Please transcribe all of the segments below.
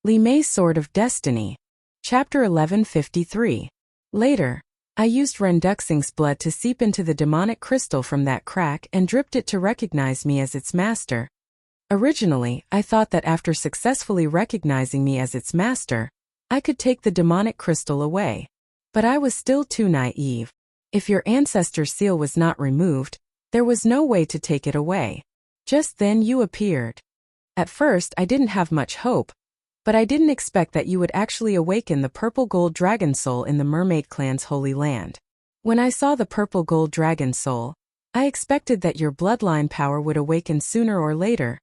Li Mei's Sword of Destiny. Chapter 1153. Later, I used Renduxing's blood to seep into the demonic crystal from that crack and dripped it to recognize me as its master. Originally, I thought that after successfully recognizing me as its master, I could take the demonic crystal away. But I was still too naive. If your ancestor's seal was not removed, there was no way to take it away. Just then you appeared. At first I didn't have much hope, but I didn't expect that you would actually awaken the purple gold dragon soul in the mermaid clan's holy land. When I saw the purple gold dragon soul, I expected that your bloodline power would awaken sooner or later.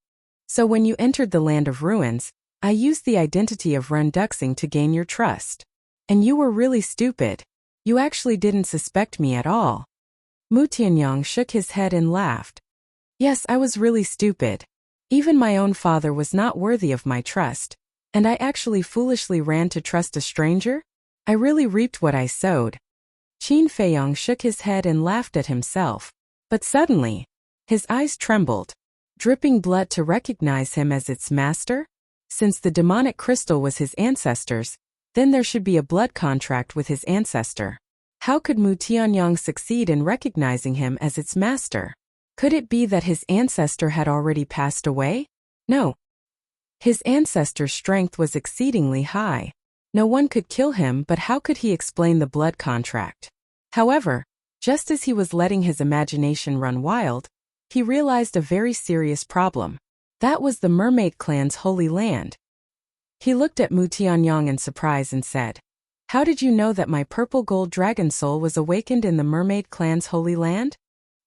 So when you entered the land of ruins, I used the identity of Renduxing to gain your trust. And you were really stupid. You actually didn't suspect me at all. Mu Tianyang shook his head and laughed. Yes, I was really stupid. Even my own father was not worthy of my trust, and I actually foolishly ran to trust a stranger? I really reaped what I sowed. Qin Feiyong shook his head and laughed at himself. But suddenly, his eyes trembled. Dripping blood to recognize him as its master? Since the demonic crystal was his ancestor's, then there should be a blood contract with his ancestor. How could Mu Tianyang succeed in recognizing him as its master? Could it be that his ancestor had already passed away? No. His ancestor's strength was exceedingly high. No one could kill him, but how could he explain the blood contract? However, just as he was letting his imagination run wild, he realized a very serious problem. That was the mermaid clan's holy land. He looked at Mu Tianyang in surprise and said, "How did you know that my purple gold dragon soul was awakened in the mermaid clan's holy land?"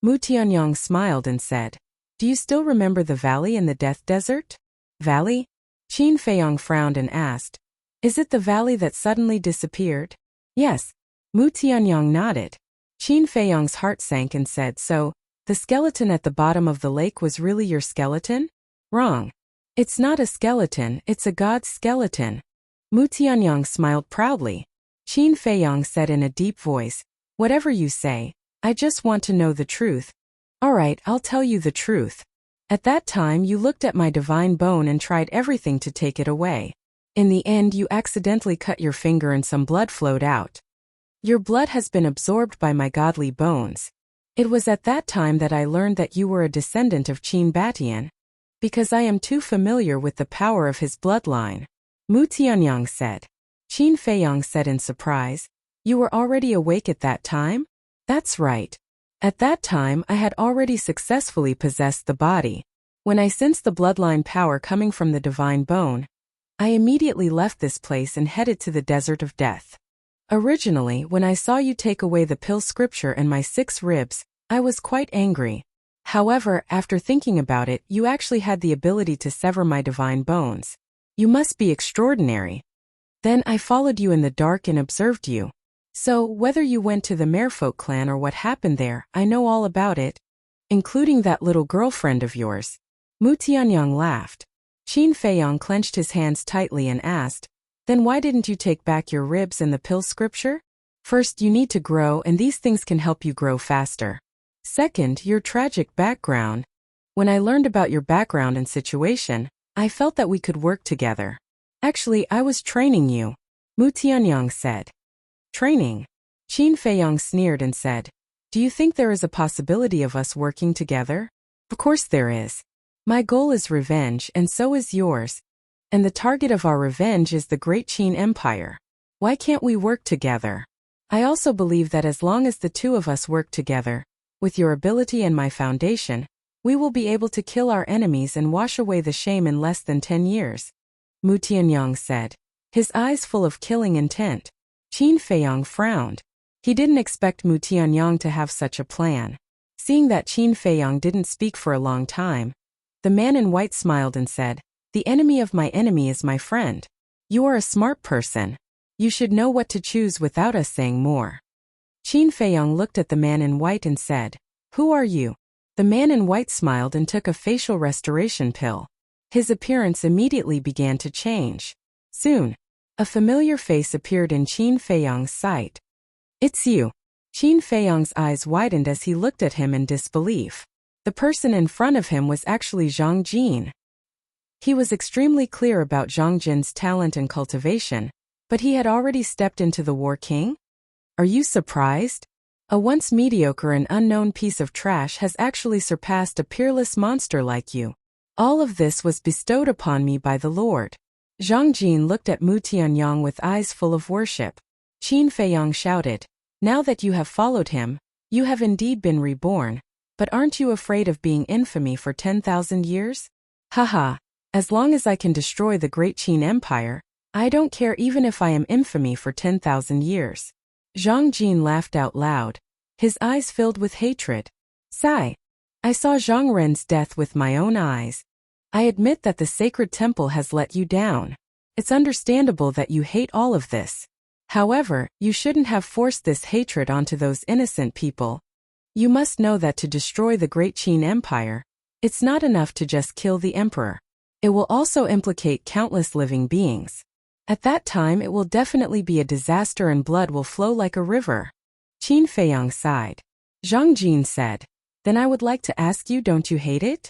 Mu Tianyang smiled and said, "Do you still remember the valley in the Death Desert?" Valley? Qin Feiyong frowned and asked, "Is it the valley that suddenly disappeared?" Yes. Mu Tianyang nodded. Qin Feiyong's heart sank and said, "So, the skeleton at the bottom of the lake was really your skeleton?" Wrong. It's not a skeleton, it's a god's skeleton. Mu Tianyang smiled proudly. Qin Feiyong said in a deep voice, "Whatever you say, I just want to know the truth." "All right, I'll tell you the truth. At that time you looked at my divine bone and tried everything to take it away. In the end you accidentally cut your finger and some blood flowed out. Your blood has been absorbed by my godly bones. It was at that time that I learned that you were a descendant of Qin Batian, because I am too familiar with the power of his bloodline." Mu Tianyang said. Qin Feiyong said in surprise, "You were already awake at that time?" "That's right. At that time I had already successfully possessed the body. When I sensed the bloodline power coming from the divine bone, I immediately left this place and headed to the desert of death. Originally, when I saw you take away the pill scripture and my 6 ribs, I was quite angry. However, after thinking about it, you actually had the ability to sever my divine bones. You must be extraordinary. Then I followed you in the dark and observed you. So, whether you went to the Merfolk clan or what happened there, I know all about it, including that little girlfriend of yours." Mu Tianyang laughed. Qin Feiyong clenched his hands tightly and asked, "Then why didn't you take back your ribs and the pill scripture? First, you need to grow, and these things can help you grow faster. Second, your tragic background. When I learned about your background and situation, I felt that we could work together. Actually, I was training you," Mu Tianyang said. "Training?" Qin Feiyong sneered and said, "Do you think there is a possibility of us working together?" "Of course there is. My goal is revenge, and so is yours. And the target of our revenge is the great Qin Empire. Why can't we work together? I also believe that as long as the two of us work together, with your ability and my foundation, we will be able to kill our enemies and wash away the shame in less than 10 years. Mu Tianyang said, his eyes full of killing intent. Qin Feiyong frowned. He didn't expect Mu Tianyang to have such a plan. Seeing that Qin Feiyong didn't speak for a long time, the man in white smiled and said, "The enemy of my enemy is my friend. You are a smart person. You should know what to choose without us saying more." Qin Feiyong looked at the man in white and said, "Who are you?" The man in white smiled and took a facial restoration pill. His appearance immediately began to change. Soon, a familiar face appeared in Qin Feiyong's sight. "It's you." Qin Feiyong's eyes widened as he looked at him in disbelief. The person in front of him was actually Zhang Jin. He was extremely clear about Zhang Jin's talent and cultivation, but he had already stepped into the War King? Are you surprised? A once mediocre and unknown piece of trash has actually surpassed a peerless monster like you. All of this was bestowed upon me by the Lord. Zhang Jin looked at Mu Tianyang with eyes full of worship. Qin Feiyang shouted, "Now that you have followed him, you have indeed been reborn, but aren't you afraid of being infamy for 10,000 years? Haha, as long as I can destroy the great Qin Empire, I don't care even if I am infamy for 10,000 years." Zhang Jin laughed out loud, his eyes filled with hatred. Sigh. I saw Zhang Ren's death with my own eyes. I admit that the sacred temple has let you down. It's understandable that you hate all of this. However, you shouldn't have forced this hatred onto those innocent people. You must know that to destroy the great Qin Empire, it's not enough to just kill the emperor. It will also implicate countless living beings. At that time it will definitely be a disaster and blood will flow like a river. Qin Feiyang sighed. Zhang Jin said, "Then I would like to ask you, don't you hate it?"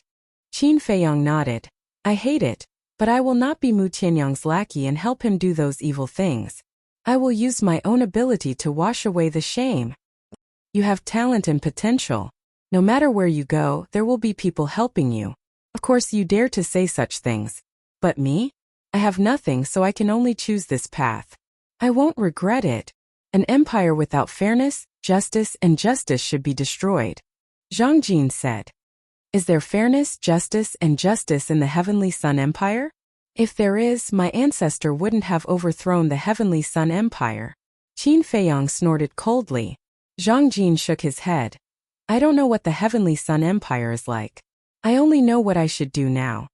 Qin Feiyang nodded. "I hate it, but I will not be Mu Tianyang's lackey and help him do those evil things. I will use my own ability to wash away the shame. You have talent and potential. No matter where you go, there will be people helping you. Of course you dare to say such things. But me? I have nothing, so I can only choose this path. I won't regret it. An empire without fairness, justice, and justice should be destroyed." Zhang Jin said. "Is there fairness, justice, and justice in the Heavenly Sun Empire? If there is, my ancestor wouldn't have overthrown the Heavenly Sun Empire." Qin Feiyang snorted coldly. Zhang Jin shook his head. "I don't know what the Heavenly Sun Empire is like. I only know what I should do now."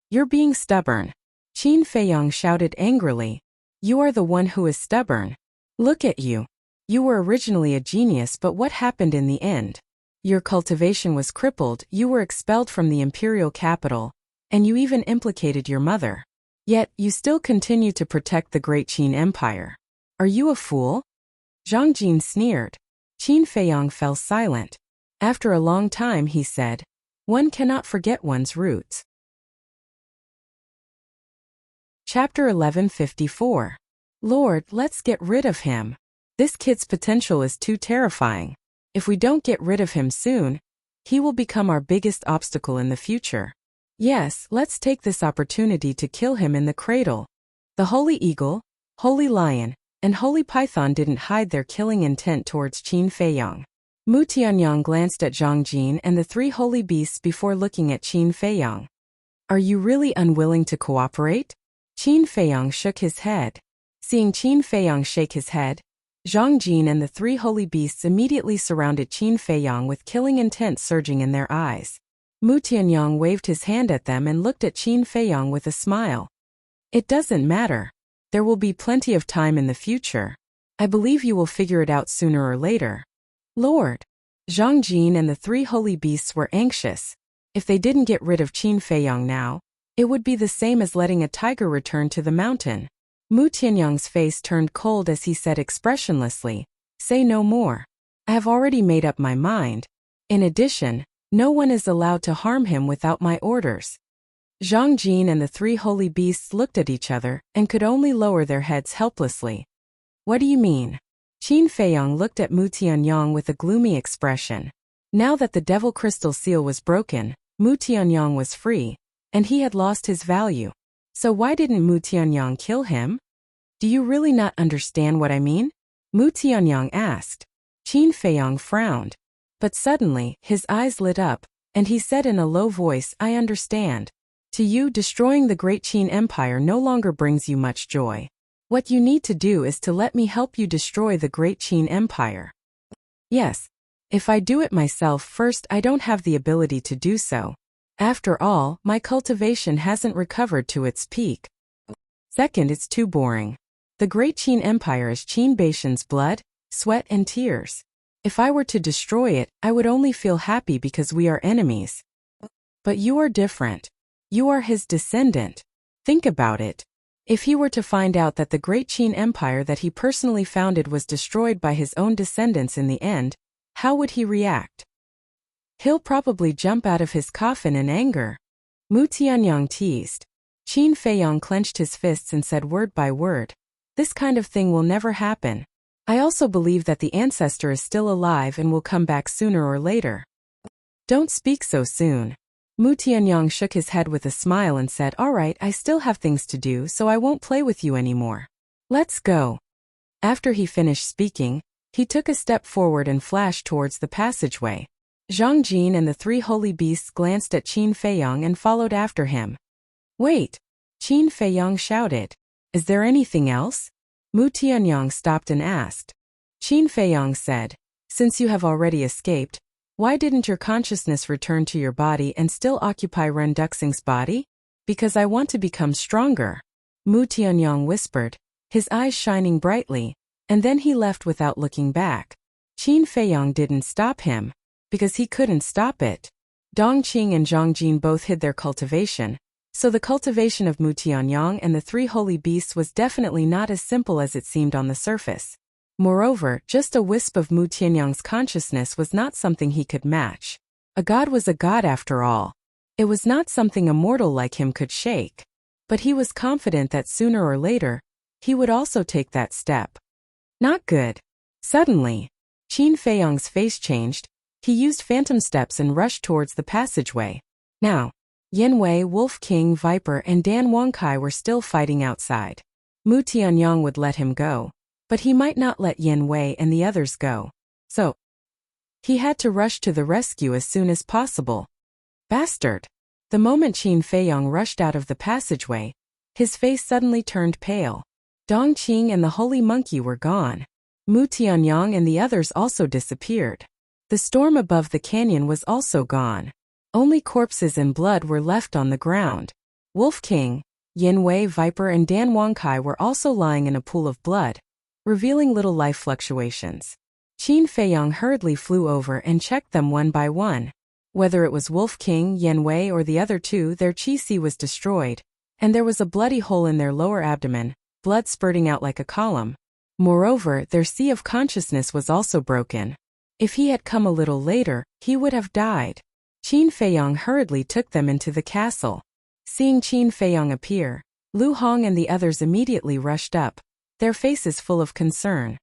"You're being stubborn." Qin Feiyang shouted angrily. "You are the one who is stubborn. Look at you. You were originally a genius, but what happened in the end? Your cultivation was crippled, you were expelled from the imperial capital, and you even implicated your mother. Yet, you still continue to protect the great Qin Empire. Are you a fool?" Zhang Jin sneered. Qin Feiyang fell silent. After a long time he said, "One cannot forget one's roots." Chapter 1154. Lord, let's get rid of him. This kid's potential is too terrifying. If we don't get rid of him soon, he will become our biggest obstacle in the future. Yes, let's take this opportunity to kill him in the cradle. The Holy Eagle, Holy Lion, and Holy Python didn't hide their killing intent towards Qin Feiyang. Mu Tianyang glanced at Zhang Jin and the three holy beasts before looking at Qin Feiyang. "Are you really unwilling to cooperate?" Qin Feiyang shook his head. Seeing Qin Feiyang shake his head, Zhang Jin and the three holy beasts immediately surrounded Qin Feiyang with killing intent surging in their eyes. Mu Tianyang waved his hand at them and looked at Qin Feiyang with a smile. "It doesn't matter. There will be plenty of time in the future. I believe you will figure it out sooner or later." "Lord." Zhang Jin and the three holy beasts were anxious. If they didn't get rid of Qin Feiyang now, it would be the same as letting a tiger return to the mountain. Mu Tianyang's face turned cold as he said expressionlessly, "Say no more. I have already made up my mind. In addition, no one is allowed to harm him without my orders." Zhang Jin and the three holy beasts looked at each other and could only lower their heads helplessly. "What do you mean?" Qin Feiyang looked at Mu Tianyang with a gloomy expression. Now that the devil crystal seal was broken, Mu Tianyang was free, and he had lost his value. So why didn't Mu Tianyang kill him? "Do you really not understand what I mean?" Mu Tianyang asked. Qin Feiyang frowned. But suddenly, his eyes lit up, and he said in a low voice, "I understand. To you, destroying the great Qin Empire no longer brings you much joy. What you need to do is to let me help you destroy the great Qin Empire." "Yes. If I do it myself first, I don't have the ability to do so. After all, my cultivation hasn't recovered to its peak. Second, it's too boring. The great Qin Empire is Qin Baishan's blood, sweat, and tears. If I were to destroy it, I would only feel happy because we are enemies. But you are different. You are his descendant. Think about it. If he were to find out that the great Qin Empire that he personally founded was destroyed by his own descendants in the end, how would he react? He'll probably jump out of his coffin in anger. Mu Tianyang teased. Qin Feiyong clenched his fists and said word by word, "This kind of thing will never happen. I also believe that the ancestor is still alive and will come back sooner or later." "Don't speak so soon." Mu Tianyang shook his head with a smile and said, "All right, I still have things to do, so I won't play with you anymore. Let's go." After he finished speaking, he took a step forward and flashed towards the passageway. Zhang Jin and the three holy beasts glanced at Qin Feiyong and followed after him. "Wait!" Qin Feiyong shouted. "Is there anything else?" Mu Tianyang stopped and asked. Qin Feiyong said, "Since you have already escaped, why didn't your consciousness return to your body and still occupy Ren Duxing's body?" "Because I want to become stronger," Mu Tianyang whispered, his eyes shining brightly, and then he left without looking back. Qin Feiyong didn't stop him, because he couldn't stop it. Dongqing and Zhongjin both hid their cultivation, so the cultivation of Mu Tianyang and the three holy beasts was definitely not as simple as it seemed on the surface. Moreover, just a wisp of Mu Tianyang's consciousness was not something he could match. A god was a god after all. It was not something a mortal like him could shake. But he was confident that sooner or later, he would also take that step. Not good. Suddenly, Qin Feiyong's face changed. He used phantom steps and rushed towards the passageway. Now, Yin Wei, Wolf King, Viper, and Dan Wangkai were still fighting outside. Mu Tianyang would let him go, but he might not let Yin Wei and the others go. So, he had to rush to the rescue as soon as possible. Bastard! The moment Qin Feiyong rushed out of the passageway, his face suddenly turned pale. Dongqing and the holy monkey were gone. Mu Tianyang and the others also disappeared. The storm above the canyon was also gone. Only corpses and blood were left on the ground. Wolf King, Yin Wei, Viper, and Dan Wangkai were also lying in a pool of blood, revealing little life fluctuations. Qin Feiyong hurriedly flew over and checked them one by one. Whether it was Wolf King, Yin Wei, or the other two, their qi was destroyed, and there was a bloody hole in their lower abdomen, blood spurting out like a column. Moreover, their sea of consciousness was also broken. If he had come a little later, he would have died. Qin Feiyong hurriedly took them into the castle. Seeing Qin Feiyong appear, Lu Hong and the others immediately rushed up, their faces full of concern.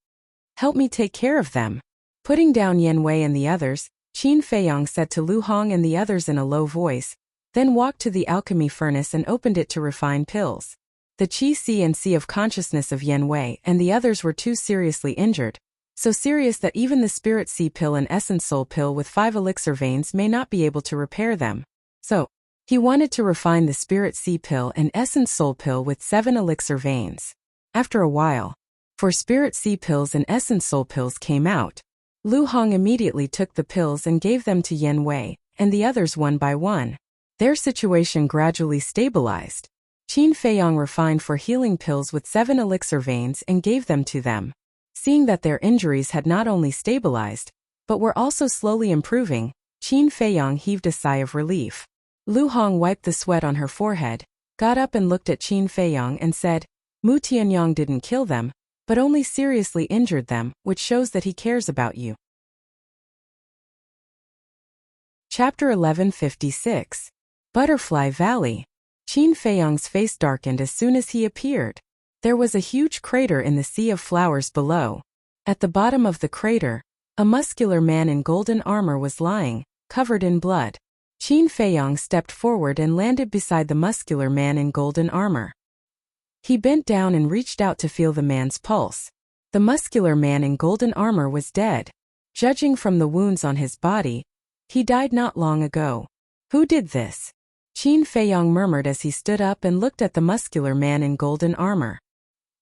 "Help me take care of them." Putting down Yin Wei and the others, Qin Feiyong said to Lu Hong and the others in a low voice, then walked to the alchemy furnace and opened it to refine pills. The qi and sea of consciousness of Yin Wei and the others were too seriously injured, so serious that even the spirit sea pill and essence soul pill with 5 elixir veins may not be able to repair them. So, he wanted to refine the spirit sea pill and essence soul pill with 7 elixir veins. After a while, for spirit sea pills and essence soul pills came out, Lu Hong immediately took the pills and gave them to Yin Wei, and the others one by one. Their situation gradually stabilized. Qin Feiyong refined for healing pills with 7 elixir veins and gave them to them. Seeing that their injuries had not only stabilized, but were also slowly improving, Qin Feiyong heaved a sigh of relief. Lu Hong wiped the sweat on her forehead, got up and looked at Qin Feiyong and said, "Mu Tianyang didn't kill them, but only seriously injured them, which shows that he cares about you." Chapter 1156. Butterfly Valley. Qin Feiyong's face darkened as soon as he appeared. There was a huge crater in the sea of flowers below. At the bottom of the crater, a muscular man in golden armor was lying, covered in blood. Qin Feiyong stepped forward and landed beside the muscular man in golden armor. He bent down and reached out to feel the man's pulse. The muscular man in golden armor was dead. Judging from the wounds on his body, he died not long ago. Who did this? Qin Feiyong murmured as he stood up and looked at the muscular man in golden armor.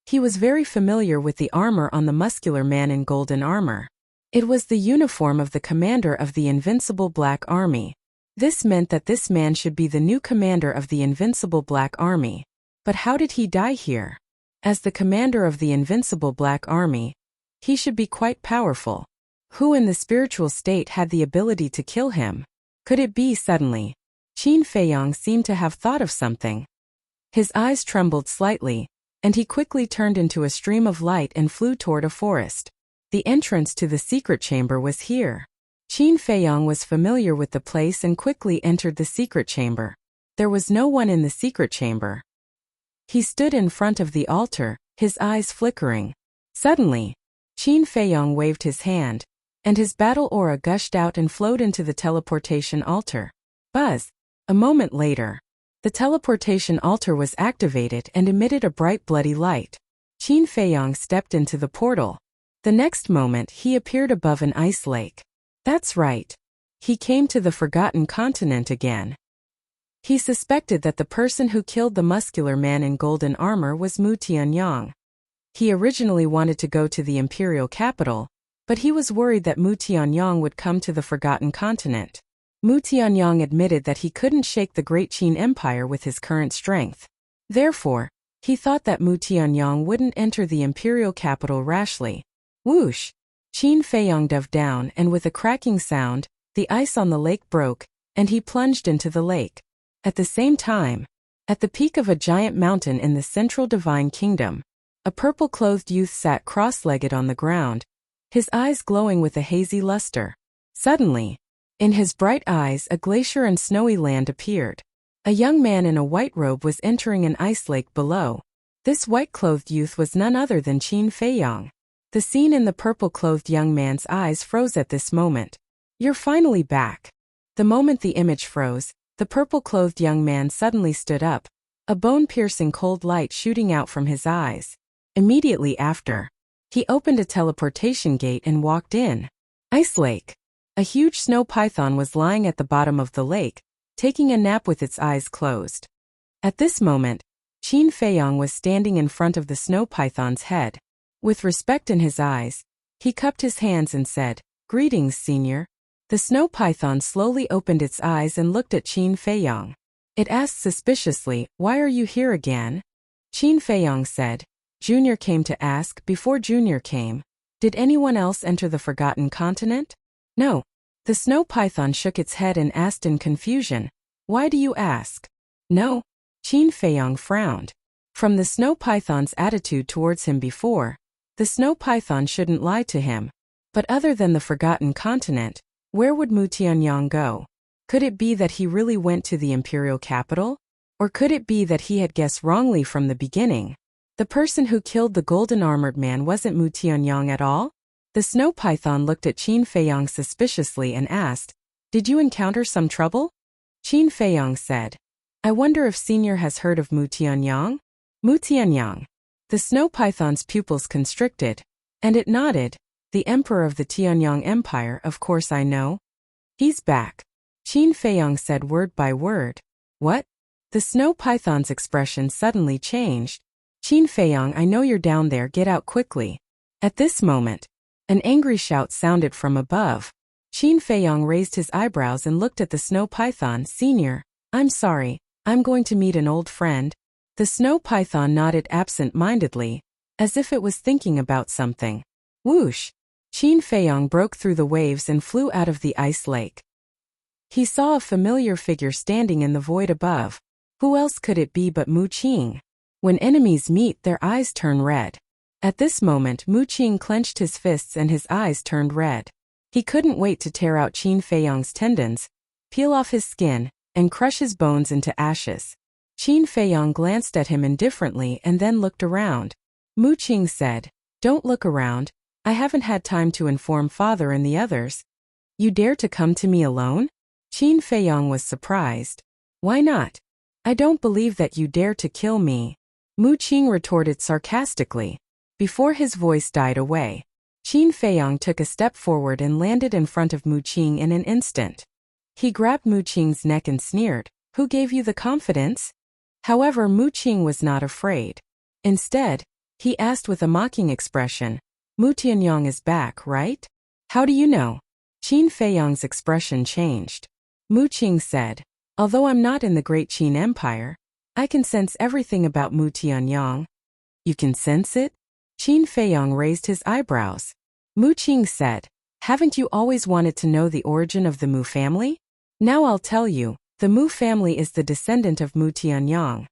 He was very familiar with the armor on the muscular man in golden armor. It was the uniform of the commander of the Invincible Black Army. This meant that this man should be the new commander of the Invincible Black Army. But how did he die here? As the commander of the Invincible Black Army, he should be quite powerful. Who in the spiritual state had the ability to kill him? Could it be suddenly? Qin Feiyong seemed to have thought of something. His eyes trembled slightly, and he quickly turned into a stream of light and flew toward a forest. The entrance to the secret chamber was here. Qin Feiyong was familiar with the place and quickly entered the secret chamber. There was no one in the secret chamber. He stood in front of the altar, his eyes flickering. Suddenly, Qin Feiyong waved his hand, and his battle aura gushed out and flowed into the teleportation altar. Buzz! A moment later, the teleportation altar was activated and emitted a bright bloody light. Qin Feiyong stepped into the portal. The next moment he appeared above an ice lake. That's right. He came to the Forgotten Continent again. He suspected that the person who killed the muscular man in golden armor was Mu Tianyang. He originally wanted to go to the imperial capital, but he was worried that Mu Tianyang would come to the Forgotten Continent. Mu Tianyang admitted that he couldn't shake the Great Qin Empire with his current strength. Therefore, he thought that Mu Tianyang wouldn't enter the imperial capital rashly. Whoosh! Qin Feiyong dove down, and with a cracking sound, the ice on the lake broke, and he plunged into the lake. At the same time, at the peak of a giant mountain in the central divine kingdom, a purple-clothed youth sat cross-legged on the ground, his eyes glowing with a hazy luster. Suddenly, in his bright eyes a glacier and snowy land appeared. A young man in a white robe was entering an ice lake below. This white-clothed youth was none other than Qin Feiyong. The scene in the purple-clothed young man's eyes froze at this moment. You're finally back. The moment the image froze, the purple-clothed young man suddenly stood up, a bone-piercing cold light shooting out from his eyes. Immediately after, he opened a teleportation gate and walked in. Ice Lake. A huge snow python was lying at the bottom of the lake, taking a nap with its eyes closed. At this moment, Qin Feiyong was standing in front of the snow python's head. With respect in his eyes, he cupped his hands and said, "Greetings, Senior." The snow python slowly opened its eyes and looked at Qin Feiyong. It asked suspiciously, "Why are you here again?" Qin Feiyong said, "Junior came to ask." Before Junior came, did anyone else enter the Forgotten Continent? No. The snow python shook its head and asked in confusion, "Why do you ask?" No. Qin Feiyong frowned. From the snow python's attitude towards him before, the snow python shouldn't lie to him. But other than the Forgotten Continent, where would Mu Tianyang go? Could it be that he really went to the imperial capital? Or could it be that he had guessed wrongly from the beginning? The person who killed the golden-armored man wasn't Mu Tianyang at all? The snow python looked at Qin Feiyong suspiciously and asked, "Did you encounter some trouble?" Qin Feiyong said, "I wonder if Senior has heard of Mu Tianyang?" Mu Tianyang. The snow python's pupils constricted, and it nodded. "The emperor of the Tianyang Empire, of course I know." "He's back." Qin Feiyong said word by word. "What?" The snow python's expression suddenly changed. "Qin Feiyong, I know you're down there, get out quickly." At this moment, an angry shout sounded from above. Qin Feiyong raised his eyebrows and looked at the snow python. "Senior, I'm sorry, I'm going to meet an old friend." The snow python nodded absent-mindedly, as if it was thinking about something. Whoosh! Qin Feiyong broke through the waves and flew out of the ice lake. He saw a familiar figure standing in the void above. Who else could it be but Mu Qing? When enemies meet, their eyes turn red. At this moment, Mu Qing clenched his fists and his eyes turned red. He couldn't wait to tear out Qin Feiyong's tendons, peel off his skin, and crush his bones into ashes. Qin Feiyong glanced at him indifferently and then looked around. Mu Qing said, "Don't look around. I haven't had time to inform Father and the others." "You dare to come to me alone?" Qin Feiyong was surprised. "Why not? I don't believe that you dare to kill me," Mu Qing retorted sarcastically. Before his voice died away, Qin Feiyong took a step forward and landed in front of Mu Qing in an instant. He grabbed Mu Qing's neck and sneered, "Who gave you the confidence?" However, Mu Qing was not afraid. Instead, he asked with a mocking expression, "Mu Tianyang is back, right? How do you know?" Qin Feiyong's expression changed. Mu Qing said, "Although I'm not in the Great Qin Empire, I can sense everything about Mu Tianyang." "You can sense it?" Qin Feiyong raised his eyebrows. Mu Qing said, "Haven't you always wanted to know the origin of the Mu family? Now I'll tell you, the Mu family is the descendant of Mu Tianyang."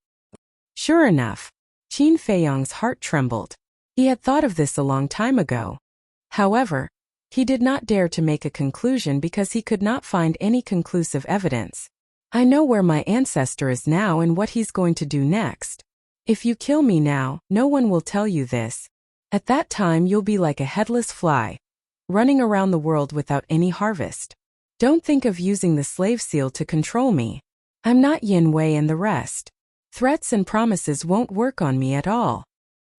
Sure enough, Qin Feiyong's heart trembled. He had thought of this a long time ago. However, he did not dare to make a conclusion because he could not find any conclusive evidence. I know where my ancestor is now and what he's going to do next. If you kill me now, no one will tell you this. At that time you'll be like a headless fly, running around the world without any harvest. Don't think of using the slave seal to control me. I'm not Yin Wei and the rest. Threats and promises won't work on me at all.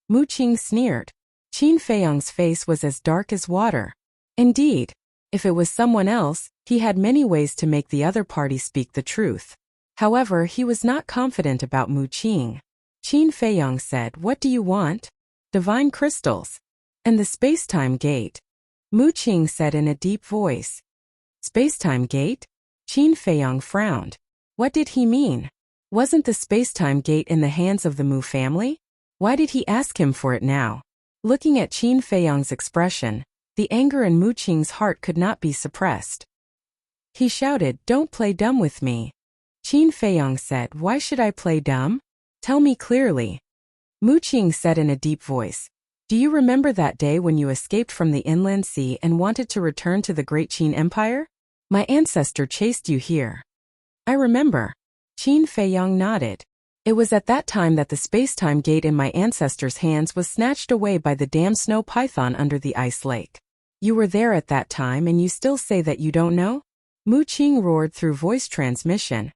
Mu Qing sneered. Qin Feiyong's face was as dark as water. Indeed, if it was someone else, he had many ways to make the other party speak the truth. However, he was not confident about Mu Qing. Qin Feiyong said, "What do you want?" "Divine crystals. And the space-time gate." Mu Qing said in a deep voice. Space-time gate? Qin Feiyong frowned. What did he mean? Wasn't the space-time gate in the hands of the Mu family? Why did he ask him for it now? Looking at Qin Feiyong's expression, the anger in Mu Qing's heart could not be suppressed. He shouted, "Don't play dumb with me." Qin Feiyong said, "Why should I play dumb? Tell me clearly." Mu Qing said in a deep voice, "Do you remember that day when you escaped from the inland sea and wanted to return to the great Qin Empire? My ancestor chased you here." "I remember." Qin Feiyong nodded. "It was at that time that the space-time gate in my ancestor's hands was snatched away by the damn snow python under the ice lake. You were there at that time and you still say that you don't know?" Mu Qing roared through voice transmission.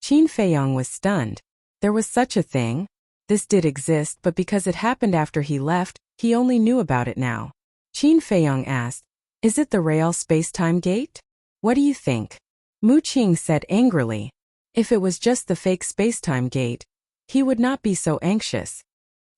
Qin Feiyong was stunned. There was such a thing? This did exist, but because it happened after he left, he only knew about it now. Qin Feiyong asked, "Is it the real space-time gate? What do you think?" Mu Qing said angrily. If it was just the fake space-time gate, he would not be so anxious.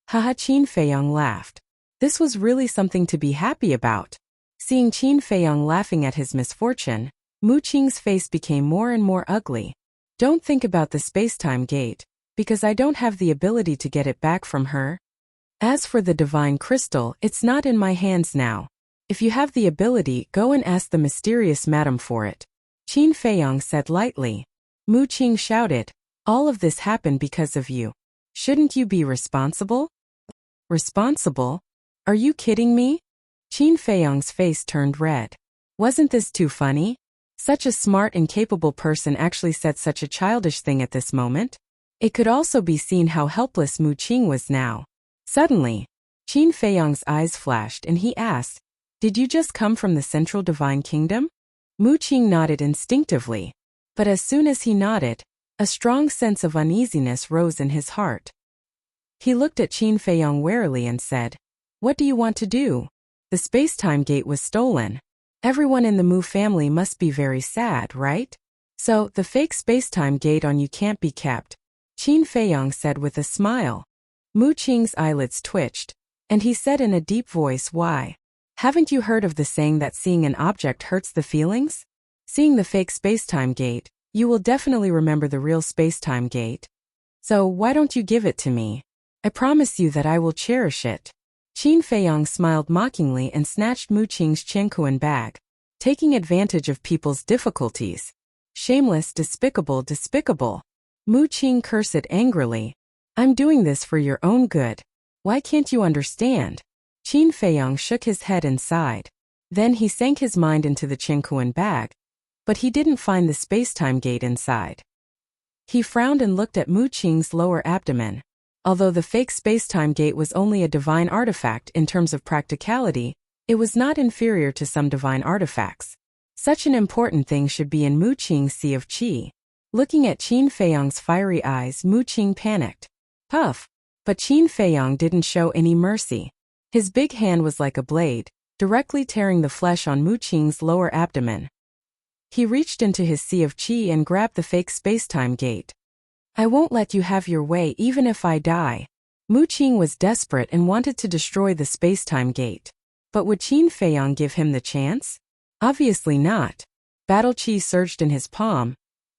Haha, Qin Feiyong laughed. This was really something to be happy about. Seeing Qin Feiyong laughing at his misfortune, Mu Qing's face became more and more ugly. "Don't think about the space-time gate, because I don't have the ability to get it back from her. As for the divine crystal, it's not in my hands now. If you have the ability, go and ask the mysterious madam for it," Qin Feiyong said lightly. Mu Qing shouted, "All of this happened because of you. Shouldn't you be responsible?" "Responsible? Are you kidding me?" Qin Feiyong's face turned red. Wasn't this too funny? Such a smart and capable person actually said such a childish thing at this moment. It could also be seen how helpless Mu Qing was now. Suddenly, Qin Feiyong's eyes flashed and he asked, "Did you just come from the Central Divine Kingdom?" Mu Qing nodded instinctively. But as soon as he nodded, a strong sense of uneasiness rose in his heart. He looked at Qin Feiyong warily and said, "What do you want to do? The space-time gate was stolen. Everyone in the Mu family must be very sad, right? So, the fake space-time gate on you can't be kept," Qin Feiyong said with a smile. Mu Qing's eyelids twitched, and he said in a deep voice, "Why? Haven't you heard of the saying that seeing an object hurts the feelings? Seeing the fake space-time gate, you will definitely remember the real space-time gate. So why don't you give it to me? I promise you that I will cherish it." Qin Feiyong smiled mockingly and snatched Mu Qing's Qianquan bag, taking advantage of people's difficulties. Shameless, despicable, despicable. Mu Qing cursed angrily. "I'm doing this for your own good. Why can't you understand?" Qin Feiyong shook his head and sighed. Then he sank his mind into the Qianquan bag, but he didn't find the space-time gate inside. He frowned and looked at Mu Qing's lower abdomen. Although the fake space-time gate was only a divine artifact in terms of practicality, it was not inferior to some divine artifacts. Such an important thing should be in Mu Qing's sea of qi. Looking at Qin Feiyong's fiery eyes, Mu Qing panicked. Puff! But Qin Feiyong didn't show any mercy. His big hand was like a blade, directly tearing the flesh on Mu Qing's lower abdomen. He reached into his sea of qi and grabbed the fake space-time gate. "I won't let you have your way even if I die." Mu Qing was desperate and wanted to destroy the space-time gate. But would Qin Feiyong give him the chance? Obviously not. Battle qi surged in his palm,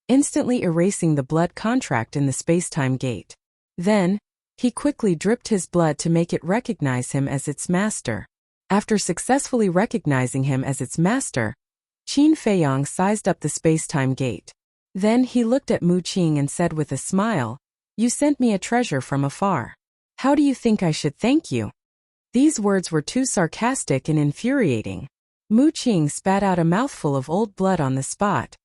instantly erasing the blood contract in the space-time gate. Then, he quickly dripped his blood to make it recognize him as its master. After successfully recognizing him as its master, Qin Feiyong sized up the space-time gate. Then he looked at Mu Qing and said with a smile, "You sent me a treasure from afar. How do you think I should thank you?" These words were too sarcastic and infuriating. Mu Qing spat out a mouthful of old blood on the spot.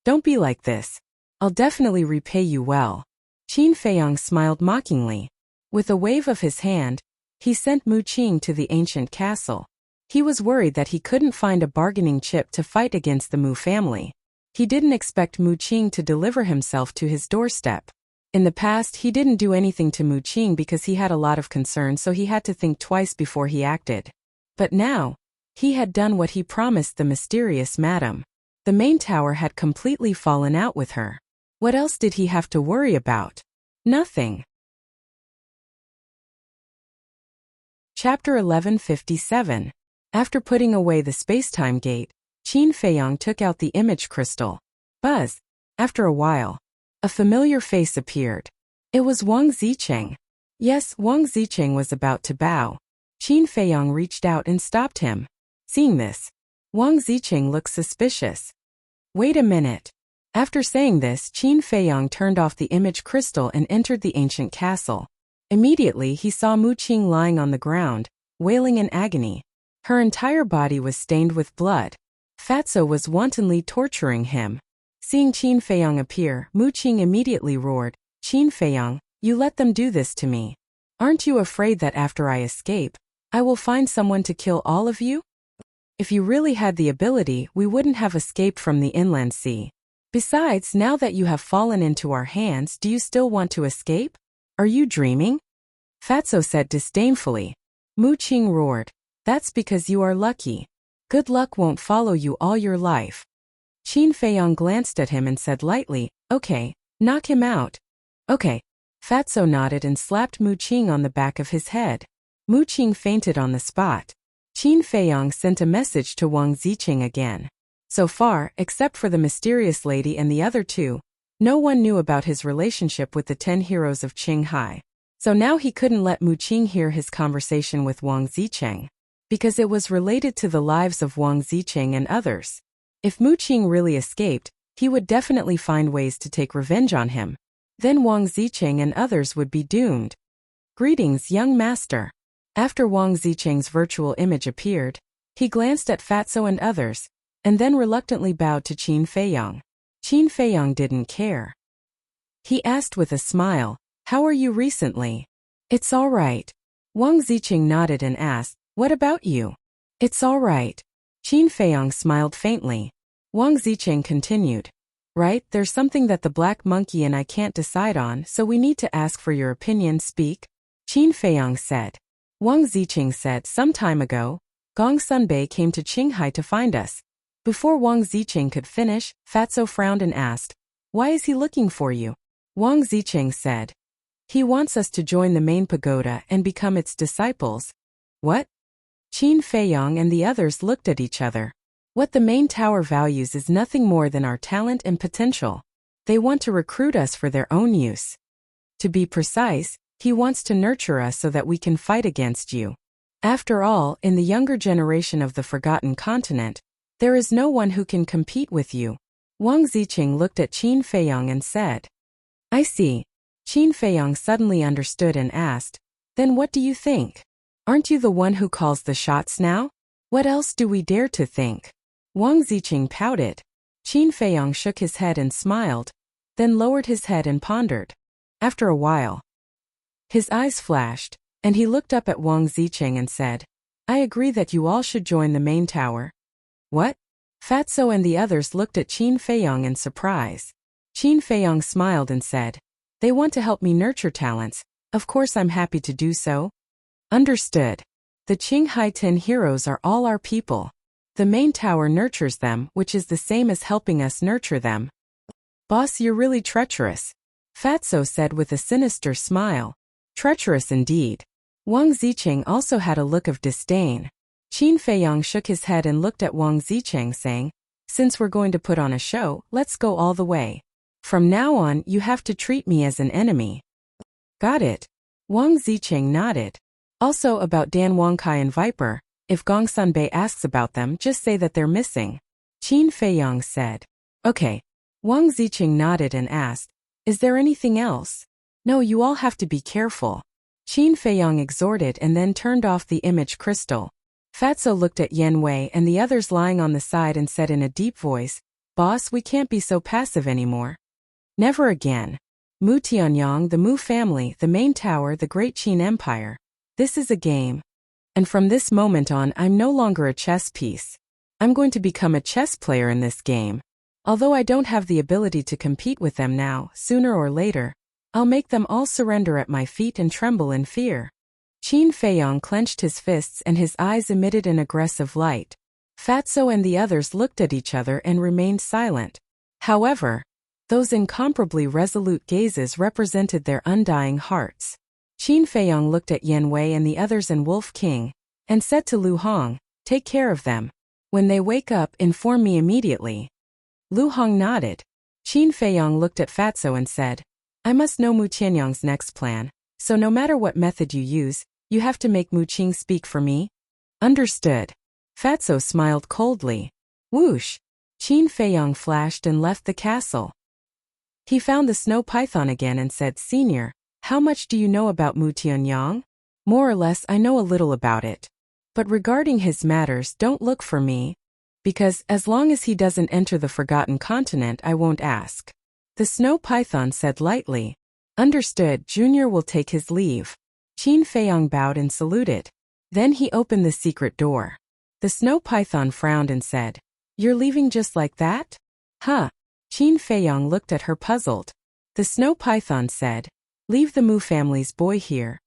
"Don't be like this. I'll definitely repay you well. Qin Feiyang smiled mockingly. With a wave of his hand, he sent Mu Qing to the ancient castle. He was worried that he couldn't find a bargaining chip to fight against the Mu family. He didn't expect Mu Qing to deliver himself to his doorstep. In the past, he didn't do anything to Mu Qing because he had a lot of concern, so he had to think twice before he acted. But now, he had done what he promised the mysterious madam. The main tower had completely fallen out with her. What else did he have to worry about? Nothing. Chapter 1157. After putting away the spacetime gate, Qin Feiyang took out the image crystal. Buzz. After a while, a familiar face appeared. It was Wang Zicheng. Yes, Wang Zicheng was about to bow. Qin Feiyang reached out and stopped him. Seeing this, Wang Zicheng looked suspicious. Wait a minute. After saying this, Qin Feiyang turned off the image crystal and entered the ancient castle. Immediately he saw Mu Qing lying on the ground, wailing in agony. Her entire body was stained with blood. Fatso was wantonly torturing him. Seeing Qin Feiyang appear, Mu Qing immediately roared, Qin Feiyang, you let them do this to me. Aren't you afraid that after I escape, I will find someone to kill all of you? If you really had the ability, we wouldn't have escaped from the inland sea. Besides, now that you have fallen into our hands, do you still want to escape? Are you dreaming? Fatso said disdainfully. Mu Qing roared, that's because you are lucky. Good luck won't follow you all your life. Qin Feiyang glanced at him and said lightly, okay, knock him out. Okay. Fatso nodded and slapped Mu Qing on the back of his head. Mu Qing fainted on the spot. Qin Feiyang sent a message to Wang Zicheng again. So far, except for the mysterious lady and the other two, no one knew about his relationship with the 10 heroes of Qinghai. So now he couldn't let Mu Qing hear his conversation with Wang Zicheng, because it was related to the lives of Wang Zicheng and others. If Mu Qing really escaped, he would definitely find ways to take revenge on him. Then Wang Zicheng and others would be doomed. Greetings, young master. After Wang Zicheng's virtual image appeared, he glanced at Fatso and others, and then reluctantly bowed to Qin Feiyang. Qin Feiyang didn't care. He asked with a smile, how are you recently? It's all right. Wang Zicheng nodded and asked, what about you? It's all right. Qin Feiyang smiled faintly. Wang Zicheng continued. Right, there's something that the black monkey and I can't decide on, so we need to ask for your opinion. Speak. Qin Feiyang said. Wang Zicheng said, some time ago, Gong Sunbei came to Qinghai to find us. Before Wang Zicheng could finish, Fatso frowned and asked, why is he looking for you? Wang Zicheng said, he wants us to join the main pagoda and become its disciples. What? Qin Feiyang and the others looked at each other. What the main tower values is nothing more than our talent and potential. They want to recruit us for their own use. To be precise, he wants to nurture us so that we can fight against you. After all, in the younger generation of the Forgotten Continent, there is no one who can compete with you. Wang Zicheng looked at Qin Feiyang and said, I see. Qin Feiyang suddenly understood and asked, then what do you think? Aren't you the one who calls the shots now? What else do we dare to think? Wang Zicheng pouted. Qin Feiyang shook his head and smiled, then lowered his head and pondered. After a while, his eyes flashed, and he looked up at Wang Zicheng and said, I agree that you all should join the main tower. What? Fatso and the others looked at Qin Feiyang in surprise. Qin Feiyang smiled and said, they want to help me nurture talents. Of course I'm happy to do so. Understood. The Qinghai 10 heroes are all our people. The main tower nurtures them, which is the same as helping us nurture them. Boss, you're really treacherous. Fatso said with a sinister smile. Treacherous indeed. Wang Zicheng also had a look of disdain. Qin Feiyang shook his head and looked at Wang Zicheng saying, since we're going to put on a show, let's go all the way. From now on, you have to treat me as an enemy. Got it. Wang Zicheng nodded. Also about Dan Wangkai and Viper, if Gong Sunbei asks about them, just say that they're missing. Qin Feiyang said. Okay. Wang Zicheng nodded and asked, is there anything else? No, you all have to be careful. Qin Feiyang exhorted and then turned off the image crystal. Fatso looked at Yen Wei and the others lying on the side and said in a deep voice, Boss, we can't be so passive anymore. Never again. Mu Tianyang, the Mu family, the main tower, the Great Qin Empire. This is a game. And from this moment on, I'm no longer a chess piece. I'm going to become a chess player in this game. Although I don't have the ability to compete with them now, sooner or later, I'll make them all surrender at my feet and tremble in fear. Qin Feiyong clenched his fists and his eyes emitted an aggressive light. Fatso and the others looked at each other and remained silent. However, those incomparably resolute gazes represented their undying hearts. Qin Feiyong looked at Yan Wei and the others and Wolf King, and said to Lu Hong, "Take care of them. When they wake up, inform me immediately." Lu Hong nodded. Qin Feiyong looked at Fatso and said, "I must know Mu Tianyang's next plan, so no matter what method you use, you have to make Mu Qing speak for me." "Understood." Fatso smiled coldly. Whoosh! Qin Feiyong flashed and left the castle. He found the snow python again and said, "Senior, how much do you know about Mu Tianyang?" "More or less, I know a little about it. But regarding his matters, don't look for me. Because, as long as he doesn't enter the Forgotten Continent, I won't ask." The snow python said lightly. "Understood, Junior will take his leave." Qin Feiyong bowed and saluted. Then he opened the secret door. The snow python frowned and said, "You're leaving just like that?" "Huh." Qin Feiyong looked at her puzzled. The snow python said, "Leave the Mu family's boy here."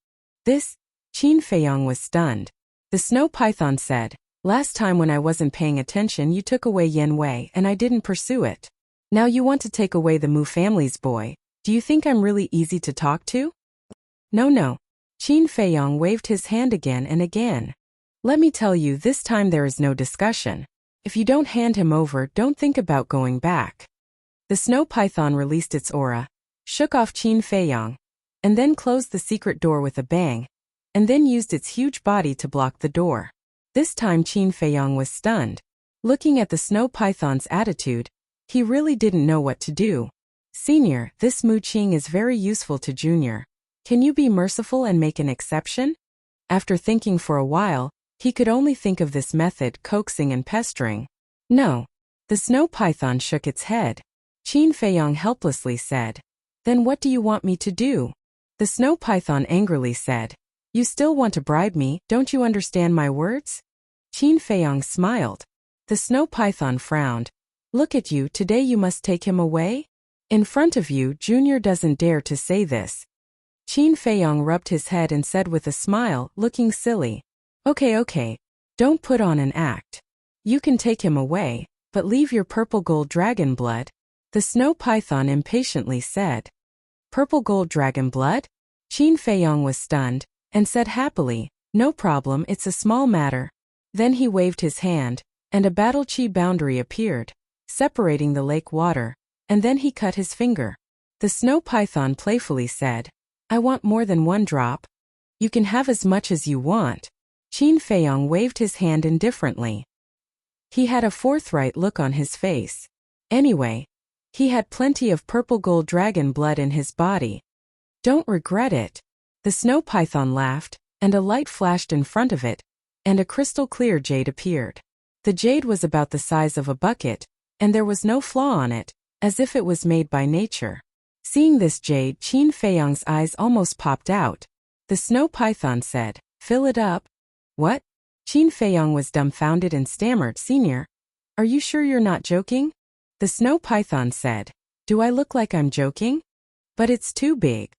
This? Qin Feiyong was stunned. The snow python said, "Last time when I wasn't paying attention you took away Yan Wei and I didn't pursue it. Now you want to take away the Mu family's boy. Do you think I'm really easy to talk to?" No. Qin Feiyong waved his hand again and again. "Let me tell you, this time there is no discussion. If you don't hand him over, don't think about going back." The snow python released its aura, shook off Qin Feiyong, and then closed the secret door with a bang, and then used its huge body to block the door. This time Qin Feiyong was stunned. Looking at the snow python's attitude, he really didn't know what to do. "Senior, this Mu Qing is very useful to Junior. Can you be merciful and make an exception?" After thinking for a while, he could only think of this method, coaxing and pestering. "No." The snow python shook its head. Qin Feiyong helplessly said, "Then what do you want me to do?" The snow python angrily said, "You still want to bribe me, don't you understand my words?" Qin Feiyong smiled. The snow python frowned. "Look at you, today you must take him away? In front of you, Junior doesn't dare to say this." Qin Feiyong rubbed his head and said with a smile, looking silly, Okay, don't put on an act. You can take him away, but leave your purple gold dragon blood." The snow python impatiently said. "Purple gold dragon blood?" Qin Feiyong was stunned, and said happily, "No problem, it's a small matter." Then he waved his hand, and a battle chi boundary appeared, separating the lake water, and then he cut his finger. The snow python playfully said, "I want more than one drop." "You can have as much as you want." Qin Feiyong waved his hand indifferently. He had a forthright look on his face. Anyway, he had plenty of purple gold dragon blood in his body. "Don't regret it." The snow python laughed, and a light flashed in front of it, and a crystal clear jade appeared. The jade was about the size of a bucket, and there was no flaw on it, as if it was made by nature. Seeing this jade, Qin Feiyong's eyes almost popped out. The snow python said, "Fill it up." "What?" Qin Feiyong was dumbfounded and stammered, "Senior, are you sure you're not joking?" The snow python said, "Do I look like I'm joking? But it's too big.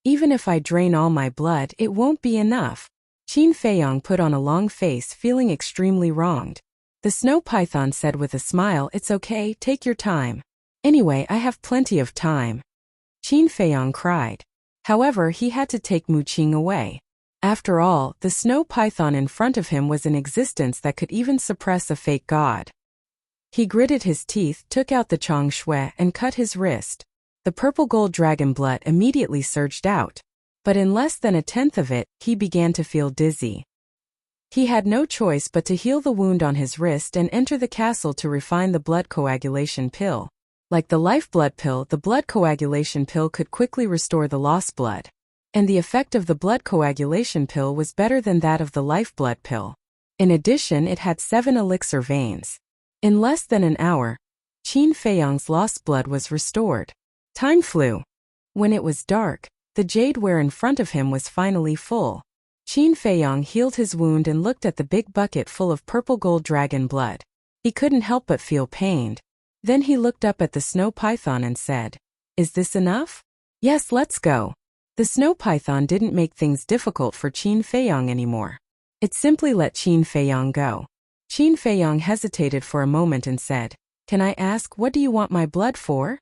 Even if I drain all my blood, it won't be enough." Qin Feiyong put on a long face, feeling extremely wronged. The snow python said with a smile, "It's okay, take your time. Anyway, I have plenty of time." Qin Feiyong cried. However, he had to take Mu Qing away. After all, the snow python in front of him was an existence that could even suppress a fake god. He gritted his teeth, took out the Chong Shui, and cut his wrist. The purple gold dragon blood immediately surged out. But in less than a tenth of it, he began to feel dizzy. He had no choice but to heal the wound on his wrist and enter the castle to refine the blood coagulation pill. Like the lifeblood pill, the blood coagulation pill could quickly restore the lost blood. And the effect of the blood coagulation pill was better than that of the lifeblood pill. In addition, it had 7 elixir veins. In less than an hour, Qin Feiyong's lost blood was restored. Time flew. When it was dark, the jadeware in front of him was finally full. Qin Feiyong healed his wound and looked at the big bucket full of purple gold dragon blood. He couldn't help but feel pained. Then he looked up at the snow python and said, "Is this enough?" "Yes, let's go." The snow python didn't make things difficult for Qin Feiyong anymore. It simply let Qin Feiyong go. Qin Feiyong hesitated for a moment and said, "Can I ask, what do you want my blood for?"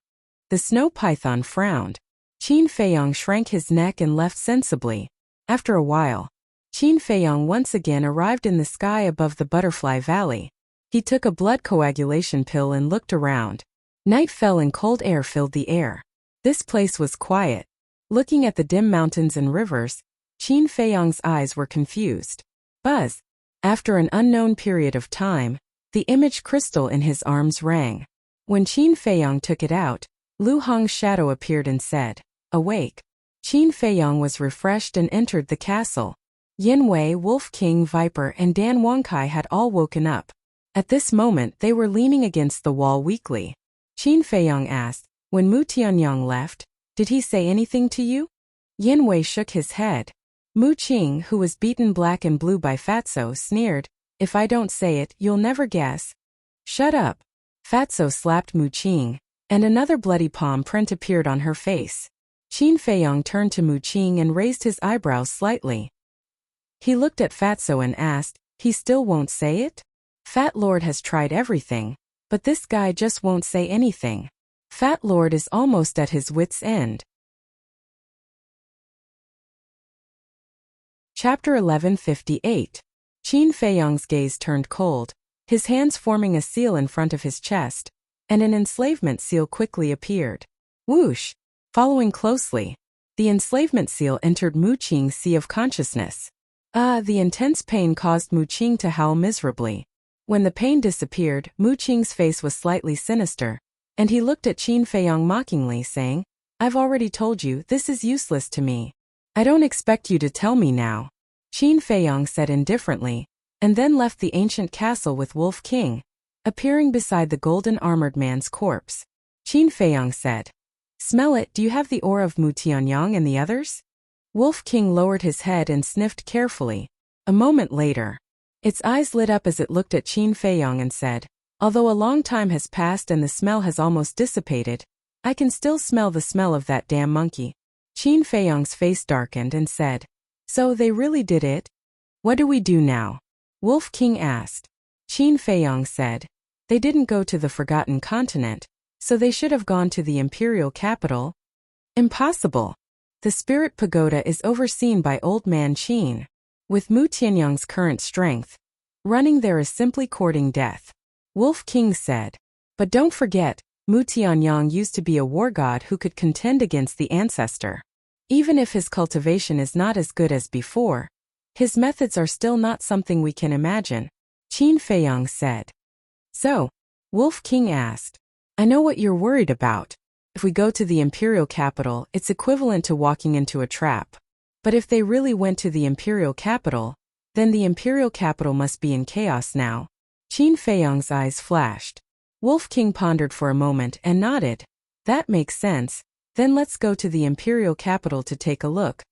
The snow python frowned. Qin Feiyong shrank his neck and left sensibly. After a while, Qin Feiyong once again arrived in the sky above the Butterfly Valley. He took a blood coagulation pill and looked around. Night fell and cold air filled the air. This place was quiet. Looking at the dim mountains and rivers, Qin Feiyong's eyes were confused. Buzz! After an unknown period of time, the image crystal in his arms rang. When Qin Feiyong took it out, Lu Hong's shadow appeared and said, "Awake." Qin Feiyong was refreshed and entered the castle. Yin Wei, Wolf King, Viper, and Dan Wangkai had all woken up. At this moment they were leaning against the wall weakly. Qin Feiyong asked, "When Mu Tianyang left, did he say anything to you?" Yin Wei shook his head. Mu Qing, who was beaten black and blue by Fatso, sneered, "If I don't say it, you'll never guess." "Shut up." Fatso slapped Mu Qing, and another bloody palm print appeared on her face. Qin Feiyong turned to Mu Qing and raised his eyebrows slightly. He looked at Fatso and asked, "He still won't say it?" "Fat Lord has tried everything, but this guy just won't say anything." Fat Lord is almost at his wits' end. Chapter 1158. Qin Feiyong's gaze turned cold, his hands forming a seal in front of his chest, and an enslavement seal quickly appeared. Whoosh! Following closely, the enslavement seal entered Mu Qing's sea of consciousness. The intense pain caused Mu Qing to howl miserably. When the pain disappeared, Mu Qing's face was slightly sinister, and he looked at Qin Feiyong mockingly, saying, "I've already told you, this is useless to me. I don't expect you to tell me now." Qin Feiyong said indifferently, and then left the ancient castle with Wolf King, appearing beside the golden armored man's corpse. Qin Feiyong said, "Smell it, do you have the ore of Mu Tianyang and the others?" Wolf King lowered his head and sniffed carefully. A moment later, its eyes lit up as it looked at Qin Feiyong and said, "Although a long time has passed and the smell has almost dissipated, I can still smell the smell of that damn monkey." Qin Feiyong's face darkened and said, "So they really did it? What do we do now?" Wolf King asked. Qin Feiyong said, "They didn't go to the Forgotten Continent, so they should have gone to the imperial capital." "Impossible. The spirit pagoda is overseen by Old Man Qin. With Mu Tianyang's current strength, running there is simply courting death." Wolf King said, "But don't forget, Mu Tianyang used to be a war god who could contend against the ancestor. Even if his cultivation is not as good as before, his methods are still not something we can imagine," Qin Feiyong said. "So?" Wolf King asked. "I know what you're worried about. If we go to the imperial capital, it's equivalent to walking into a trap. But if they really went to the imperial capital, then the imperial capital must be in chaos now." Qin Feiyong's eyes flashed. Wolf King pondered for a moment and nodded. "That makes sense. Then let's go to the imperial capital to take a look.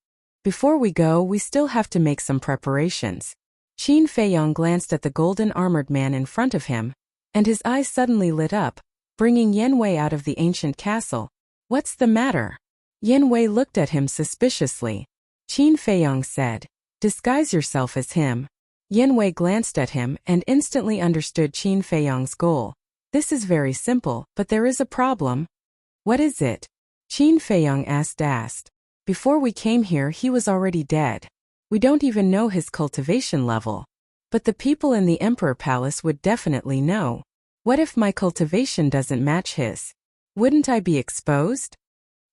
Before we go, we still have to make some preparations." Qin Feiyong glanced at the golden armored man in front of him, and his eyes suddenly lit up, bringing Yin Wei out of the ancient castle. "What's the matter?" Yin Wei looked at him suspiciously. Qin Feiyong said, "Disguise yourself as him." Yin Wei glanced at him and instantly understood Qin Feiyong's goal. "This is very simple, but there is a problem." "What is it?" Qin Feiyong asked. "Before we came here he was already dead. We don't even know his cultivation level. But the people in the Emperor Palace would definitely know. What if my cultivation doesn't match his? Wouldn't I be exposed?"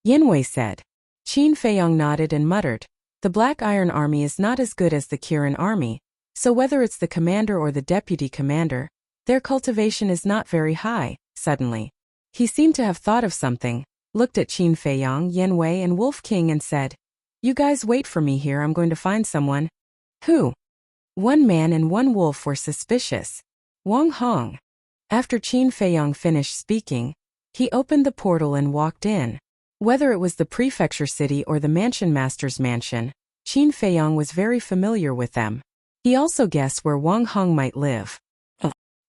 Yin Wei said. Qin Feiyong nodded and muttered, "The Black Iron Army is not as good as the Kirin Army, so whether it's the commander or the deputy commander, their cultivation is not very high." Suddenly, he seemed to have thought of something, looked at Qin Feiyong, Yin Wei, and Wolf King and said, "You guys wait for me here, I'm going to find someone." "Who?" One man and one wolf were suspicious. Wang Hong. After Qin Feiyong finished speaking, he opened the portal and walked in. Whether it was the prefecture city or the mansion master's mansion, Qin Feiyang was very familiar with them. He also guessed where Wang Hong might live.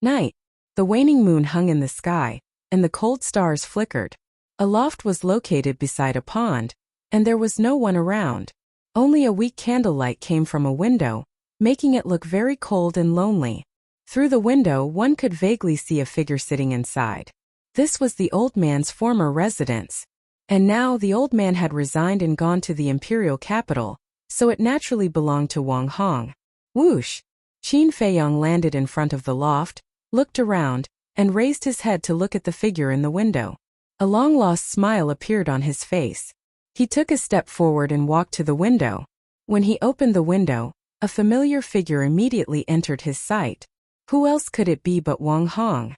Night. The waning moon hung in the sky, and the cold stars flickered. A loft was located beside a pond, and there was no one around. Only a weak candlelight came from a window, making it look very cold and lonely. Through the window one could vaguely see a figure sitting inside. This was the old man's former residence. And now the old man had resigned and gone to the imperial capital, so it naturally belonged to Wang Hong. Whoosh! Qin Feiyang landed in front of the loft, looked around, and raised his head to look at the figure in the window. A long-lost smile appeared on his face. He took a step forward and walked to the window. When he opened the window, a familiar figure immediately entered his sight. Who else could it be but Wang Hong?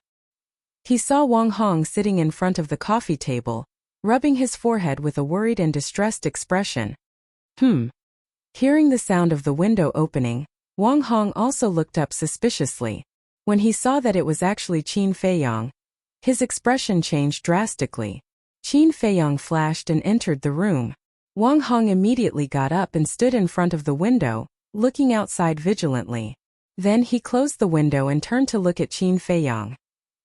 He saw Wang Hong sitting in front of the coffee table, rubbing his forehead with a worried and distressed expression. Hearing the sound of the window opening, Wang Hong also looked up suspiciously. When he saw that it was actually Qin Feiyang, his expression changed drastically. Qin Feiyang flashed and entered the room. Wang Hong immediately got up and stood in front of the window, looking outside vigilantly. Then he closed the window and turned to look at Qin Feiyang,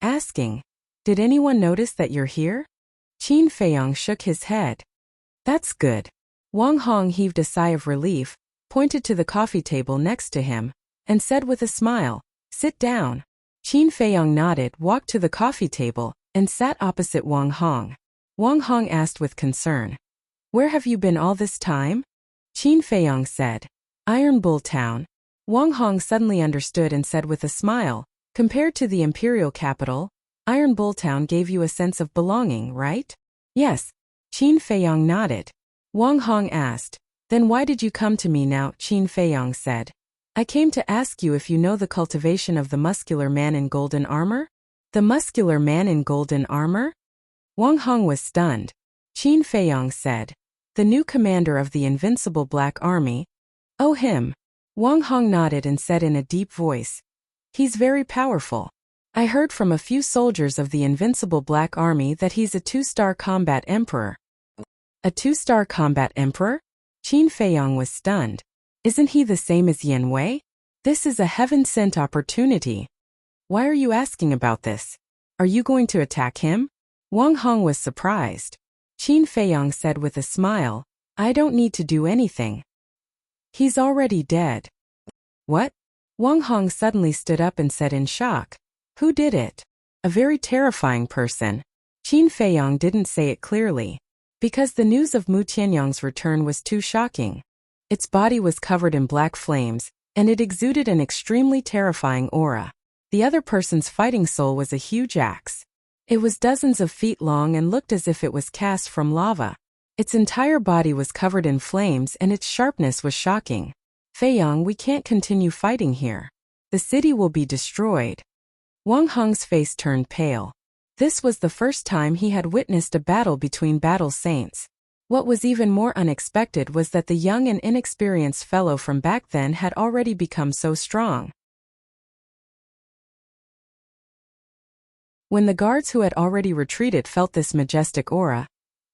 asking, "Did anyone notice that you're here?" Qin Feiyang shook his head. "That's good." Wang Hong heaved a sigh of relief, pointed to the coffee table next to him, and said with a smile, "Sit down." Qin Feiyang nodded, walked to the coffee table, and sat opposite Wang Hong. Wang Hong asked with concern, "Where have you been all this time?" Qin Feiyang said, "Iron Bull Town." Wang Hong suddenly understood and said with a smile, "Compared to the imperial capital, Iron Bull Town gave you a sense of belonging, right?" "Yes." Qin Feiyang nodded. Wang Hong asked, "Then why did you come to me now?" Qin Feiyang said, "I came to ask you if you know the cultivation of the muscular man in golden armor?" "The muscular man in golden armor?" Wang Hong was stunned. Qin Feiyang said, "The new commander of the invincible Black Army." "Oh, him." Wang Hong nodded and said in a deep voice, "He's very powerful. I heard from a few soldiers of the invincible Black Army that he's a 2-star combat emperor." "A 2-star combat emperor?" Qin Feiyang was stunned. "Isn't he the same as Yan Wei? This is a heaven-sent opportunity. Why are you asking about this? Are you going to attack him?" Wang Hong was surprised. Qin Feiyang said with a smile, "I don't need to do anything. He's already dead." "What?" Wang Hong suddenly stood up and said in shock, "Who did it?" "A very terrifying person." Qin Feiyang didn't say it clearly, because the news of Mu Tianyang's return was too shocking. Its body was covered in black flames, and it exuded an extremely terrifying aura. The other person's fighting soul was a huge axe. It was dozens of feet long and looked as if it was cast from lava. Its entire body was covered in flames and its sharpness was shocking. "Feiyang, we can't continue fighting here. The city will be destroyed." Wang Hong's face turned pale. This was the first time he had witnessed a battle between battle saints. What was even more unexpected was that the young and inexperienced fellow from back then had already become so strong. When the guards who had already retreated felt this majestic aura,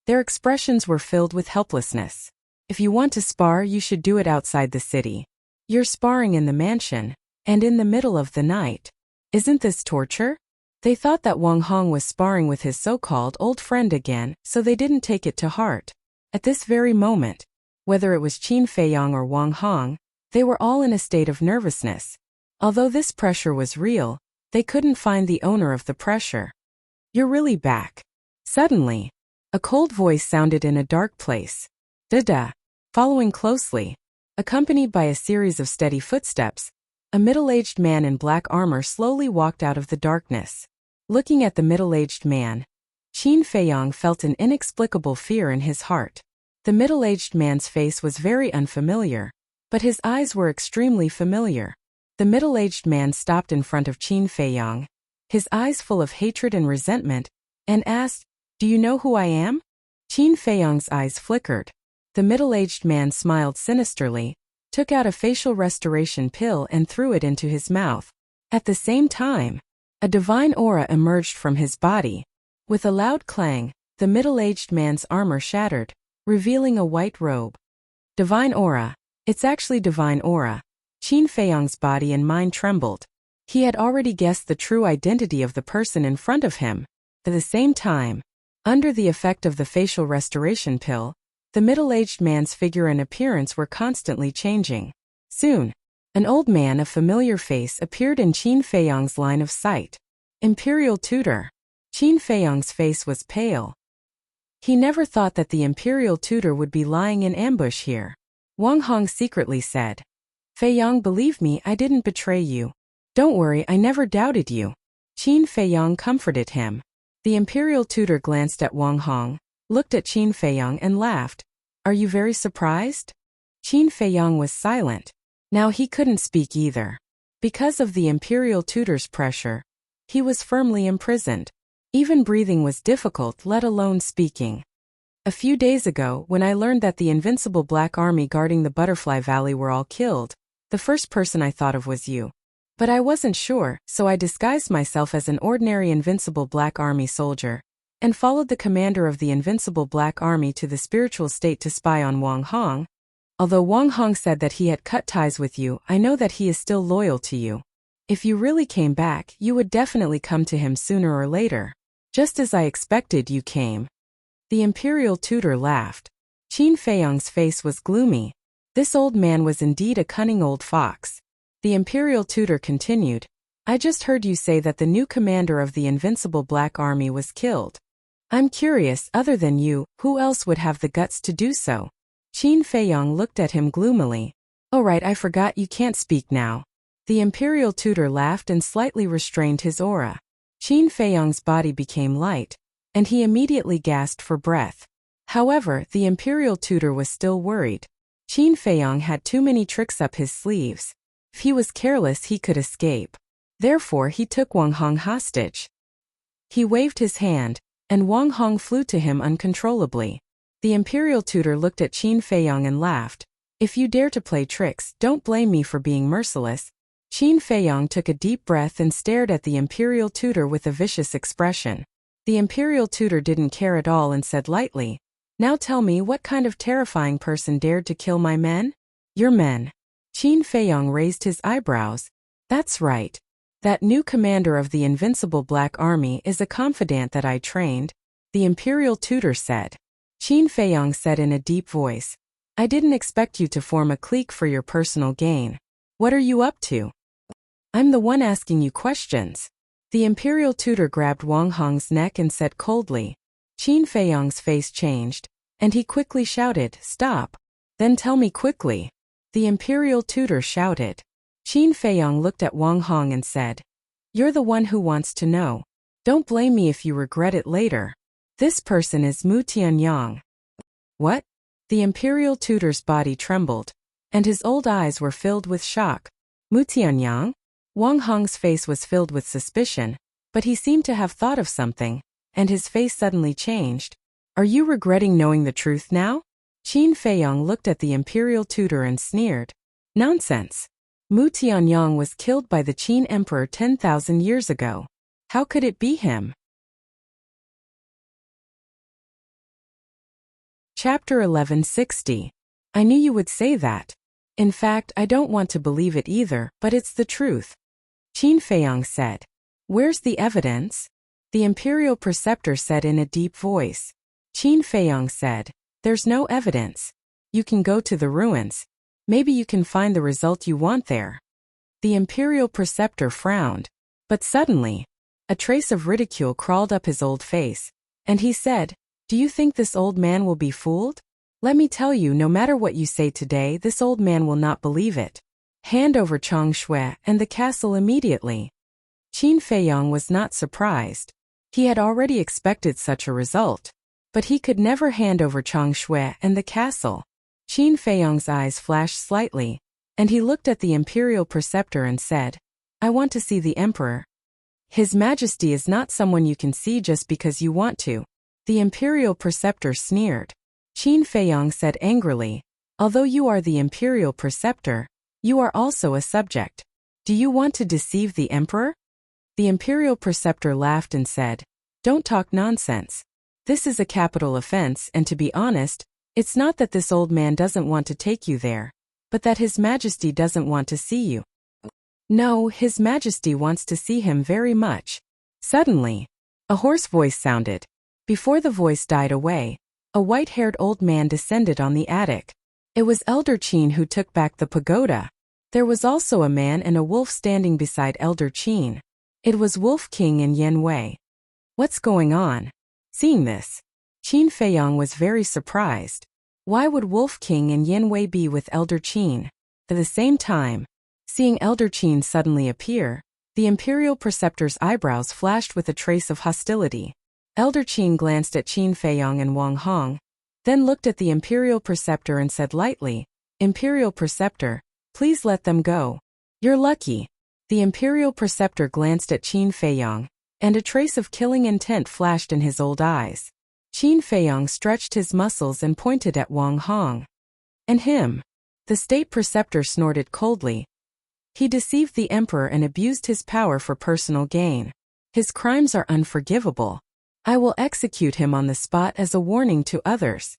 their expressions were filled with helplessness. "If you want to spar, you should do it outside the city. You're sparring in the mansion, and in the middle of the night. Isn't this torture?" They thought that Wang Hong was sparring with his so-called old friend again, so they didn't take it to heart. At this very moment, whether it was Qin Feiyang or Wang Hong, they were all in a state of nervousness. Although this pressure was real, they couldn't find the owner of the pressure. "You're really back." Suddenly, a cold voice sounded in a dark place. "Da-da." Following closely, accompanied by a series of steady footsteps, a middle-aged man in black armor slowly walked out of the darkness. Looking at the middle-aged man, Qin Feiyang felt an inexplicable fear in his heart. The middle-aged man's face was very unfamiliar, but his eyes were extremely familiar. The middle-aged man stopped in front of Qin Feiyang, his eyes full of hatred and resentment, and asked, "Do you know who I am?" Qin Feiyang's eyes flickered. The middle-aged man smiled sinisterly, took out a facial restoration pill and threw it into his mouth. At the same time, a divine aura emerged from his body. With a loud clang, the middle-aged man's armor shattered, revealing a white robe. Divine aura. It's actually divine aura. Qin Feiyang's body and mind trembled. He had already guessed the true identity of the person in front of him. At the same time, under the effect of the facial restoration pill, the middle-aged man's figure and appearance were constantly changing. Soon, an old man of familiar face appeared in Qin Feiyang's line of sight. Imperial Tutor. Qin Feiyang's face was pale. He never thought that the Imperial Tutor would be lying in ambush here. Wang Hong secretly said, "Feiyang, believe me, I didn't betray you. Don't worry, I never doubted you." Qin Feiyang comforted him. The Imperial Tutor glanced at Wang Hong, looked at Qin Feiyang and laughed. "Are you very surprised?" Qin Feiyang was silent. Now he couldn't speak either. Because of the Imperial Tutor's pressure, he was firmly imprisoned. Even breathing was difficult, let alone speaking. "A few days ago, when I learned that the invincible Black Army guarding the Butterfly Valley were all killed, the first person I thought of was you. But I wasn't sure, so I disguised myself as an ordinary Invincible Black Army soldier, and followed the commander of the Invincible Black Army to the spiritual state to spy on Wang Hong. Although Wang Hong said that he had cut ties with you, I know that he is still loyal to you. If you really came back, you would definitely come to him sooner or later. Just as I expected, you came." The Imperial Tutor laughed. Qin Feiyang's face was gloomy. This old man was indeed a cunning old fox. The Imperial Tutor continued, "I just heard you say that the new commander of the Invincible Black Army was killed. I'm curious, other than you, who else would have the guts to do so?" Qin Feiyang looked at him gloomily. "Oh right, I forgot, you can't speak now." The Imperial Tutor laughed and slightly restrained his aura. Qin Feiyang's body became light, and he immediately gasped for breath. However, the Imperial Tutor was still worried. Qin Feiyang had too many tricks up his sleeves. If he was careless, he could escape. Therefore, he took Wang Hong hostage. He waved his hand, and Wang Hong flew to him uncontrollably. The Imperial Tutor looked at Qin Feiyang and laughed. "If you dare to play tricks, don't blame me for being merciless." Qin Feiyang took a deep breath and stared at the Imperial Tutor with a vicious expression. The Imperial Tutor didn't care at all and said lightly, "Now tell me, what kind of terrifying person dared to kill my men?" "Your men." Qin Feiyang raised his eyebrows. "That's right. That new commander of the Invincible Black Army is a confidant that I trained," the Imperial Tutor said. Qin Feiyang said in a deep voice, "I didn't expect you to form a clique for your personal gain. What are you up to?" "I'm the one asking you questions." The Imperial Tutor grabbed Wang Hong's neck and said coldly. Qin Feiyang's face changed, and he quickly shouted, "Stop. Then tell me quickly." The Imperial Tutor shouted. Qin Feiyang looked at Wang Hong and said, "You're the one who wants to know. Don't blame me if you regret it later. This person is Mu Tianyang." "What?" The Imperial Tutor's body trembled, and his old eyes were filled with shock. "Mu Tianyang?" Wang Hong's face was filled with suspicion, but he seemed to have thought of something, and his face suddenly changed. "Are you regretting knowing the truth now?" Qin Feiyang looked at the Imperial Tutor and sneered. "Nonsense. Mu Tianyang was killed by the Qin Emperor 10,000 years ago. How could it be him?" Chapter 1160. I knew you would say that. In fact, I don't want to believe it either, but it's the truth. Qin Feiyang said. "Where's the evidence?" The Imperial Preceptor said in a deep voice. Qin Feiyang said, "There's no evidence. You can go to the ruins. Maybe you can find the result you want there." The Imperial Preceptor frowned. But suddenly, a trace of ridicule crawled up his old face, and he said, "Do you think this old man will be fooled? Let me tell you, no matter what you say today, this old man will not believe it. Hand over Changshui and the castle immediately." Qin Feiyang was not surprised. He had already expected such a result. But he could never hand over Changshui and the castle. Qin Feiyang's eyes flashed slightly, and he looked at the Imperial Preceptor and said, "I want to see the Emperor." "His Majesty is not someone you can see just because you want to." The Imperial Preceptor sneered. Qin Feiyang said angrily, "Although you are the Imperial Preceptor, you are also a subject. Do you want to deceive the Emperor?" The Imperial Preceptor laughed and said, "Don't talk nonsense. This is a capital offense, and to be honest, it's not that this old man doesn't want to take you there, but that His Majesty doesn't want to see you. No, His Majesty wants to see him very much. Suddenly, a hoarse voice sounded. Before the voice died away, a white-haired old man descended on the attic. It was Elder Qin who took back the pagoda. There was also a man and a wolf standing beside Elder Qin. It was Wolf King and Yen Wei. What's going on? Seeing this, Qin Feiyong was very surprised. Why would Wolf King and Yen Wei be with Elder Qin? At the same time, seeing Elder Qin suddenly appear, the Imperial Preceptor's eyebrows flashed with a trace of hostility. Elder Qin glanced at Qin Feiyong and Wang Hong, then looked at the Imperial Preceptor and said lightly, "Imperial Preceptor, please let them go. You're lucky." The Imperial Preceptor glanced at Qin Feiyong, and a trace of killing intent flashed in his old eyes. Qin Feiyong stretched his muscles and pointed at Wang Hong. "And him?" The State Preceptor snorted coldly. "He deceived the Emperor and abused his power for personal gain. His crimes are unforgivable. I will execute him on the spot as a warning to others."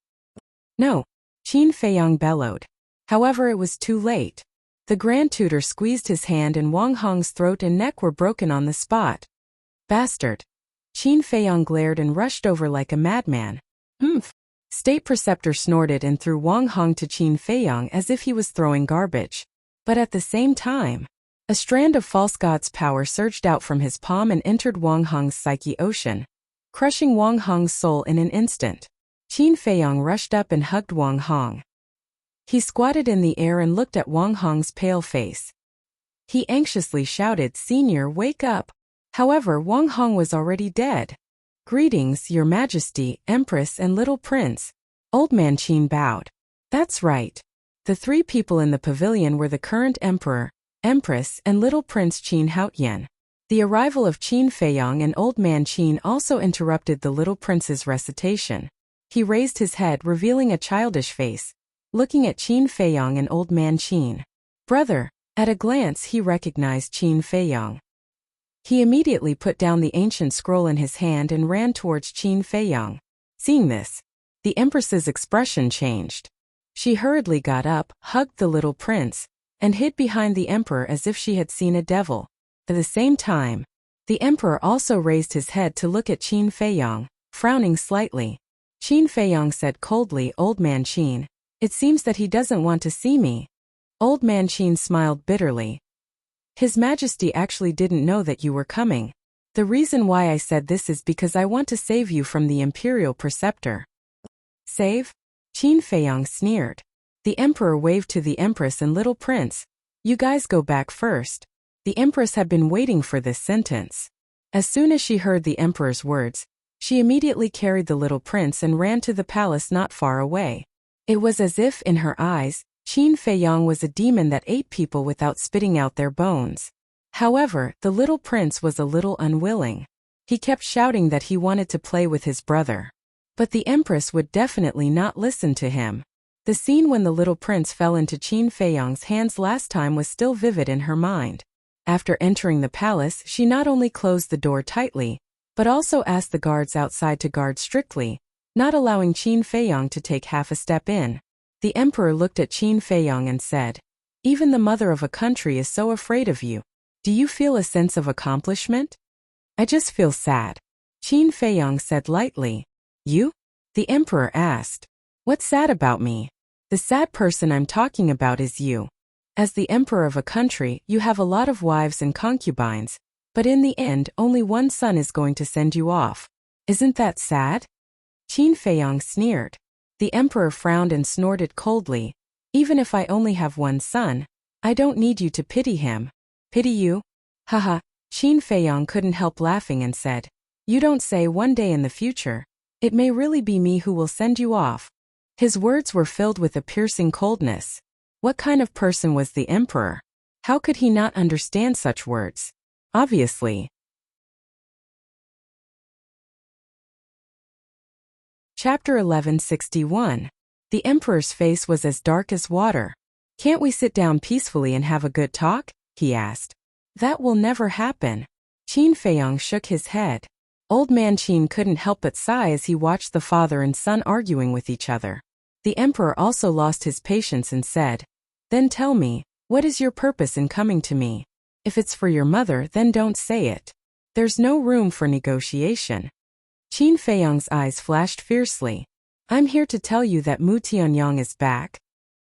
"No," Qin Feiyong bellowed. However, it was too late. The Grand Tutor squeezed his hand and Wang Hong's throat and neck were broken on the spot. "Bastard." Qin Feiyong glared and rushed over like a madman. "Humph." State Preceptor snorted and threw Wang Hong to Qin Feiyong as if he was throwing garbage. But at the same time, a strand of false god's power surged out from his palm and entered Wang Hong's psyche ocean, crushing Wang Hong's soul in an instant. Qin Feiyong rushed up and hugged Wang Hong. He squatted in the air and looked at Wang Hong's pale face. He anxiously shouted, "Senior, wake up!" However, Wang Hong was already dead. "Greetings, Your Majesty, Empress and Little Prince." Old Man Qin bowed. "That's right." The three people in the pavilion were the current Emperor, Empress and Little Prince Qin Haotian. The arrival of Qin Feiyong and Old Man Qin also interrupted the Little Prince's recitation. He raised his head, revealing a childish face, looking at Qin Feiyong and Old Man Qin. "Brother." At a glance he recognized Qin Feiyong. He immediately put down the ancient scroll in his hand and ran towards Qin Feiyong. Seeing this, the Empress's expression changed. She hurriedly got up, hugged the little prince, and hid behind the Emperor as if she had seen a devil. At the same time, the Emperor also raised his head to look at Qin Feiyong, frowning slightly. Qin Feiyong said coldly, "Old Man Qin, it seems that he doesn't want to see me." Old Man Qin smiled bitterly. "His Majesty actually didn't know that you were coming. The reason why I said this is because I want to save you from the Imperial Preceptor." "Save?" Qin Feiyong sneered. The Emperor waved to the Empress and Little Prince. "You guys go back first." The Empress had been waiting for this sentence. As soon as she heard the Emperor's words, she immediately carried the little prince and ran to the palace not far away. It was as if, in her eyes, Qin Feiyong was a demon that ate people without spitting out their bones. However, the little prince was a little unwilling. He kept shouting that he wanted to play with his brother. But the Empress would definitely not listen to him. The scene when the little prince fell into Qin Feiyong's hands last time was still vivid in her mind. After entering the palace, she not only closed the door tightly, but also asked the guards outside to guard strictly, not allowing Qin Feiyong to take half a step in. The Emperor looked at Qin Feiyong and said, "Even the mother of a country is so afraid of you. Do you feel a sense of accomplishment?" "I just feel sad," Qin Feiyong said lightly. "You?" the Emperor asked. "What's sad about me?" "The sad person I'm talking about is you. As the Emperor of a country, you have a lot of wives and concubines, but in the end only one son is going to send you off. Isn't that sad?" Qin Feiyong sneered. The Emperor frowned and snorted coldly. "Even if I only have one son, I don't need you to pity him." "Pity you?" Haha. Qin Feiyong couldn't help laughing and said, "You don't say. One day in the future, it may really be me who will send you off." His words were filled with a piercing coldness. What kind of person was the Emperor? How could he not understand such words? Obviously. Chapter 1161. The Emperor's face was as dark as water. "Can't we sit down peacefully and have a good talk?" he asked. "That will never happen." Qin Feiyong shook his head. Old Man Qin couldn't help but sigh as he watched the father and son arguing with each other. The emperor also lost his patience and said, "Then tell me, what is your purpose in coming to me? If it's for your mother, then don't say it. There's no room for negotiation." Qin Feiyang's eyes flashed fiercely. "I'm here to tell you that Mu Tianyang is back."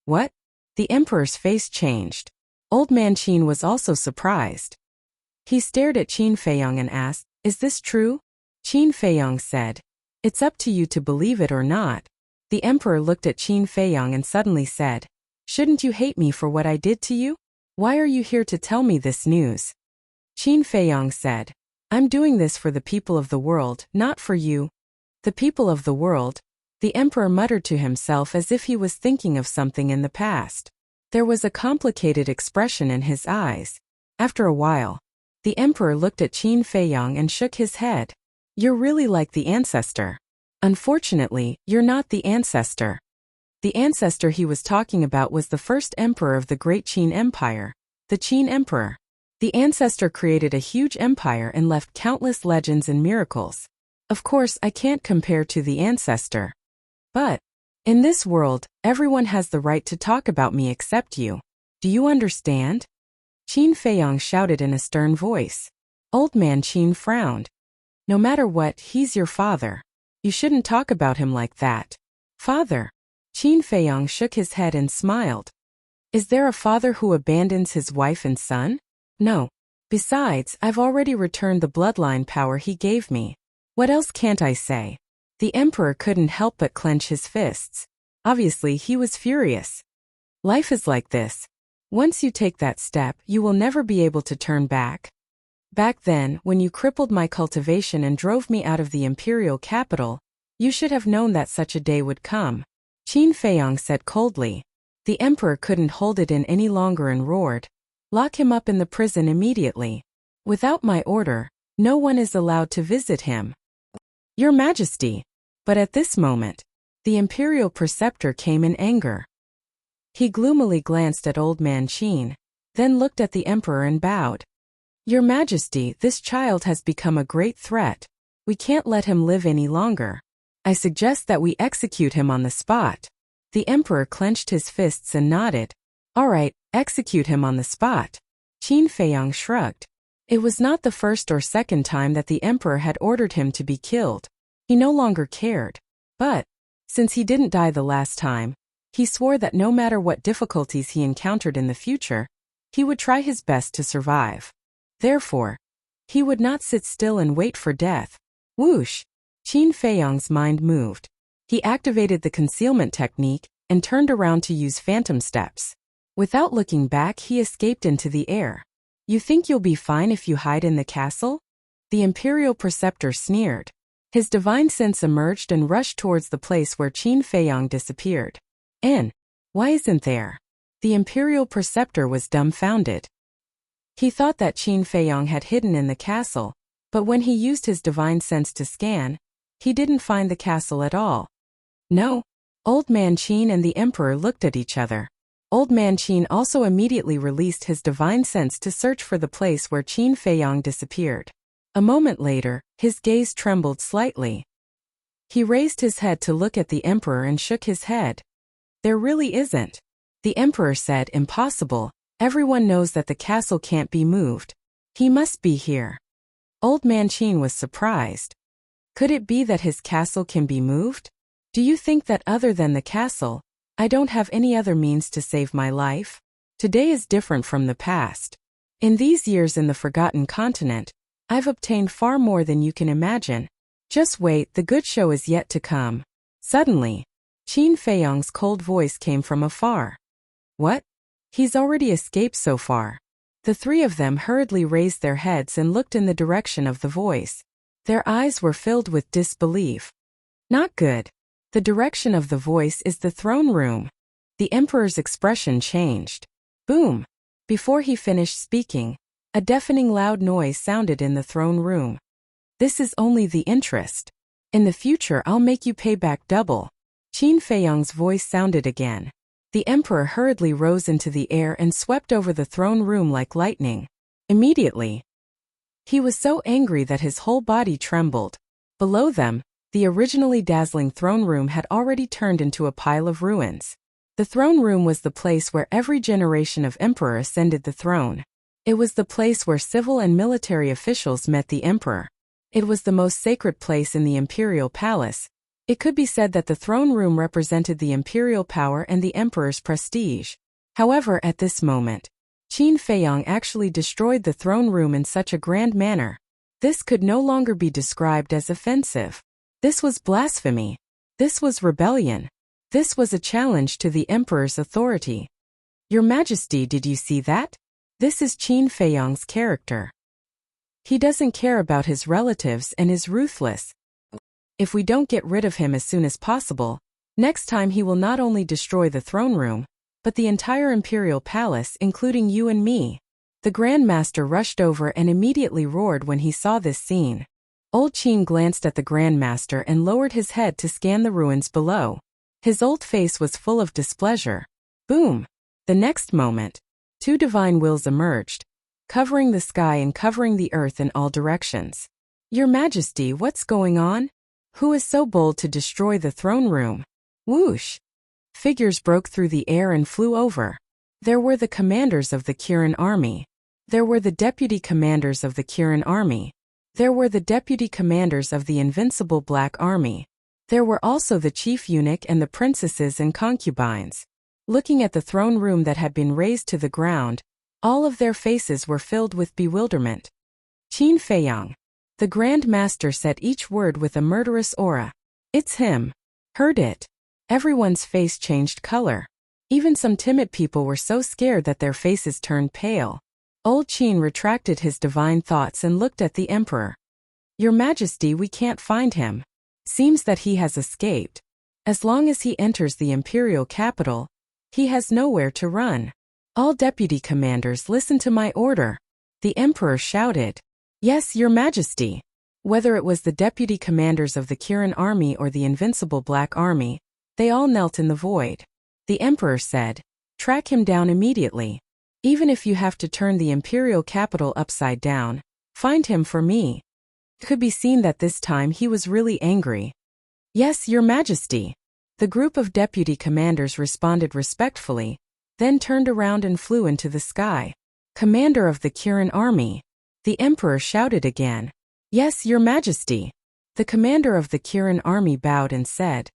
"What?" The emperor's face changed. Old Man Qin was also surprised. He stared at Qin Feiyang and asked, "Is this true?" Qin Feiyang said, "It's up to you to believe it or not." The emperor looked at Qin Feiyang and suddenly said, "Shouldn't you hate me for what I did to you? Why are you here to tell me this news?" Qin Feiyang said, "I'm doing this for the people of the world, not for you." "The people of the world?" The emperor muttered to himself as if he was thinking of something in the past. There was a complicated expression in his eyes. After a while, the emperor looked at Qin Feiyang and shook his head. "You're really like the ancestor. Unfortunately, you're not the ancestor." The ancestor he was talking about was the first emperor of the Great Qin Empire, the Qin Emperor. The ancestor created a huge empire and left countless legends and miracles. Of course, I can't compare to the ancestor. But in this world, everyone has the right to talk about me except you. Do you understand? Qin Feiyang shouted in a stern voice. Old Man Qin frowned. "No matter what, he's your father. You shouldn't talk about him like that." "Father?" Qin Feiyang shook his head and smiled. "Is there a father who abandons his wife and son? No. Besides, I've already returned the bloodline power he gave me. What else can't I say?" The emperor couldn't help but clench his fists. Obviously, he was furious. Life is like this. Once you take that step, you will never be able to turn back. Back then, when you crippled my cultivation and drove me out of the imperial capital, you should have known that such a day would come. Qin Feiyang said coldly. The emperor couldn't hold it in any longer and roared, "Lock him up in the prison immediately. Without my order, no one is allowed to visit him." "Your Majesty." But at this moment, the imperial preceptor came in anger. He gloomily glanced at Old Man Qin, then looked at the emperor and bowed. "Your Majesty, this child has become a great threat. We can't let him live any longer. I suggest that we execute him on the spot." The emperor clenched his fists and nodded. "All right, execute him on the spot." Qin Feiyang shrugged. It was not the first or second time that the emperor had ordered him to be killed. He no longer cared. But, since he didn't die the last time, he swore that no matter what difficulties he encountered in the future, he would try his best to survive. Therefore, he would not sit still and wait for death. Whoosh! Qin Feiyang's mind moved. He activated the concealment technique and turned around to use phantom steps. Without looking back, he escaped into the air. "You think you'll be fine if you hide in the castle?" The imperial preceptor sneered. His divine sense emerged and rushed towards the place where Qin Feiyang disappeared. Why isn't there?" The imperial preceptor was dumbfounded. He thought that Qin Feiyang had hidden in the castle, but when he used his divine sense to scan, he didn't find the castle at all. No. Old Man Qin and the emperor looked at each other. Old Man Qin also immediately released his divine sense to search for the place where Qin Feiyang disappeared. A moment later, his gaze trembled slightly. He raised his head to look at the emperor and shook his head. "There really isn't." The emperor said, "Impossible. Everyone knows that the castle can't be moved. He must be here." Old Man Qin was surprised. Could it be that his castle can be moved? "Do you think that other than the castle, I don't have any other means to save my life? Today is different from the past. In these years in the Forgotten Continent, I've obtained far more than you can imagine. Just wait, the good show is yet to come." Suddenly, Qin Feiyang's cold voice came from afar. "What? He's already escaped so far." The three of them hurriedly raised their heads and looked in the direction of the voice. Their eyes were filled with disbelief. "Not good. The direction of the voice is the throne room." The emperor's expression changed. Boom! Before he finished speaking, a deafening loud noise sounded in the throne room. "This is only the interest. In the future I'll make you pay back double." Qin Feiyang's voice sounded again. The emperor hurriedly rose into the air and swept over the throne room like lightning. Immediately, He was so angry that his whole body trembled. Below them, the originally dazzling throne room had already turned into a pile of ruins. The throne room was the place where every generation of emperor ascended the throne. It was the place where civil and military officials met the emperor. It was the most sacred place in the imperial palace. It could be said that the throne room represented the imperial power and the emperor's prestige. However, at this moment, Qin Feiyang actually destroyed the throne room in such a grand manner. This could no longer be described as offensive. This was blasphemy. This was rebellion. This was a challenge to the emperor's authority. Your Majesty, did you see that? This is Qin Feiyang's character. He doesn't care about his relatives and is ruthless. If we don't get rid of him as soon as possible, next time he will not only destroy the throne room, but the entire imperial palace, including you and me. The Grand Master rushed over and immediately roared when he saw this scene. Old Qin glanced at the Grand Master and lowered his head to scan the ruins below. His old face was full of displeasure. Boom! The next moment, two divine wills emerged, covering the sky and covering the earth in all directions. Your Majesty, what's going on? Who is so bold to destroy the throne room? Whoosh! Figures broke through the air and flew over. There were the commanders of the Kirin army. There were the deputy commanders of the Kirin army. There were the deputy commanders of the invincible Black Army. There were also the chief eunuch and the princesses and concubines. Looking at the throne room that had been razed to the ground, all of their faces were filled with bewilderment. Qin Feiyang. The Grand Master said each word with a murderous aura. It's him. Heard it. Everyone's face changed color. Even some timid people were so scared that their faces turned pale. Old Qin retracted his divine thoughts and looked at the emperor. Your Majesty, we can't find him. Seems that he has escaped. As long as he enters the imperial capital, he has nowhere to run. All deputy commanders, listen to my order. The emperor shouted. Yes, Your Majesty. Whether it was the deputy commanders of the Kirin army or the invincible Black Army, they all knelt in the void. The emperor said, track him down immediately. Even if you have to turn the imperial capital upside down, find him for me. It could be seen that this time he was really angry. Yes, Your Majesty. The group of deputy commanders responded respectfully, then turned around and flew into the sky. Commander of the Kirin army. The emperor shouted again. Yes, Your Majesty. The commander of the Kirin army bowed and said,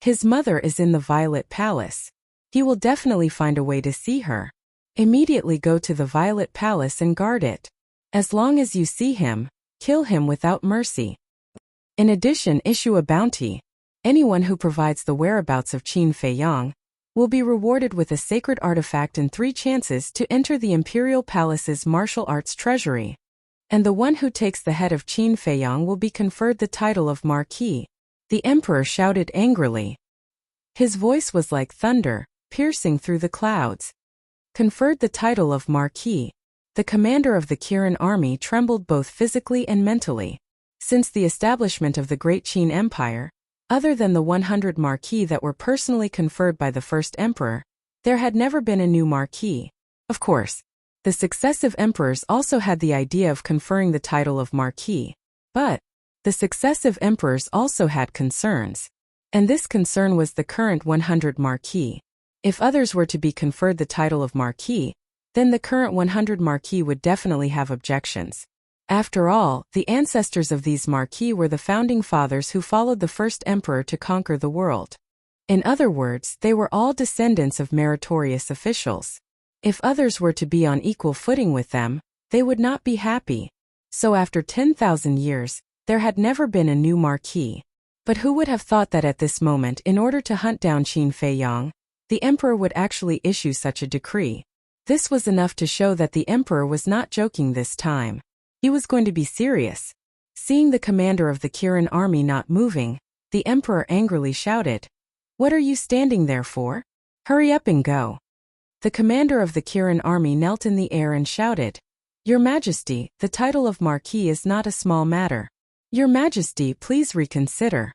his mother is in the Violet Palace. He will definitely find a way to see her. Immediately go to the Violet Palace and guard it. As long as you see him, kill him without mercy. In addition, issue a bounty. Anyone who provides the whereabouts of Qin Feiyang will be rewarded with a sacred artifact and 3 chances to enter the Imperial Palace's martial arts treasury. And the one who takes the head of Qin Feiyang will be conferred the title of Marquis. The emperor shouted angrily. His voice was like thunder, piercing through the clouds. Conferred the title of Marquis. The commander of the Kirin army trembled both physically and mentally. Since the establishment of the Great Qin Empire, other than the 100 Marquis that were personally conferred by the first emperor, there had never been a new Marquis. Of course, the successive emperors also had the idea of conferring the title of Marquis, but the successive emperors also had concerns. And this concern was the current 100 Marquis. If others were to be conferred the title of Marquis, then the current 100 Marquis would definitely have objections. After all, the ancestors of these Marquis were the founding fathers who followed the first emperor to conquer the world. In other words, they were all descendants of meritorious officials. If others were to be on equal footing with them, they would not be happy. So after 10,000 years, there had never been a new Marquis. But who would have thought that at this moment, in order to hunt down Qin Feiyang, the emperor would actually issue such a decree? This was enough to show that the emperor was not joking this time. He was going to be serious. Seeing the commander of the Kirin army not moving, the emperor angrily shouted, "What are you standing there for? Hurry up and go." The commander of the Kirin army knelt in the air and shouted, "Your Majesty, the title of Marquis is not a small matter. Your Majesty, please reconsider."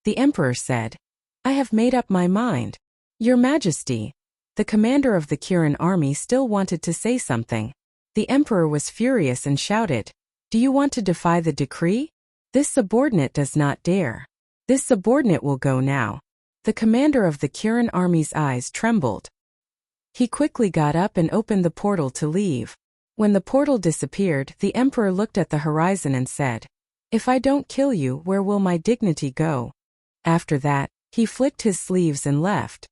The emperor said, "I have made up my mind." Your Majesty. The commander of the Kirin army still wanted to say something. The emperor was furious and shouted, Do you want to defy the decree? This subordinate does not dare. This subordinate will go now. The commander of the Kirin army's eyes trembled. He quickly got up and opened the portal to leave. When the portal disappeared, the emperor looked at the horizon and said, "If I don't kill you, where will my dignity go?" After that, he flicked his sleeves and left.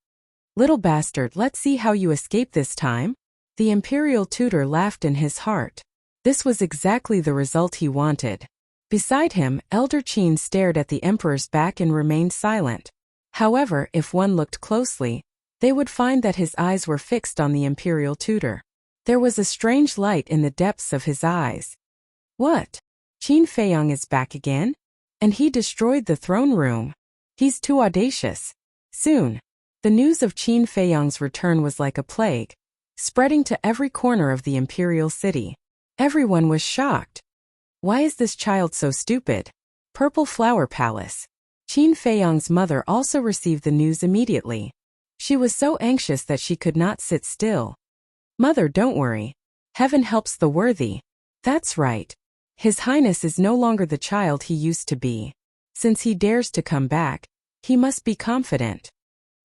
"Little bastard, let's see how you escape this time." The imperial tutor laughed in his heart. This was exactly the result he wanted. Beside him, Elder Qin stared at the emperor's back and remained silent. However, if one looked closely, they would find that his eyes were fixed on the imperial tutor. There was a strange light in the depths of his eyes. What? Qin Feiyang is back again? And he destroyed the throne room. He's too audacious. Soon, the news of Qin Feiyang's return was like a plague, spreading to every corner of the imperial city. Everyone was shocked. Why is this child so stupid? Purple Flower Palace. Qin Feiyang's mother also received the news immediately. She was so anxious that she could not sit still. "Mother, don't worry. Heaven helps the worthy." That's right. His Highness is no longer the child he used to be. Since he dares to come back, he must be confident.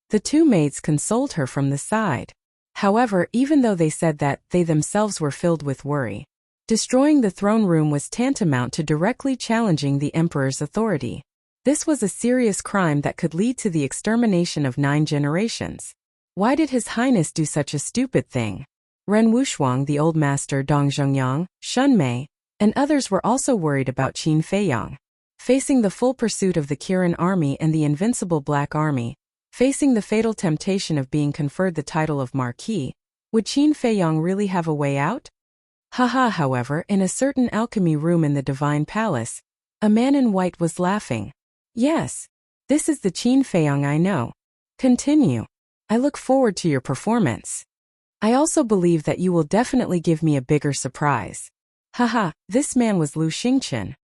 The two maids consoled her from the side. However, even though they said that, they themselves were filled with worry. Destroying the throne room was tantamount to directly challenging the emperor's authority. This was a serious crime that could lead to the extermination of 9 generations. Why did His Highness do such a stupid thing? Ren Wushuang, the old master Dong Zhongyang, Shun Mei, and others were also worried about Qin Feiyang. Facing the full pursuit of the Kirin army and the invincible Black Army, facing the fatal temptation of being conferred the title of Marquis, would Qin Feiyang really have a way out? However, in a certain alchemy room in the Divine Palace, a man in white was laughing. Yes, this is the Qin Feiyang I know. Continue. I look forward to your performance. I also believe that you will definitely give me a bigger surprise. This man was Lu Xingqian.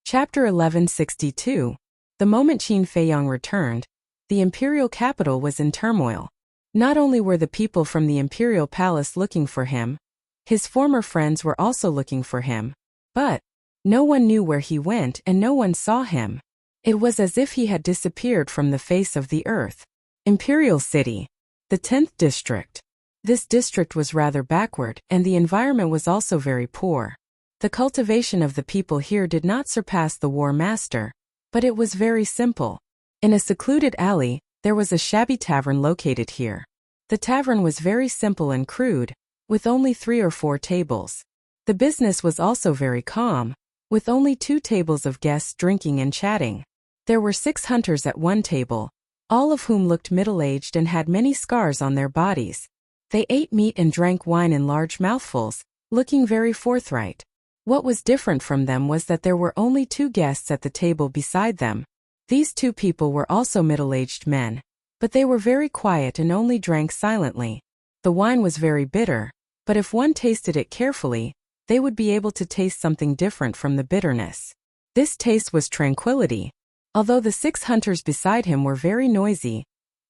Chapter 1162. The moment Qin Feiyang returned, the imperial capital was in turmoil. Not only were the people from the imperial palace looking for him, his former friends were also looking for him. But no one knew where he went and no one saw him. It was as if he had disappeared from the face of the earth. Imperial City. The 10th district. This district was rather backward, and the environment was also very poor. The cultivation of the people here did not surpass the War Master, but it was very simple. In a secluded alley, there was a shabby tavern located here. The tavern was very simple and crude, with only 3 or 4 tables. The business was also very calm, with only 2 tables of guests drinking and chatting. There were 6 hunters at one table, all of whom looked middle-aged and had many scars on their bodies. They ate meat and drank wine in large mouthfuls, looking very forthright. What was different from them was that there were only 2 guests at the table beside them. These 2 people were also middle-aged men, but they were very quiet and only drank silently. The wine was very bitter, but if one tasted it carefully, they would be able to taste something different from the bitterness. This taste was tranquility. Although the 6 hunters beside him were very noisy,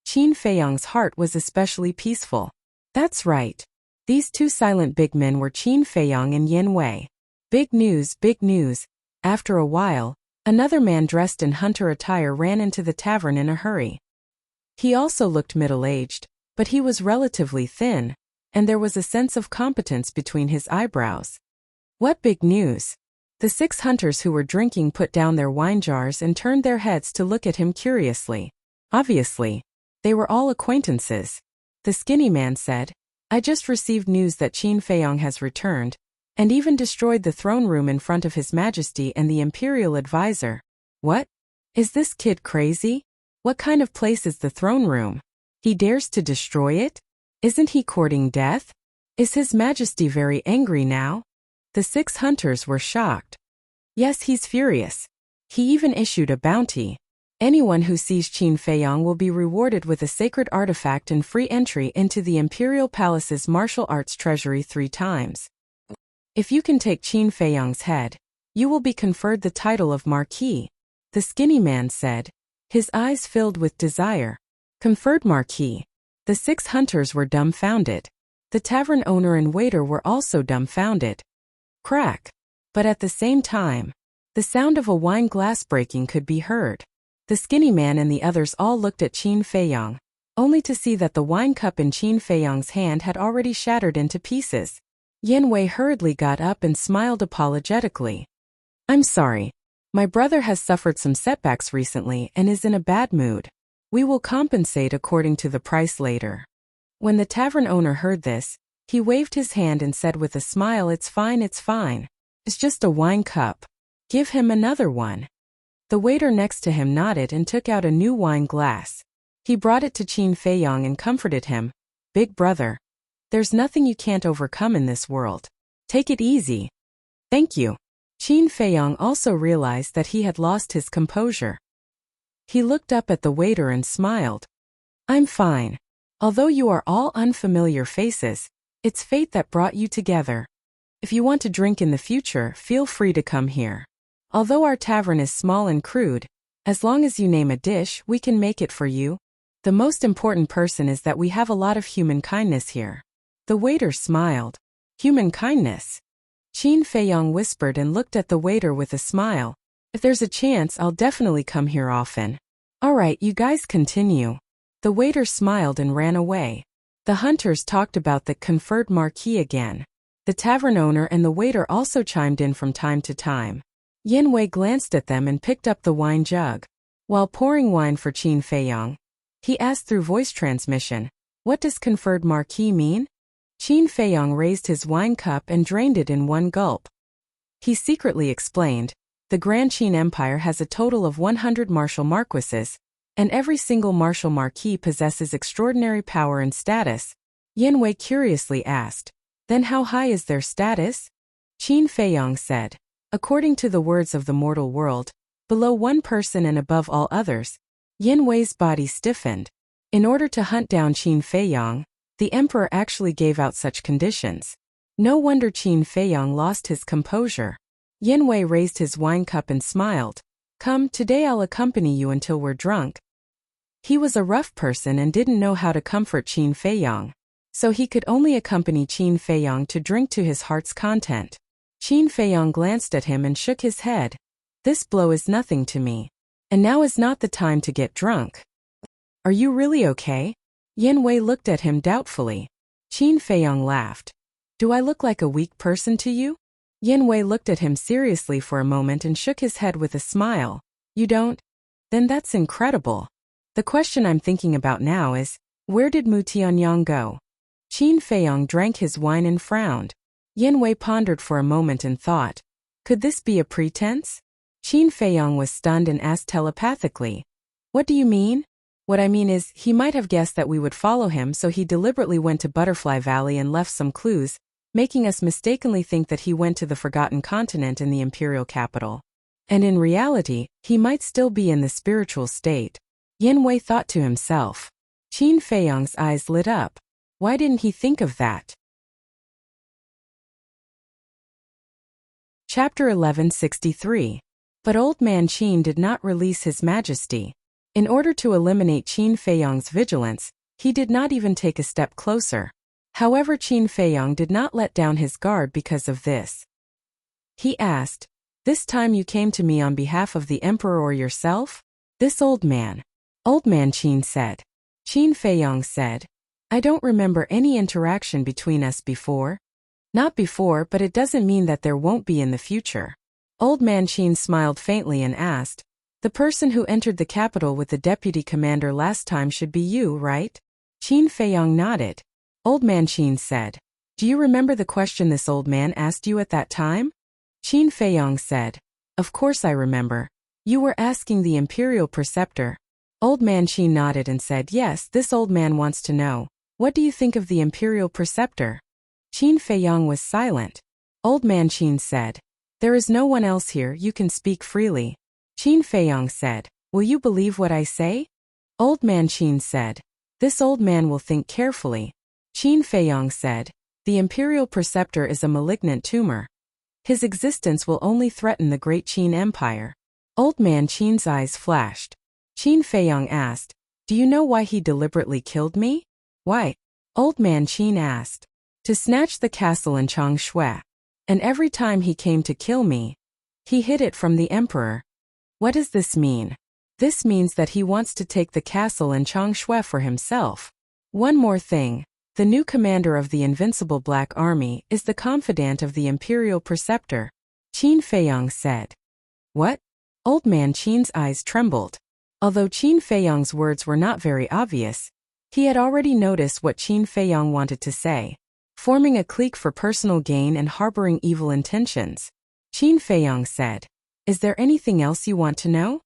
Qin Feiyang's heart was especially peaceful. That's right. These 2 silent big men were Qin Feiyang and Yin Wei. Big news, big news. After a while, another man dressed in hunter attire ran into the tavern in a hurry. He also looked middle-aged, but he was relatively thin, and there was a sense of competence between his eyebrows. What big news? The 6 hunters who were drinking put down their wine jars and turned their heads to look at him curiously. Obviously, they were all acquaintances. The skinny man said, "I just received news that Qin Feiyang has returned, and even destroyed the throne room in front of His Majesty and the Imperial Advisor." What? Is this kid crazy? What kind of place is the throne room? He dares to destroy it? Isn't he courting death? Is His Majesty very angry now? The 6 hunters were shocked. Yes, he's furious. He even issued a bounty. Anyone who sees Qin Feiyang will be rewarded with a sacred artifact and free entry into the Imperial Palace's martial arts treasury 3 times. If you can take Qin Feiyang's head, you will be conferred the title of Marquis, the skinny man said, his eyes filled with desire. Conferred Marquis. The 6 hunters were dumbfounded. The tavern owner and waiter were also dumbfounded. Crack. But at the same time, the sound of a wine glass breaking could be heard. The skinny man and the others all looked at Qin Feiyang, only to see that the wine cup in Qin Feiyang's hand had already shattered into pieces. Yin Wei hurriedly got up and smiled apologetically. I'm sorry. My brother has suffered some setbacks recently and is in a bad mood. We will compensate according to the price later. When the tavern owner heard this, he waved his hand and said with a smile, It's fine, it's fine. It's just a wine cup. Give him another one. The waiter next to him nodded and took out a new wine glass. He brought it to Qin Feiyang and comforted him. Big brother. There's nothing you can't overcome in this world. Take it easy. Thank you. Qin Feiyang also realized that he had lost his composure. He looked up at the waiter and smiled. I'm fine. Although you are all unfamiliar faces, it's fate that brought you together. If you want to drink in the future, feel free to come here. Although our tavern is small and crude, as long as you name a dish, we can make it for you. The most important person is that we have a lot of human kindness here. The waiter smiled. Human kindness? Qin Feiyang whispered and looked at the waiter with a smile. If there's a chance, I'll definitely come here often. All right, you guys continue. The waiter smiled and ran away. The hunters talked about the conferred marquee again. The tavern owner and the waiter also chimed in from time to time. Yin Wei glanced at them and picked up the wine jug. While pouring wine for Qin Feiyang, he asked through voice transmission, What does conferred marquee mean? Qin Feiyang raised his wine cup and drained it in one gulp. He secretly explained, The Grand Qin Empire has a total of 100 martial marquises, and every single martial marquis possesses extraordinary power and status. Yin Wei curiously asked, Then how high is their status? Qin Feiyang said, According to the words of the mortal world, below one person and above all others. Yin Wei's body stiffened. In order to hunt down Qin Feiyang, the emperor actually gave out such conditions. No wonder Qin Feiyang lost his composure. Yin Wei raised his wine cup and smiled. Come, today I'll accompany you until we're drunk. He was a rough person and didn't know how to comfort Qin Feiyang, so he could only accompany Qin Feiyang to drink to his heart's content. Qin Feiyang glanced at him and shook his head. This blow is nothing to me. And now is not the time to get drunk. Are you really okay? Yin Wei looked at him doubtfully. Qin Feiyang laughed. Do I look like a weak person to you? Yin Wei looked at him seriously for a moment and shook his head with a smile. You don't? Then that's incredible. The question I'm thinking about now is, where did Mu Tianyang go? Qin Feiyang drank his wine and frowned. Yin Wei pondered for a moment and thought, could this be a pretense? Qin Feiyang was stunned and asked telepathically, What do you mean? What I mean is, he might have guessed that we would follow him, so he deliberately went to Butterfly Valley and left some clues, making us mistakenly think that he went to the Forgotten Continent in the imperial capital. And in reality, he might still be in the spiritual state. Yin Wei thought to himself. Qin Feiyang's eyes lit up. Why didn't he think of that? Chapter 1163. But old man Qin did not release his majesty. In order to eliminate Qin Feiyang's vigilance, he did not even take a step closer. However, Qin Feiyang did not let down his guard because of this. He asked, This time you came to me on behalf of the emperor or yourself? This old man. Old man Qin said. Qin Feiyang said, I don't remember any interaction between us before. Not before, but it doesn't mean that there won't be in the future. Old man Qin smiled faintly and asked, The person who entered the capital with the deputy commander last time should be you, right? Qin Feiyang nodded. Old man Qin said, Do you remember the question this old man asked you at that time? Qin Feiyang said, Of course I remember. You were asking the imperial preceptor. Old man Qin nodded and said, Yes, this old man wants to know. What do you think of the imperial preceptor? Qin Feiyang was silent. Old man Qin said, There is no one else here, you can speak freely. Qin Feiyang said, Will you believe what I say? Old man Qin said, This old man will think carefully. Qin Feiyang said, The imperial preceptor is a malignant tumor. His existence will only threaten the great Qin Empire. Old man Qin's eyes flashed. Qin Feiyang asked, Do you know why he deliberately killed me? Why? Old man Qin asked. to snatch the castle in Changshui. And every time he came to kill me, he hid it from the emperor. What does this mean? This means that he wants to take the castle in Changshui for himself. One more thing. The new commander of the Invincible Black Army is the confidant of the Imperial Preceptor, Qin Feiyang said. What? Old man Qin's eyes trembled. Although Qin Feiyang's words were not very obvious, he had already noticed what Qin Feiyang wanted to say. Forming a clique for personal gain and harboring evil intentions. Qin Feiyang said, Is there anything else you want to know?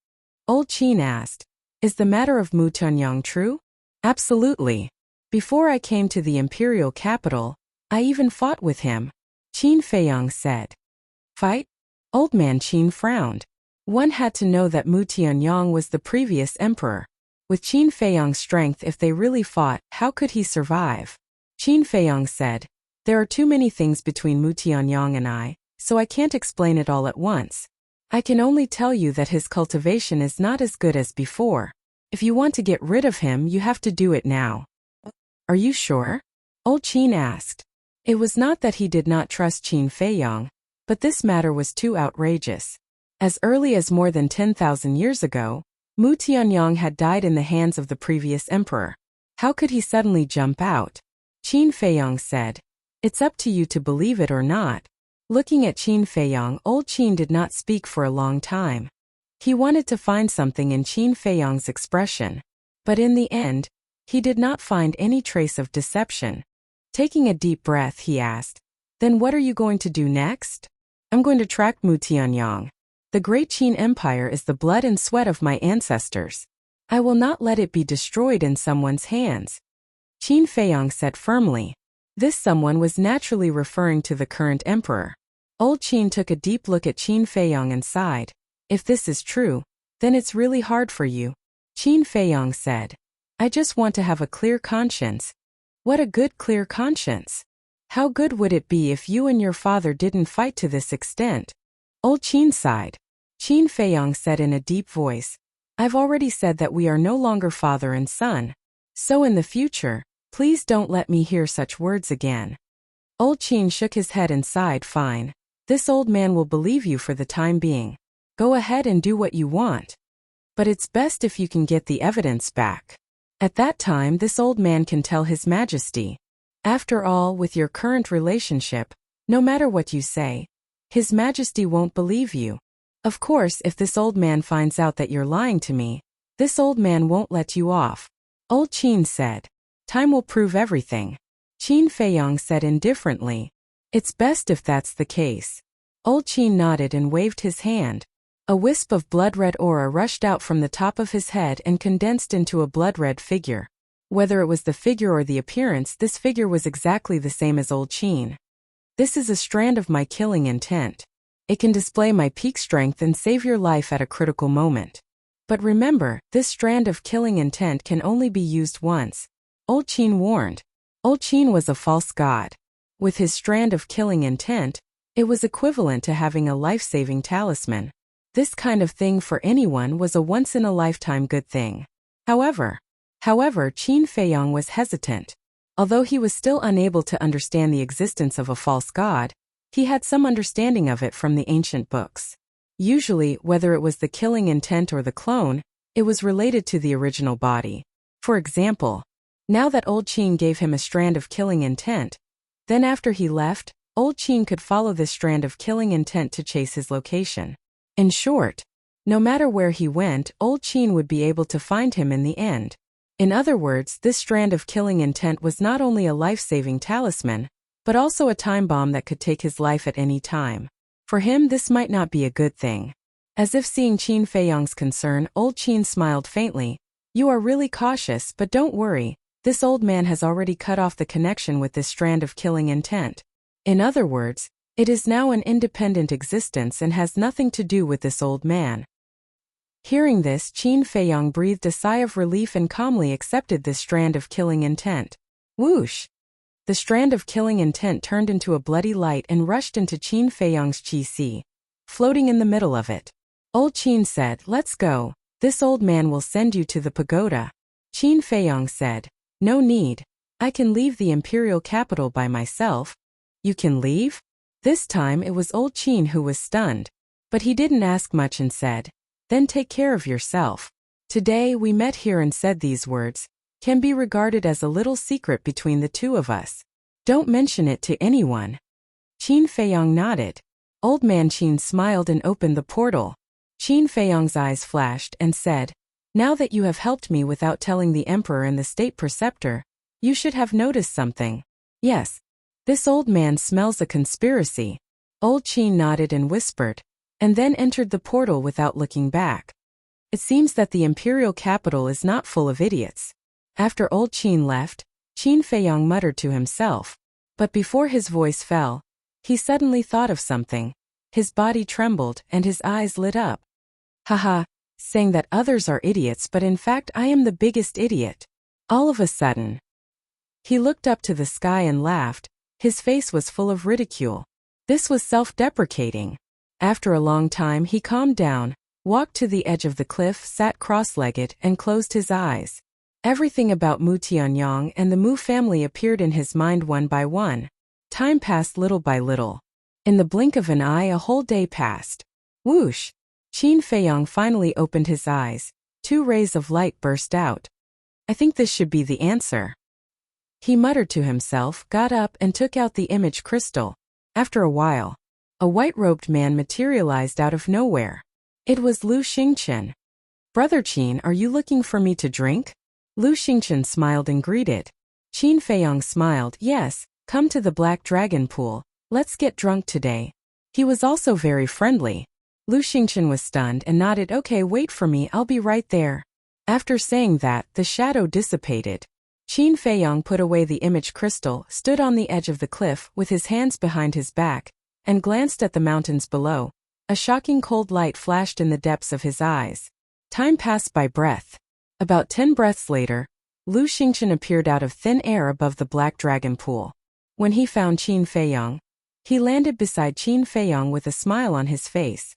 Old Qin asked, Is the matter of Mu Tuanyang true? Absolutely. Before I came to the imperial capital, I even fought with him, Qin Feiyang said. Fight? Old man Qin frowned. One had to know that Mu Tuanyang was the previous emperor. With Qin Feiyang's strength, if they really fought, how could he survive? Qin Feiyang said, There are too many things between Mu Tuanyang and I, so I can't explain it all at once. I can only tell you that his cultivation is not as good as before. If you want to get rid of him, you have to do it now. Are you sure? Old Qin asked. It was not that he did not trust Qin Feiyang, but this matter was too outrageous. As early as more than 10,000 years ago, Mu Tuanyang had died in the hands of the previous emperor. How could he suddenly jump out? Qin Feiyang said, It's up to you to believe it or not. Looking at Qin Feiyang, old Qin did not speak for a long time. He wanted to find something in Qin Feiyang's expression. But in the end, he did not find any trace of deception. Taking a deep breath, he asked, Then what are you going to do next? I'm going to track Mu Tuanyang. The great Qin Empire is the blood and sweat of my ancestors. I will not let it be destroyed in someone's hands. Qin Feiyang said firmly. This someone was naturally referring to the current emperor. Old Qin took a deep look at Qin Feiyang and sighed. If this is true, then it's really hard for you. Qin Feiyang said. I just want to have a clear conscience. What a good clear conscience. How good would it be if you and your father didn't fight to this extent? Old Qin sighed. Qin Feiyang said in a deep voice, I've already said that we are no longer father and son. So in the future, please don't let me hear such words again. Old Qin shook his head and sighed. Fine. This old man will believe you for the time being. Go ahead and do what you want. But it's best if you can get the evidence back. At that time, this old man can tell His Majesty. After all, with your current relationship, no matter what you say, His Majesty won't believe you. Of course, if this old man finds out that you're lying to me, this old man won't let you off. Old Qin said. Time will prove everything. Qin Feiyang said indifferently. It's best if that's the case. Old Qin nodded and waved his hand. A wisp of blood-red aura rushed out from the top of his head and condensed into a blood-red figure. Whether it was the figure or the appearance, this figure was exactly the same as old Qin. This is a strand of my killing intent. It can display my peak strength and save your life at a critical moment. But remember, this strand of killing intent can only be used once. Old Qin warned. Old Qin was a false god. With his strand of killing intent, it was equivalent to having a life-saving talisman. This kind of thing for anyone was a once-in-a-lifetime good thing. However, Qin Feiyang was hesitant. Although he was still unable to understand the existence of a false god, he had some understanding of it from the ancient books. Usually, whether it was the killing intent or the clone, it was related to the original body. For example, now that old Qin gave him a strand of killing intent, then after he left, old Qin could follow this strand of killing intent to chase his location. In short, no matter where he went, old Qin would be able to find him in the end. In other words, this strand of killing intent was not only a life-saving talisman, but also a time bomb that could take his life at any time. For him, this might not be a good thing. As if seeing Qin Feiyang's concern, old Qin smiled faintly. You are really cautious, but don't worry. This old man has already cut off the connection with this strand of killing intent. In other words, it is now an independent existence and has nothing to do with this old man. Hearing this, Qin Feiyang breathed a sigh of relief and calmly accepted this strand of killing intent. Whoosh! The strand of killing intent turned into a bloody light and rushed into Qin Feiyang's qi, floating in the middle of it. Old Qin said, Let's go. This old man will send you to the pagoda. Qin Feiyang said, No need. I can leave the imperial capital by myself. You can leave? This time it was old Qin who was stunned. But he didn't ask much and said, then take care of yourself. Today we met here and said these words, can be regarded as a little secret between the two of us. Don't mention it to anyone. Qin Feiyong nodded. Old man Qin smiled and opened the portal. Qin Feiyong's eyes flashed and said, now that you have helped me without telling the emperor and the state preceptor, you should have noticed something. Yes. This old man smells a conspiracy. Old Qin nodded and whispered, and then entered the portal without looking back. It seems that the imperial capital is not full of idiots. After old Qin left, Qin Feiyong muttered to himself. But before his voice fell, he suddenly thought of something. His body trembled and his eyes lit up. Haha, saying that others are idiots, but in fact I am the biggest idiot. All of a sudden, he looked up to the sky and laughed. His face was full of ridicule. This was self-deprecating. After a long time he calmed down, walked to the edge of the cliff, sat cross-legged, and closed his eyes. Everything about Mu Tianyang and the Mu family appeared in his mind one by one. Time passed little by little. In the blink of an eye a whole day passed. Whoosh! Qin Feiyong finally opened his eyes. 2 rays of light burst out. I think this should be the answer. He muttered to himself, got up and took out the image crystal. After a while, a white-robed man materialized out of nowhere. It was Lu Xingchen. Brother Qin, are you looking for me to drink? Lu Xingchen smiled and greeted. Qin Feiyong smiled, yes, come to the Black Dragon Pool, let's get drunk today. He was also very friendly. Lu Xingchen was stunned and nodded, okay, wait for me, I'll be right there. After saying that, the shadow dissipated. Qin Feiyong put away the image crystal, stood on the edge of the cliff with his hands behind his back, and glanced at the mountains below. A shocking cold light flashed in the depths of his eyes. Time passed by breath. About 10 breaths later, Lu Xingchen appeared out of thin air above the Black Dragon Pool. When he found Qin Feiyong, he landed beside Qin Feiyong with a smile on his face.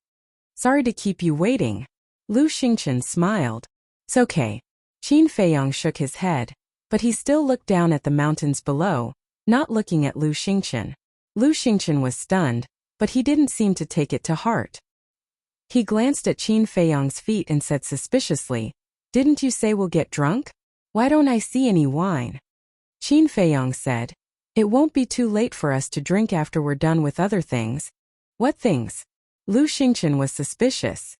Sorry to keep you waiting. Lu Xingchen smiled. It's okay. Qin Feiyong shook his head, but he still looked down at the mountains below, not looking at Lu Xingchen. Lu Xingchen was stunned, but he didn't seem to take it to heart. He glanced at Qin Feiyong's feet and said suspiciously, didn't you say we'll get drunk? Why don't I see any wine? Qin Feiyong said, it won't be too late for us to drink after we're done with other things. What things? Lu Xingchen was suspicious.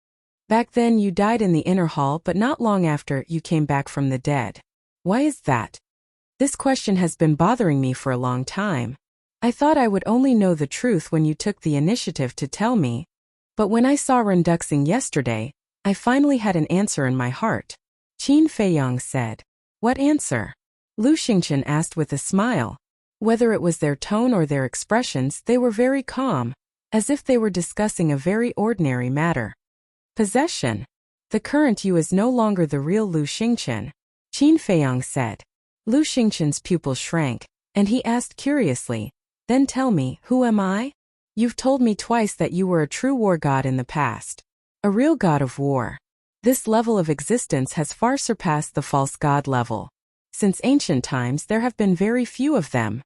Back then you died in the inner hall, but not long after you came back from the dead. Why is that? This question has been bothering me for a long time. I thought I would only know the truth when you took the initiative to tell me. But when I saw Renduxing yesterday, I finally had an answer in my heart. Qin Feiyong said. What answer? Lu Xingchen asked with a smile. Whether it was their tone or their expressions, they were very calm, as if they were discussing a very ordinary matter. Possession. The current you is no longer the real Lu Xingchen, Qin Feiyong said. Lu Xingchen's pupils shrank, and he asked curiously, then tell me, who am I? You've told me twice that you were a true war god in the past. A real god of war. This level of existence has far surpassed the false god level. Since ancient times there have been very few of them.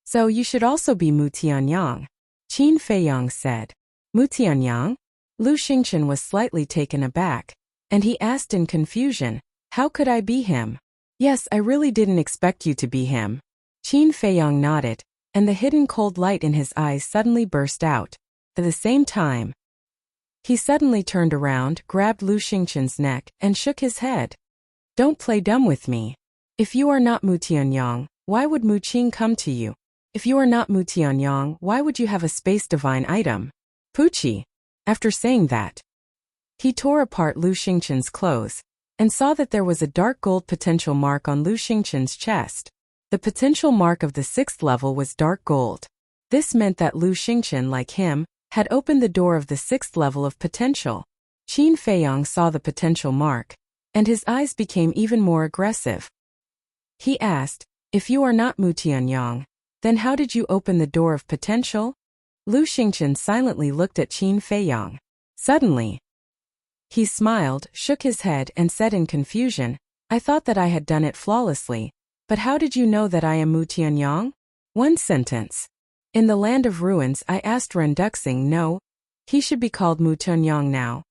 So you should also be Mu Tianyang, Qin Feiyong said. Mu Tianyang? Lu Xingchen was slightly taken aback, and he asked in confusion, how could I be him? Yes, I really didn't expect you to be him. Qin Feiyong nodded, and the hidden cold light in his eyes suddenly burst out. At the same time, he suddenly turned around, grabbed Lu Xingchen's neck, and shook his head. Don't play dumb with me. If you are not Mu Tianyang, why would Mu Qing come to you? If you are not Mu Tianyang, why would you have a space divine item? Poochie. After saying that, he tore apart Lu Xingchen's clothes, and saw that there was a dark gold potential mark on Lu Xingchen's chest. The potential mark of the 6th level was dark gold. This meant that Lu Xingchen, like him, had opened the door of the 6th level of potential. Qin Feiyong saw the potential mark, and his eyes became even more aggressive. He asked, if you are not Mu Tianyang, then how did you open the door of potential? Lu Xingchen silently looked at Qin Feiyong. Suddenly, he smiled, shook his head, and said in confusion, I thought that I had done it flawlessly. But how did you know that I am Mu Tianyang? One sentence. In the land of ruins, I asked Renduxing. No, he should be called Mu Tianyang now.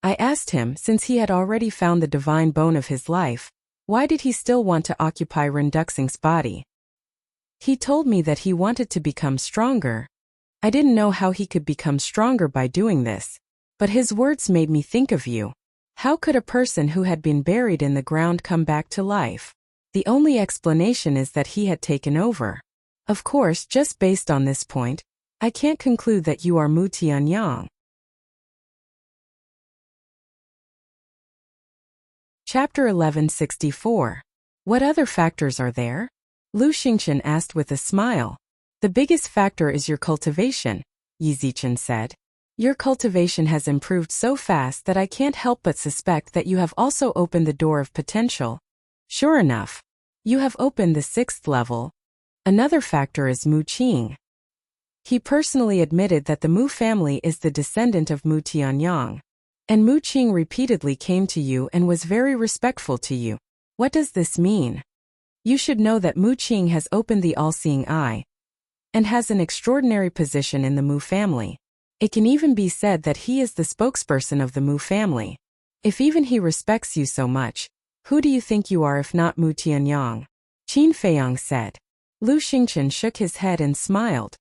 I asked him, since he had already found the divine bone of his life, why did he still want to occupy Renduxing's body? He told me that he wanted to become stronger. I didn't know how he could become stronger by doing this, but his words made me think of you. How could a person who had been buried in the ground come back to life? The only explanation is that he had taken over. Of course, just based on this point, I can't conclude that you are Mu Tianyang. Chapter 1164. What other factors are there? Lu Xingchen asked with a smile. The biggest factor is your cultivation, Yi Zichen said. Your cultivation has improved so fast that I can't help but suspect that you have also opened the door of potential. Sure enough, you have opened the 6th level. Another factor is Mu Qing. He personally admitted that the Mu family is the descendant of Mu Tianyang. And Mu Qing repeatedly came to you and was very respectful to you. What does this mean? You should know that Mu Qing has opened the all-seeing eye and has an extraordinary position in the Mu family. It can even be said that he is the spokesperson of the Mu family. If even he respects you so much, who do you think you are if not Mu Tianyang? Qin Feiyang said. Lu Xingchen shook his head and smiled.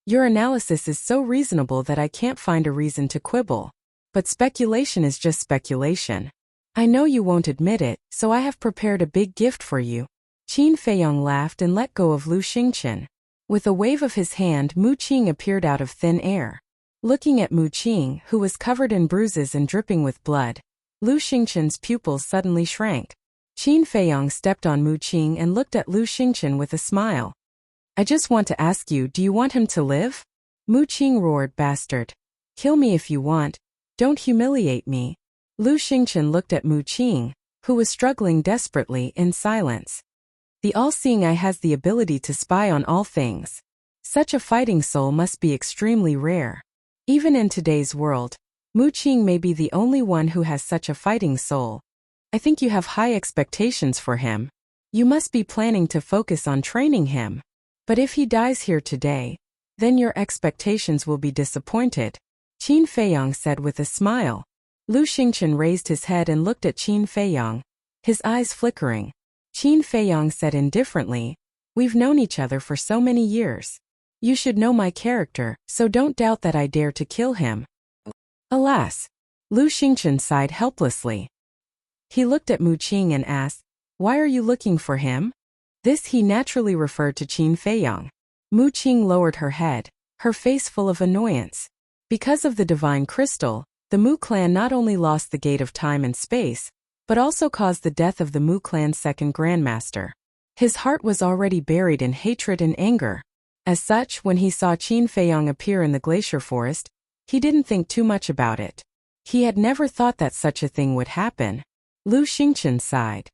Your analysis is so reasonable that I can't find a reason to quibble. But speculation is just speculation. I know you won't admit it, so I have prepared a big gift for you. Qin Feiyang laughed and let go of Lu Xingchen. With a wave of his hand, Mu Qing appeared out of thin air. Looking at Mu Qing, who was covered in bruises and dripping with blood, Lu Xingchen's pupils suddenly shrank. Qin Feiyang stepped on Mu Qing and looked at Lu Xingchen with a smile. I just want to ask you, do you want him to live? Mu Qing roared, bastard. Kill me if you want. Don't humiliate me. Lu Xingchen looked at Mu Qing, who was struggling desperately in silence. The all-seeing eye has the ability to spy on all things. Such a fighting soul must be extremely rare. Even in today's world, Mu Qing may be the only one who has such a fighting soul. I think you have high expectations for him. You must be planning to focus on training him. But if he dies here today, then your expectations will be disappointed. Qin Feiyang said with a smile. Lu Xingchen raised his head and looked at Qin Feiyang, his eyes flickering. Qin Feiyang said indifferently, We've known each other for so many years. You should know my character, so don't doubt that I dare to kill him. Alas! Lu Xingchen sighed helplessly. He looked at Mu Qing and asked, Why are you looking for him? This he naturally referred to Qin Feiyang. Mu Qing lowered her head, her face full of annoyance. Because of the divine crystal, the Mu clan not only lost the gate of time and space, but also caused the death of the Mu clan's second grandmaster. His heart was already buried in hatred and anger. As such, when he saw Qin Feiyang appear in the glacier forest, he didn't think too much about it. He had never thought that such a thing would happen. Lu Xingchen sighed.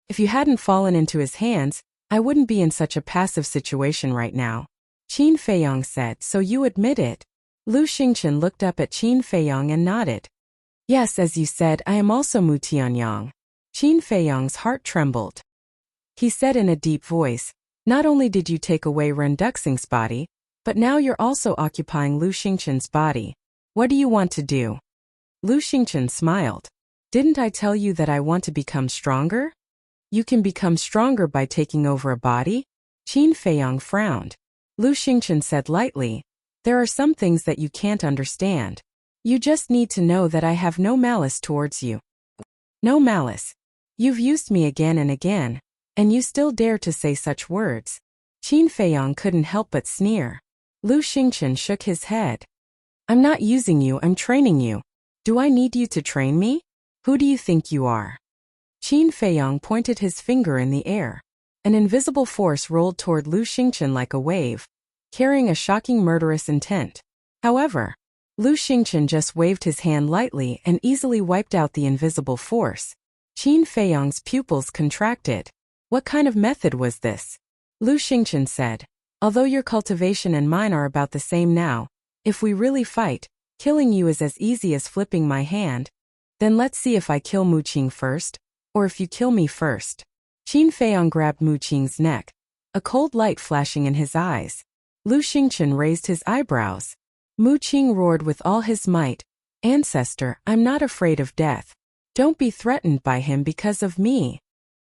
If you hadn't fallen into his hands, I wouldn't be in such a passive situation right now. Qin Feiyang said, So you admit it? Lu Xingchen looked up at Qin Feiyang and nodded. Yes, as you said, I am also Mu Tianyang. Qin Feiyang's heart trembled. He said in a deep voice, Not only did you take away Renduxing's body, but now you're also occupying Lu Xingchen's body. What do you want to do? Lu Xingchen smiled. Didn't I tell you that I want to become stronger? You can become stronger by taking over a body? Qin Feiyang frowned. Lu Xingchen said lightly, There are some things that you can't understand. You just need to know that I have no malice towards you. No malice. You've used me again and again, and you still dare to say such words. Qin Feiyang couldn't help but sneer. Lu Xingchen shook his head. I'm not using you, I'm training you. Do I need you to train me? Who do you think you are? Qin Feiyang pointed his finger in the air. An invisible force rolled toward Lu Xingchen like a wave, carrying a shocking murderous intent. However, Lu Xingchen just waved his hand lightly and easily wiped out the invisible force. Qin Feiyang's pupils contracted. What kind of method was this? Lu Xingchen said, Although your cultivation and mine are about the same now, if we really fight, killing you is as easy as flipping my hand. Then let's see if I kill Mu Qing first, or if you kill me first. Qin Feiyang grabbed Mu Qing's neck, a cold light flashing in his eyes. Lu Xingchen raised his eyebrows. Mu Qing roared with all his might, "Ancestor, I'm not afraid of death. Don't be threatened by him because of me.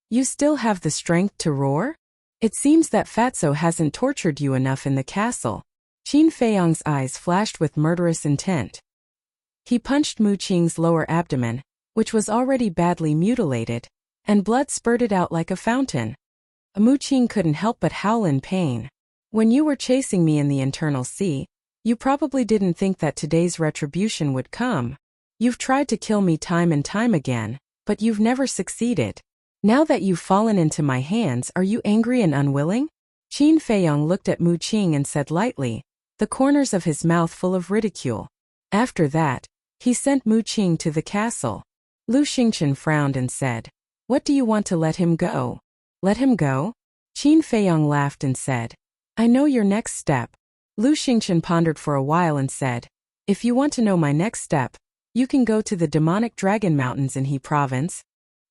You still have the strength to roar? It seems that Fatso hasn't tortured you enough in the castle." Qin Feiyang's eyes flashed with murderous intent. He punched Mu Qing's lower abdomen, which was already badly mutilated, and blood spurted out like a fountain. Mu Qing couldn't help but howl in pain. "When you were chasing me in the internal sea, you probably didn't think that today's retribution would come. You've tried to kill me time and time again, but you've never succeeded. Now that you've fallen into my hands, are you angry and unwilling?" Qin Feiyang looked at Mu Qing and said lightly, the corners of his mouth full of ridicule. After that, he sent Mu Qing to the castle. Lu Xingchen frowned and said, "What do you want to let him go?" "Let him go?" Qin Feiyang laughed and said, "I know your next step." Lu Xingchen pondered for a while and said, "If you want to know my next step, you can go to the demonic dragon mountains in He province."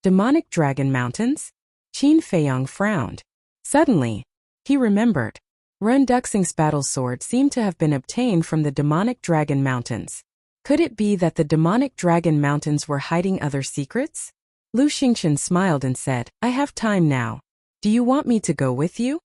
Demonic dragon mountains? Qin Feiyang frowned. Suddenly, he remembered. Ren Duxing's battle sword seemed to have been obtained from the demonic dragon mountains. Could it be that the demonic dragon mountains were hiding other secrets? Lu Xingchen smiled and said, "I have time now. Do you want me to go with you?"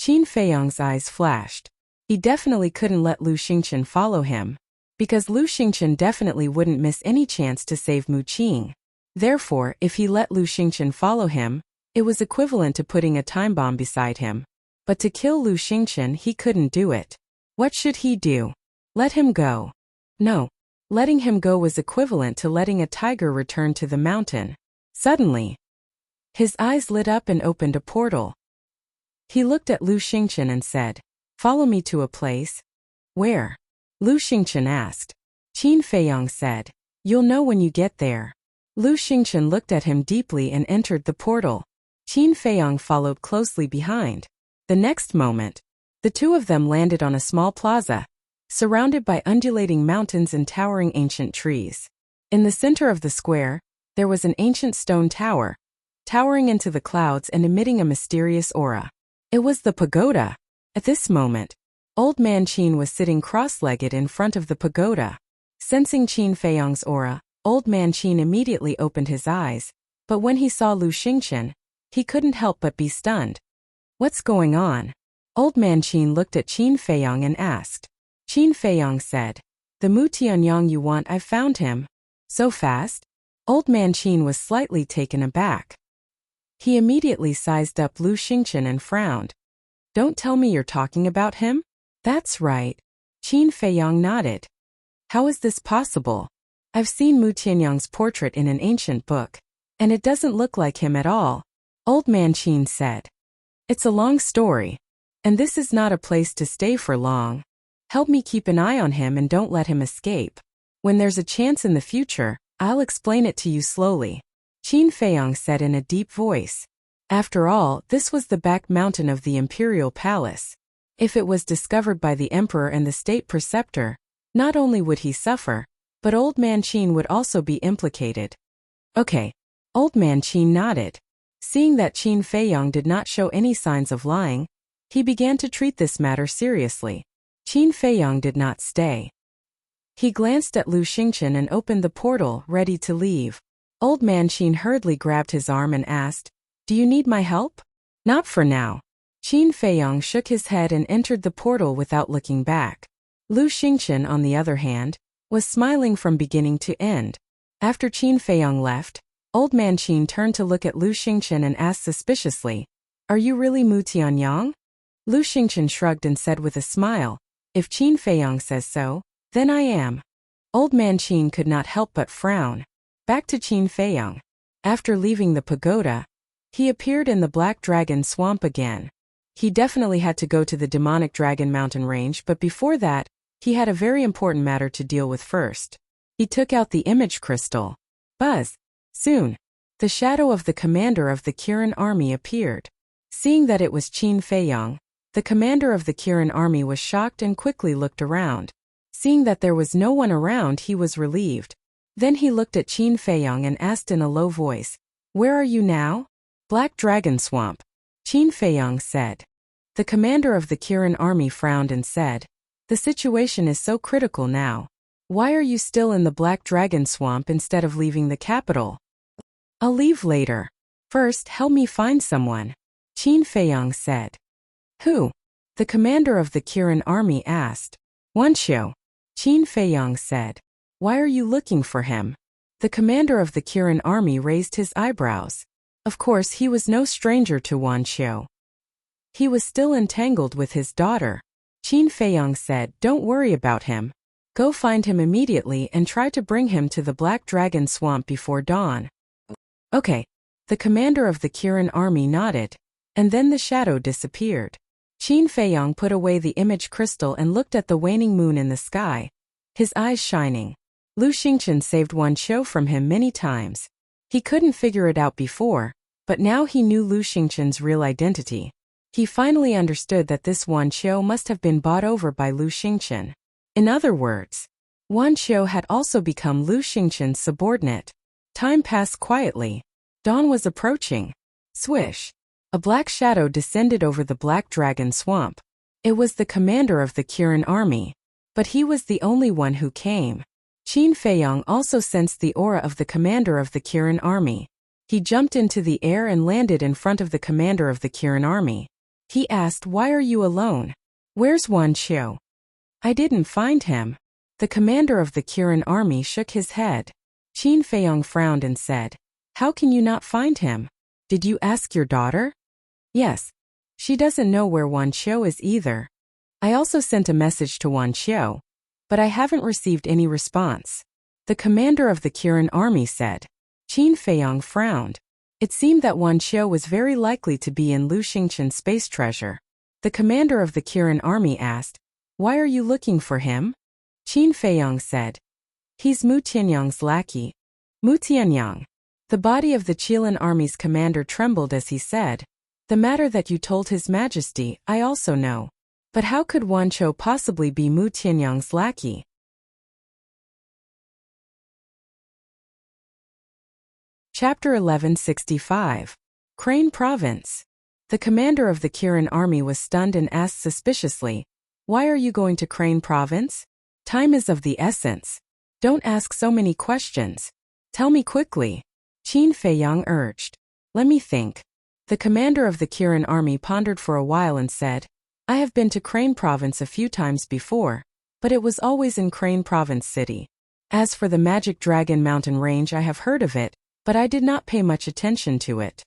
Qin Feiyang's eyes flashed. He definitely couldn't let Lu Xingchen follow him, because Lu Xingchen definitely wouldn't miss any chance to save Mu Qing. Therefore, if he let Lu Xingchen follow him, it was equivalent to putting a time bomb beside him. But to kill Lu Xingchen, he couldn't do it. What should he do? Let him go? No. Letting him go was equivalent to letting a tiger return to the mountain. Suddenly, his eyes lit up and opened a portal. He looked at Lu Xingchen and said, "Follow me to a place." "Where?" Lu Xingchen asked. Qin Feiyang said, "You'll know when you get there." Lu Xingchen looked at him deeply and entered the portal. Qin Feiyang followed closely behind. The next moment, the two of them landed on a small plaza, surrounded by undulating mountains and towering ancient trees. In the center of the square, there was an ancient stone tower, towering into the clouds and emitting a mysterious aura. It was the pagoda. At this moment, Old Man Qin was sitting cross-legged in front of the pagoda. Sensing Qin Feiyang's aura, Old Man Qin immediately opened his eyes, but when he saw Lu Xingchen, he couldn't help but be stunned. "What's going on?" Old Man Qin looked at Qin Feiyang and asked. Qin Feiyang said, "The Mu Tianyang you want, I've found him." "So fast?" Old Man Qin was slightly taken aback. He immediately sized up Lu Xingchen and frowned. "Don't tell me you're talking about him?" "That's right." Qin Feiyang nodded. "How is this possible? I've seen Mu Tianyang's portrait in an ancient book, and it doesn't look like him at all." Old Man Qin said, "It's a long story, and this is not a place to stay for long. Help me keep an eye on him and don't let him escape. When there's a chance in the future, I'll explain it to you slowly," Qin Feiyang said in a deep voice. After all, this was the back mountain of the imperial palace. If it was discovered by the emperor and the state preceptor, not only would he suffer, but Old Man Qin would also be implicated. "Okay." Old Man Qin nodded. Seeing that Qin Feiyang did not show any signs of lying, he began to treat this matter seriously. Qin Feiyang did not stay. He glanced at Lu Xingchen and opened the portal, ready to leave. Old Man Qin hurriedly grabbed his arm and asked, "Do you need my help?" "Not for now." Qin Feiyang shook his head and entered the portal without looking back. Lu Xingchen, on the other hand, was smiling from beginning to end. After Qin Feiyang left, Old Man Qin turned to look at Lu Xingchen and asked suspiciously, "Are you really Mu Tianyang?" Lu Xingchen shrugged and said with a smile, "If Qin Feiyang says so, then I am." Old Man Qin could not help but frown. Back to Qin Feiyang. After leaving the pagoda, he appeared in the Black Dragon Swamp again. He definitely had to go to the demonic dragon mountain range, but before that, he had a very important matter to deal with first. He took out the image crystal. Buzz. Soon, the shadow of the commander of the Kirin army appeared. Seeing that it was Qin Feiyang, the commander of the Kirin army was shocked and quickly looked around. Seeing that there was no one around, he was relieved. Then he looked at Qin Feiyang and asked in a low voice, "Where are you now?" Black Dragon Swamp, Qin Feiyang said. The commander of the Kirin army frowned and said, "The situation is so critical now. Why are you still in the Black Dragon Swamp instead of leaving the capital?" "I'll leave later. First, help me find someone," Qin Feiyang said. "Who?" the commander of the Kirin army asked. "Wanqiu," Qin Feiyang said. "Why are you looking for him?" The commander of the Kirin army raised his eyebrows. Of course, he was no stranger to Wanqiu. He was still entangled with his daughter. Qin Feiyang said, "Don't worry about him. Go find him immediately and try to bring him to the Black Dragon Swamp before dawn." "Okay." The commander of the Kirin army nodded, and then the shadow disappeared. Qin Feiyang put away the image crystal and looked at the waning moon in the sky, his eyes shining. Lu Xingqian saved Wanqiu from him many times. He couldn't figure it out before, but now he knew Lu Xingqian's real identity. He finally understood that this Wanqiu must have been bought over by Lu Xingqian. In other words, Wanqiu had also become Lu Xingqian's subordinate. Time passed quietly. Dawn was approaching. Swish! A black shadow descended over the Black Dragon Swamp. It was the commander of the Kirin army. But he was the only one who came. Qin Feiyang also sensed the aura of the commander of the Kirin army. He jumped into the air and landed in front of the commander of the Kirin army. He asked, "Why are you alone? Where's Wanqiu?" "I didn't find him." The commander of the Kirin army shook his head. Qin Feiyang frowned and said, "How can you not find him? Did you ask your daughter?" "Yes. She doesn't know where Wanqiu is either. I also sent a message to Wanqiu, but I haven't received any response," the commander of the Kirin army said. Qin Feiyang frowned. It seemed that Wanqiu was very likely to be in Lu Xingqian's space treasure. The commander of the Kirin army asked, "Why are you looking for him?" Qin Feiyang said, "He's Mu Tianyang's lackey." Mu Tianyang. The body of the Qilin army's commander trembled as he said, "The matter that you told His Majesty, I also know. But how could Wanqiu possibly be Mu Tianyang's lackey?" Chapter 1165. Crane Province. The commander of the Kirin army was stunned and asked suspiciously, "Why are you going to Crane Province? Time is of the essence. Don't ask so many questions. Tell me quickly," Qin Feiyang urged. "Let me think." The commander of the Kirin army pondered for a while and said, "I have been to Crane Province a few times before, but it was always in Crane Province City. As for the Magic Dragon Mountain Range, I have heard of it, but I did not pay much attention to it."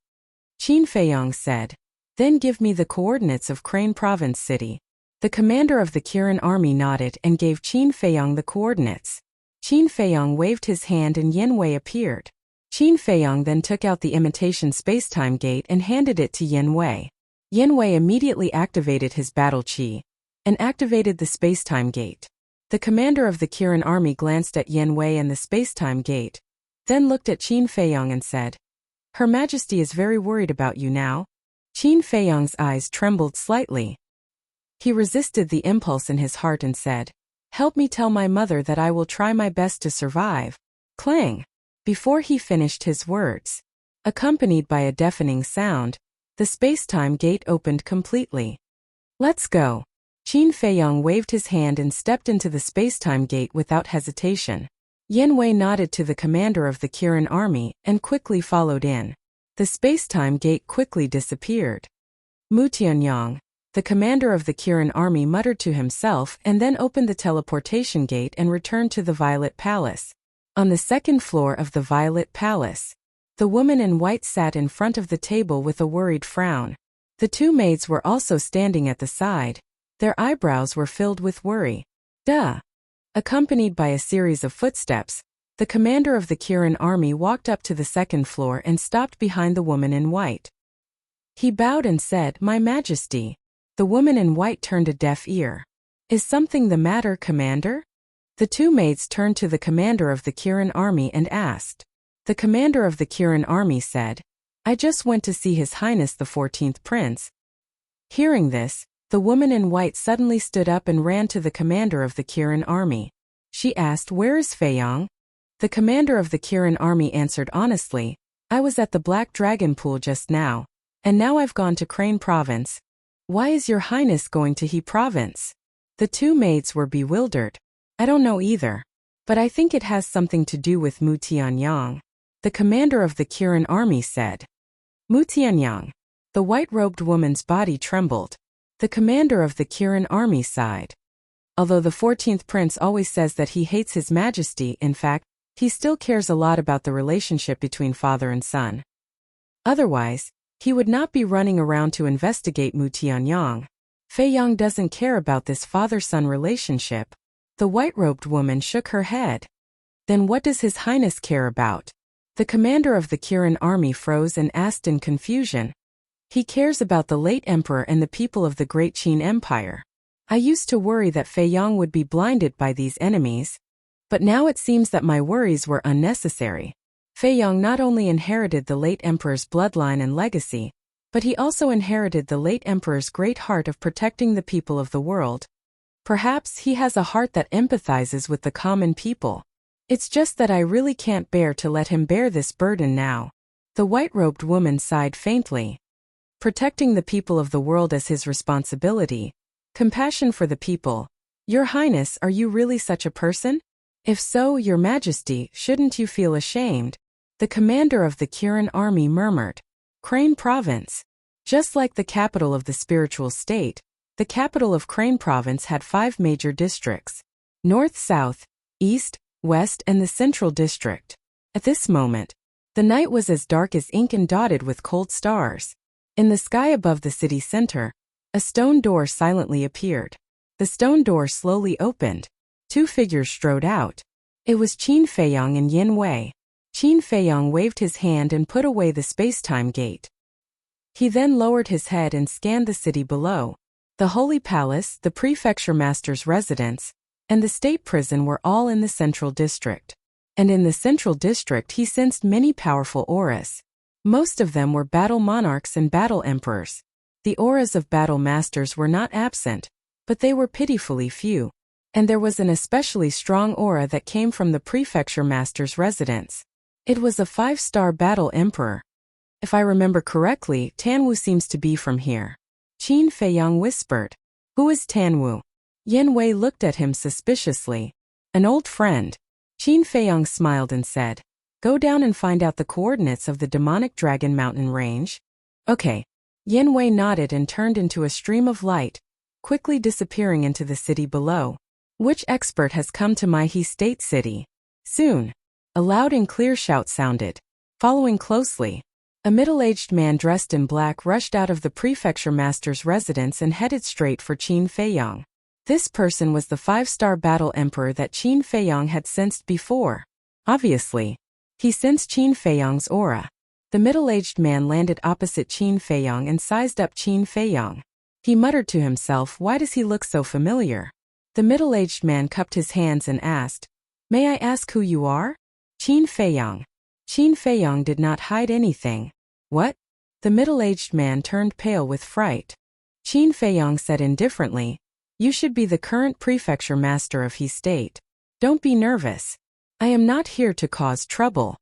Qin Feiyang said, "Then give me the coordinates of Crane Province City." The commander of the Kirin army nodded and gave Qin Feiyang the coordinates. Qin Feiyang waved his hand and Yin Wei appeared. Qin Feiyang then took out the imitation spacetime gate and handed it to Yin Wei. Yin Wei immediately activated his battle chi and activated the spacetime gate. The commander of the Kirin army glanced at Yin Wei and the spacetime gate, then looked at Qin Feiyang and said, "Her Majesty is very worried about you now." Qin Feiyang's eyes trembled slightly. He resisted the impulse in his heart and said, "Help me tell my mother that I will try my best to survive." Clang! Before he finished his words, accompanied by a deafening sound, the spacetime gate opened completely. "Let's go." Qin Feiyang waved his hand and stepped into the spacetime gate without hesitation. Yin Wei nodded to the commander of the Kirin army and quickly followed in. The spacetime gate quickly disappeared. Mu Tianyang, the commander of the Kirin army, muttered to himself and then opened the teleportation gate and returned to the Violet Palace. On the second floor of the Violet Palace, the woman in white sat in front of the table with a worried frown. The two maids were also standing at the side. Their eyebrows were filled with worry. "Duh!" Accompanied by a series of footsteps, the commander of the Kirin army walked up to the second floor and stopped behind the woman in white. He bowed and said, "My Majesty." The woman in white turned a deaf ear. "Is something the matter, Commander?" The two maids turned to the commander of the Kirin army and asked. The commander of the Kirin army said, "I just went to see His Highness the 14th Prince." Hearing this, the woman in white suddenly stood up and ran to the commander of the Kirin army. She asked, "Where is Feiyang?" The commander of the Kirin army answered honestly, I was at the Black Dragon Pool just now, and now I've gone to Crane Province. Why is your highness going to He Province? The two maids were bewildered. I don't know either, but I think it has something to do with Mu Tianyang, the commander of the Kirin army said. Mu Tianyang. The white-robed woman's body trembled. The commander of the Kirin army sighed. Although the 14th prince always says that he hates His Majesty, in fact, he still cares a lot about the relationship between father and son. Otherwise, he would not be running around to investigate Mu Tianyang. Fei Yang doesn't care about this father-son relationship. The white-robed woman shook her head. Then what does His Highness care about? The commander of the Kirin army froze and asked in confusion. He cares about the late emperor and the people of the Great Qin Empire. I used to worry that Fei Yang would be blinded by these enemies, but now it seems that my worries were unnecessary. Fei Yang not only inherited the late emperor's bloodline and legacy, but he also inherited the late emperor's great heart of protecting the people of the world. Perhaps he has a heart that empathizes with the common people. It's just that I really can't bear to let him bear this burden now. The white-robed woman sighed faintly. Protecting the people of the world as his responsibility. Compassion for the people. Your Highness, are you really such a person? If so, Your Majesty, shouldn't you feel ashamed? The commander of the Kirin army murmured. Crane Province. Just like the capital of the spiritual state, the capital of Crane Province had 5 major districts. North, South, East, West, and the Central District. At this moment, the night was as dark as ink and dotted with cold stars. In the sky above the city center, a stone door silently appeared. The stone door slowly opened. 2 figures strode out. It was Qin Feiyang and Yin Wei. Qin Feiyang waved his hand and put away the space-time gate. He then lowered his head and scanned the city below. The Holy Palace, the Prefecture Master's residence, and the State Prison were all in the Central District. And in the Central District he sensed many powerful auras. Most of them were battle monarchs and battle emperors. The auras of battle masters were not absent, but they were pitifully few. And there was an especially strong aura that came from the Prefecture Master's residence. It was a 5-star battle emperor. If I remember correctly, Tanwu seems to be from here. Qin Feiyang whispered. Who is Tanwu? Yin Wei looked at him suspiciously. An old friend. Qin Feiyang smiled and said, Go down and find out the coordinates of the demonic dragon mountain range. Okay. Yin Wei nodded and turned into a stream of light, quickly disappearing into the city below. Which expert has come to my He State city? Soon. A loud and clear shout sounded. Following closely, a middle-aged man dressed in black rushed out of the Prefecture Master's residence and headed straight for Qin Feiyang. This person was the 5-star battle emperor that Qin Feiyang had sensed before. Obviously, he sensed Qin Feiyang's aura. The middle-aged man landed opposite Qin Feiyang and sized up Qin Feiyang. He muttered to himself, why does he look so familiar? The middle-aged man cupped his hands and asked, May I ask who you are? Qin Feiyang. Qin Feiyang did not hide anything. What? The middle-aged man turned pale with fright. Qin Feiyang said indifferently, You should be the current prefecture master of He State. Don't be nervous. I am not here to cause trouble.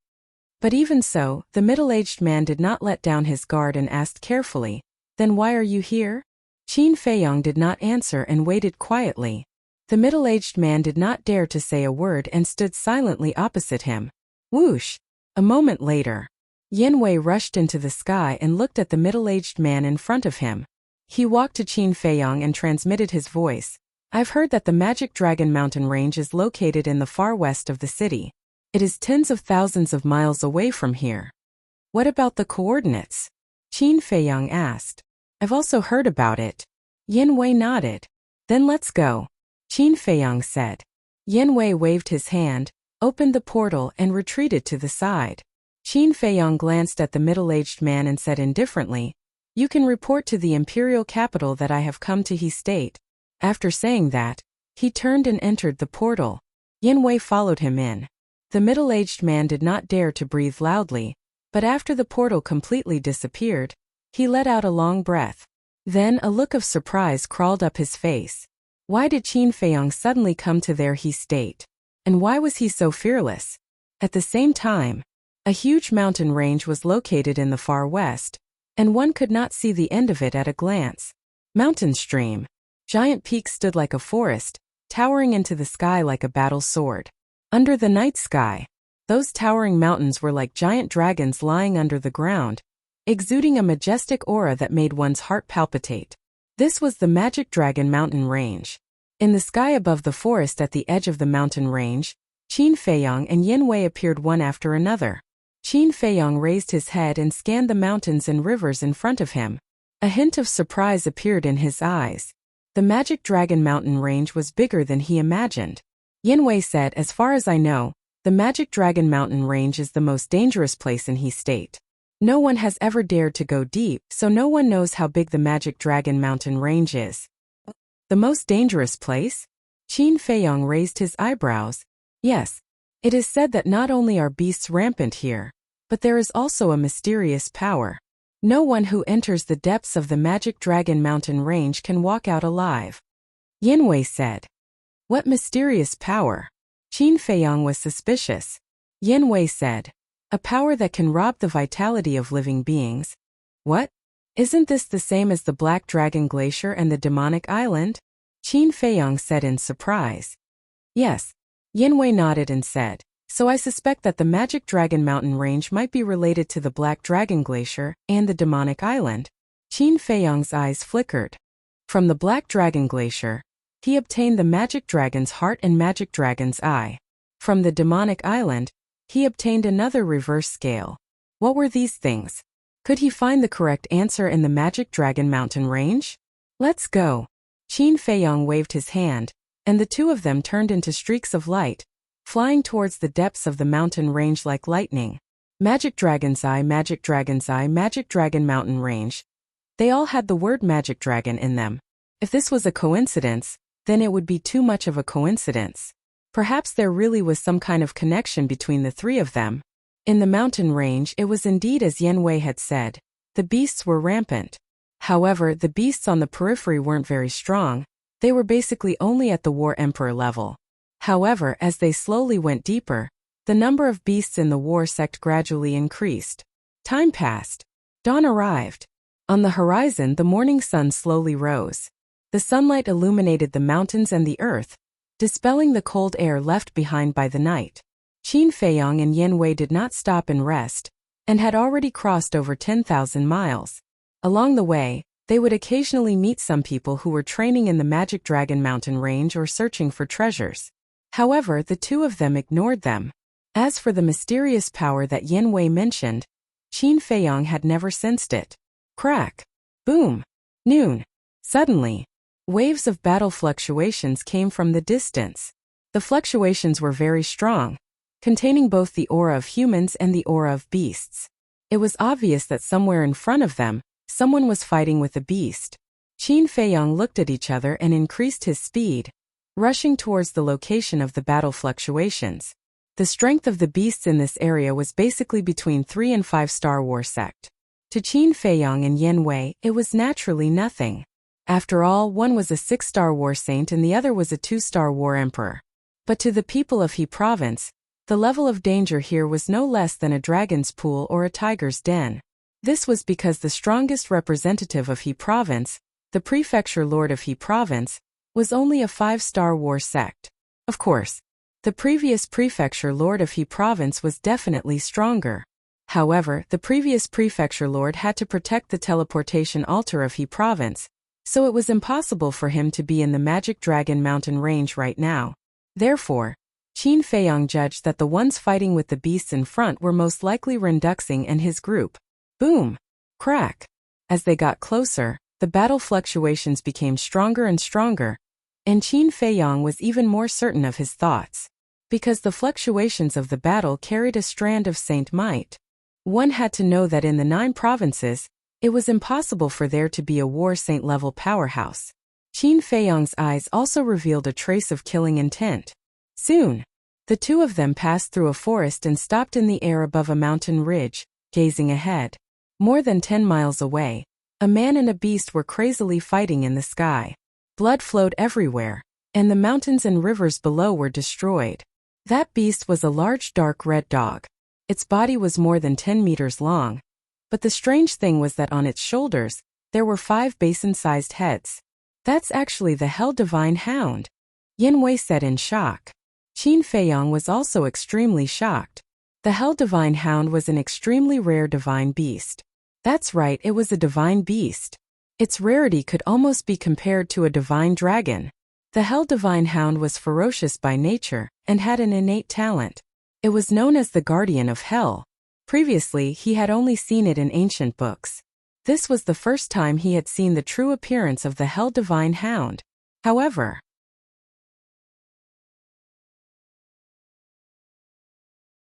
But even so, the middle-aged man did not let down his guard and asked carefully, Then why are you here? Qin Feiyang did not answer and waited quietly. The middle-aged man did not dare to say a word and stood silently opposite him. Whoosh! A moment later, Yin Wei rushed into the sky and looked at the middle-aged man in front of him. He walked to Qin Feiyang and transmitted his voice. I've heard that the Magic Dragon Mountain Range is located in the far west of the city. It is tens of thousands of miles away from here. What about the coordinates? Qin Feiyang asked. I've also heard about it. Yin Wei nodded. Then let's go, Qin Feiyang said. Yin Wei waved his hand, opened the portal and retreated to the side. Qin Feiyang glanced at the middle-aged man and said indifferently, You can report to the imperial capital that I have come to He State. After saying that, he turned and entered the portal. Yin Wei followed him in. The middle-aged man did not dare to breathe loudly, but after the portal completely disappeared, he let out a long breath. Then a look of surprise crawled up his face. Why did Qin Feiyang suddenly come to their He State? And why was he so fearless? At the same time, A huge mountain range was located in the far west, and one could not see the end of it at a glance. Mountain stream. Giant peaks stood like a forest, towering into the sky like a battle sword. Under the night sky, those towering mountains were like giant dragons lying under the ground, exuding a majestic aura that made one's heart palpitate. This was the Magic Dragon Mountain Range. In the sky above the forest at the edge of the mountain range, Qin Feiyang and Yin Wei appeared one after another. Qin Feiyang raised his head and scanned the mountains and rivers in front of him. A hint of surprise appeared in his eyes. The Magic Dragon Mountain Range was bigger than he imagined. Yin Wei said, "As far as I know, the Magic Dragon Mountain Range is the most dangerous place in He State. No one has ever dared to go deep, so no one knows how big the Magic Dragon Mountain Range is." The most dangerous place? Qin Feiyang raised his eyebrows. Yes. It is said that not only are beasts rampant here, but there is also a mysterious power. No one who enters the depths of the Magic Dragon Mountain Range can walk out alive. Yin Wei said. What mysterious power? Qin Feiyang was suspicious. Yin Wei said. A power that can rob the vitality of living beings. What? Isn't this the same as the Black Dragon Glacier and the Demonic Island? Qin Feiyang said in surprise. Yes. Yin Wei nodded and said, so I suspect that the Magic Dragon Mountain Range might be related to the Black Dragon Glacier and the Demonic Island. Qin Feiyang's eyes flickered. From the Black Dragon Glacier, he obtained the Magic Dragon's Heart and Magic Dragon's Eye. From the Demonic Island, he obtained another reverse scale. What were these things? Could he find the correct answer in the Magic Dragon Mountain Range? Let's go. Qin Feiyang waved his hand, and the two of them turned into streaks of light, flying towards the depths of the mountain range like lightning. Magic Dragon's Eye, Magic Dragon's Eye, Magic Dragon Mountain Range. They all had the word Magic Dragon in them. If this was a coincidence, then it would be too much of a coincidence. Perhaps there really was some kind of connection between the three of them. In the mountain range, it was indeed as Yin Wei had said. The beasts were rampant. However, the beasts on the periphery weren't very strong. They were basically only at the War Emperor level. However, as they slowly went deeper, the number of beasts in the war sect gradually increased. Time passed. Dawn arrived. On the horizon, the morning sun slowly rose. The sunlight illuminated the mountains and the earth, dispelling the cold air left behind by the night. Qin Feiyang and Yin Wei did not stop and rest, and had already crossed over 10,000 miles. Along the way, they would occasionally meet some people who were training in the Magic Dragon Mountain Range or searching for treasures. However, the two of them ignored them. As for the mysterious power that Yin Wei mentioned, Qin Feiyang had never sensed it. Crack. Boom. Noon. Suddenly, waves of battle fluctuations came from the distance. The fluctuations were very strong, containing both the aura of humans and the aura of beasts. It was obvious that somewhere in front of them, someone was fighting with a beast. Qin Feiyang looked at each other and increased his speed, rushing towards the location of the battle fluctuations. The strength of the beasts in this area was basically between 3 and 5-star war sect. To Qin Feiyang and Yin Wei, it was naturally nothing. After all, one was a 6-star war saint and the other was a 2-star war emperor. But to the people of He province, the level of danger here was no less than a dragon's pool or a tiger's den. This was because the strongest representative of He province, the prefecture lord of He province, was only a 5-star war sect. Of course, the previous prefecture lord of He province was definitely stronger. However, the previous prefecture lord had to protect the teleportation altar of He province, so it was impossible for him to be in the Magic Dragon Mountain Range right now. Therefore, Qin Feiyang judged that the ones fighting with the beasts in front were most likely Renduxing and his group. Boom! Crack! As they got closer, the battle fluctuations became stronger and stronger, and Qin Feiyang was even more certain of his thoughts. Because the fluctuations of the battle carried a strand of saint might. One had to know that in the 9 provinces, it was impossible for there to be a war saint-level powerhouse. Qin Feiyang's eyes also revealed a trace of killing intent. Soon, the two of them passed through a forest and stopped in the air above a mountain ridge, gazing ahead. More than 10 miles away, a man and a beast were crazily fighting in the sky. Blood flowed everywhere, and the mountains and rivers below were destroyed. That beast was a large dark red dog. Its body was more than 10 meters long. But the strange thing was that on its shoulders, there were 5 basin-sized heads. That's actually the Hell Divine Hound, Yin Wei said in shock. Qin Feiyong was also extremely shocked. The Hell Divine Hound was an extremely rare divine beast. That's right, it was a divine beast. Its rarity could almost be compared to a divine dragon. The Hell Divine Hound was ferocious by nature and had an innate talent. It was known as the Guardian of Hell. Previously, he had only seen it in ancient books. This was the first time he had seen the true appearance of the Hell Divine Hound. However,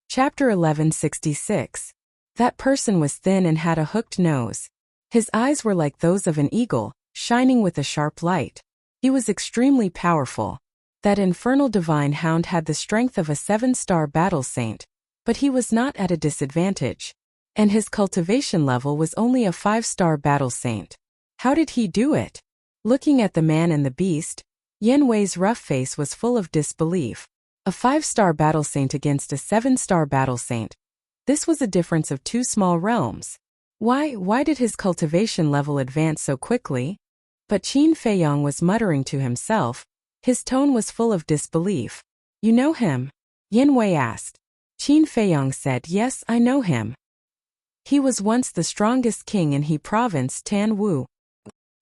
Chapter 1166. That person was thin and had a hooked nose. His eyes were like those of an eagle, shining with a sharp light. He was extremely powerful. That infernal divine hound had the strength of a 7-star battle saint, but he was not at a disadvantage. And his cultivation level was only a 5-star battle saint. How did he do it? Looking at the man and the beast, Yin Wei's rough face was full of disbelief. A 5-star battle saint against a 7-star battle saint. This was a difference of 2 small realms. Why did his cultivation level advance so quickly? But Qin Feiyong was muttering to himself. His tone was full of disbelief. You know him? Yin Wei asked. Qin Feiyong said, yes, I know him. He was once the strongest king in He province, Tan Wu.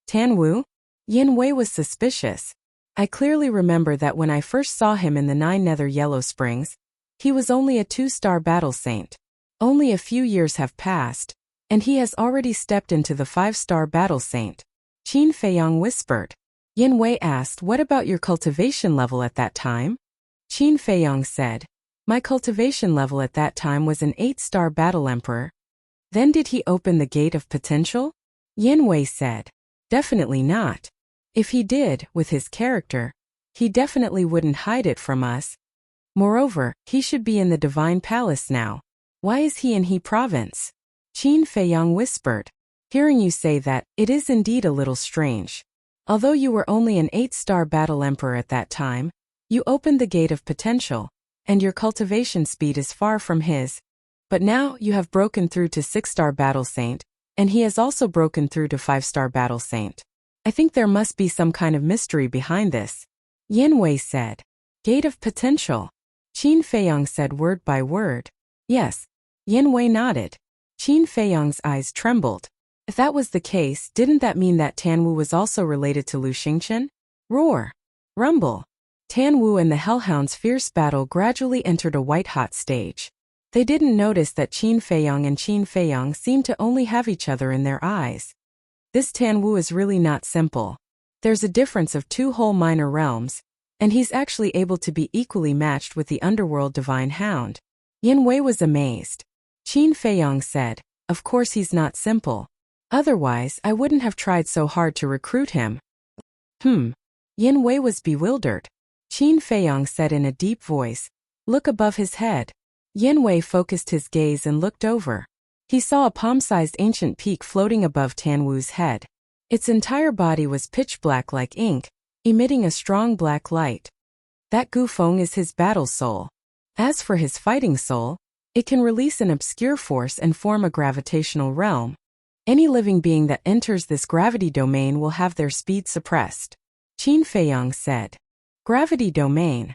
Tan Wu? Yin Wei was suspicious. I clearly remember that when I first saw him in the 9 Nether Yellow Springs, he was only a 2-star battle saint. Only a few years have passed, and he has already stepped into the 5-star battle saint. Qin Feiyong whispered. Yin Wei asked, what about your cultivation level at that time? Qin Feiyong said, my cultivation level at that time was an 8-star battle emperor. Then did he open the gate of potential? Yin Wei said, definitely not. If he did, with his character, he definitely wouldn't hide it from us. Moreover, he should be in the Divine Palace now. Why is he in He province? Qin Feiyong whispered. Hearing you say that, it is indeed a little strange. Although you were only an 8-star battle emperor at that time, you opened the gate of potential, and your cultivation speed is far from his. But now you have broken through to 6-star battle saint, and he has also broken through to 5-star battle saint. I think there must be some kind of mystery behind this. Yin Wei said. Gate of potential. Qin Feiyong said word by word. Yes. Yin Wei nodded. Qin Feiyong's eyes trembled. If that was the case, didn't that mean that Tan Wu was also related to Lu Xingchen? Roar. Rumble. Tan Wu and the Hellhound's fierce battle gradually entered a white-hot stage. They didn't notice that Qin Feiyong and Qin Feiyong seemed to only have each other in their eyes. This Tan Wu is really not simple. There's a difference of 2 whole minor realms, and he's actually able to be equally matched with the underworld divine hound. Yin Wei was amazed. Qin Feiyong said, of course he's not simple. Otherwise, I wouldn't have tried so hard to recruit him. Yin Wei was bewildered. Qin Feiyong said in a deep voice, look above his head. Yin Wei focused his gaze and looked over. He saw a palm-sized ancient peak floating above Tan Wu's head. Its entire body was pitch black like ink, emitting a strong black light. That Gufeng is his battle soul. As for his fighting soul, it can release an obscure force and form a gravitational realm. Any living being that enters this gravity domain will have their speed suppressed. Qin Feiyong said. Gravity domain.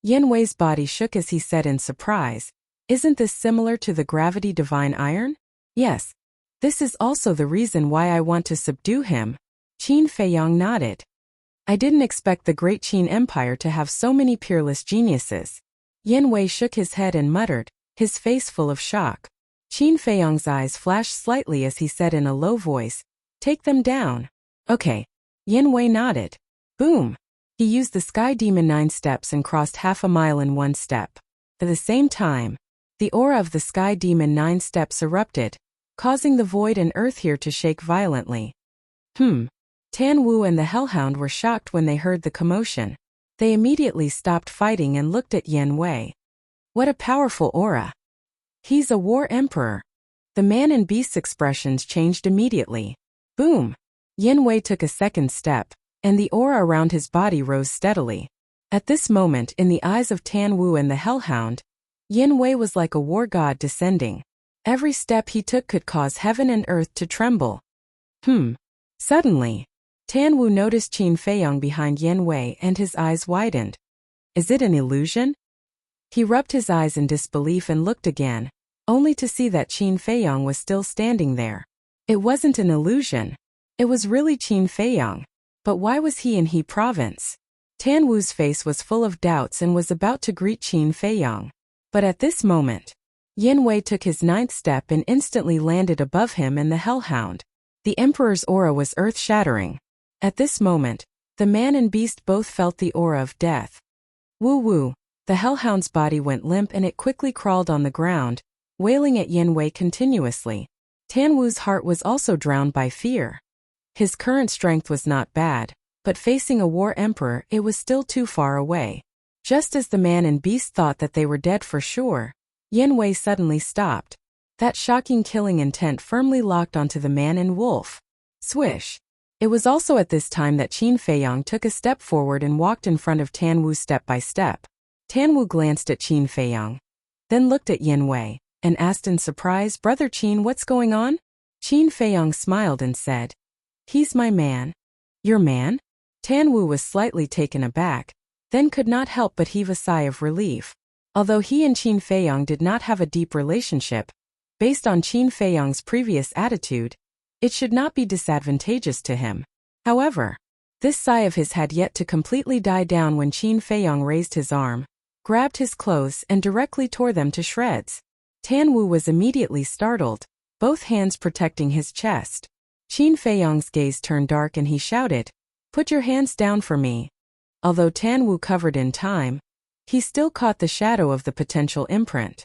Yin Wei's body shook as he said in surprise, isn't this similar to the gravity divine iron? Yes. This is also the reason why I want to subdue him. Qin Feiyong nodded. I didn't expect the great Qin Empire to have so many peerless geniuses. Yin Wei shook his head and muttered, his face full of shock. Qin Feiyong's eyes flashed slightly as he said in a low voice, take them down. Okay. Yin Wei nodded. Boom. He used the Sky Demon 9 steps and crossed half a mile in 1 step. At the same time, the aura of the Sky Demon 9 steps erupted, causing the void and earth here to shake violently. Tan Wu and the Hellhound were shocked when they heard the commotion. They immediately stopped fighting and looked at Yin Wei. What a powerful aura. He's a war emperor. The man and beast's expressions changed immediately. Boom. Yin Wei took a second step, and the aura around his body rose steadily. At this moment, in the eyes of Tan Wu and the Hellhound, Yin Wei was like a war god descending. Every step he took could cause heaven and earth to tremble. Suddenly, Tan Wu noticed Qin Feiyong behind Yin Wei and his eyes widened. Is it an illusion? He rubbed his eyes in disbelief and looked again, only to see that Qin Feiyong was still standing there. It wasn't an illusion. It was really Qin Feiyong. But why was he in He province? Tan Wu's face was full of doubts and was about to greet Qin Feiyong. But at this moment, Yin Wei took his 9th step and instantly landed above him and the Hellhound. The Emperor's aura was earth-shattering. At this moment, the man and beast both felt the aura of death. Woo-woo, the Hellhound's body went limp and it quickly crawled on the ground, wailing at Yin Wei continuously. Tan Wu's heart was also drowned by fear. His current strength was not bad, but facing a war emperor it was still too far away. Just as the man and beast thought that they were dead for sure, Yin Wei suddenly stopped. That shocking killing intent firmly locked onto the man and wolf. Swish! It was also at this time that Qin Feiyong took a step forward and walked in front of Tan Wu step by step. Tan Wu glanced at Qin Feiyong, then looked at Yin Wei, and asked in surprise, "Brother Qin, what's going on?" Qin Feiyong smiled and said, "He's my man." "Your man?" Tan Wu was slightly taken aback, then could not help but heave a sigh of relief. Although he and Qin Feiyong did not have a deep relationship, based on Qin Feiyong's previous attitude, it should not be disadvantageous to him. However, this sigh of his had yet to completely die down when Qin Feiyong raised his arm, grabbed his clothes and directly tore them to shreds. Tan Wu was immediately startled, both hands protecting his chest. Qin Feiyong's gaze turned dark and he shouted, "Put your hands down for me." Although Tan Wu covered in time, he still caught the shadow of the potential imprint.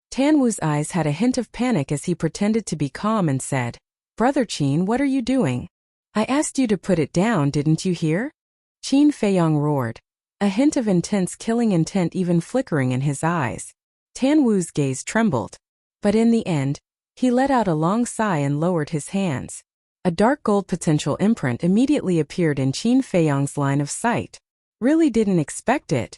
Tan Wu's eyes had a hint of panic as he pretended to be calm and said, "Brother Qin, what are you doing? I asked you to put it down, didn't you hear?" Qin Feiyong roared, a hint of intense killing intent even flickering in his eyes. Tan Wu's gaze trembled. But in the end, he let out a long sigh and lowered his hands. A dark gold potential imprint immediately appeared in Qin Feiyong's line of sight. Really didn't expect it.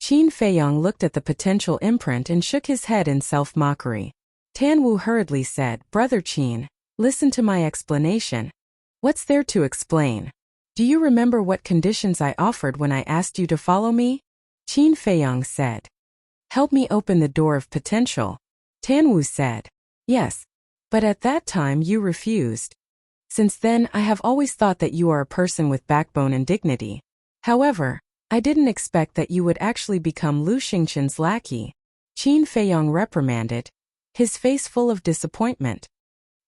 Qin Feiyong looked at the potential imprint and shook his head in self-mockery. Tan Wu hurriedly said, "Brother Qin, listen to my explanation." "What's there to explain? Do you remember what conditions I offered when I asked you to follow me?" Qin Feiyong said. "Help me open the door of potential." Tan Wu said, "Yes, but at that time you refused. Since then I have always thought that you are a person with backbone and dignity. However, I didn't expect that you would actually become Lu Xingqian's lackey." Qin Feiyong reprimanded, his face full of disappointment.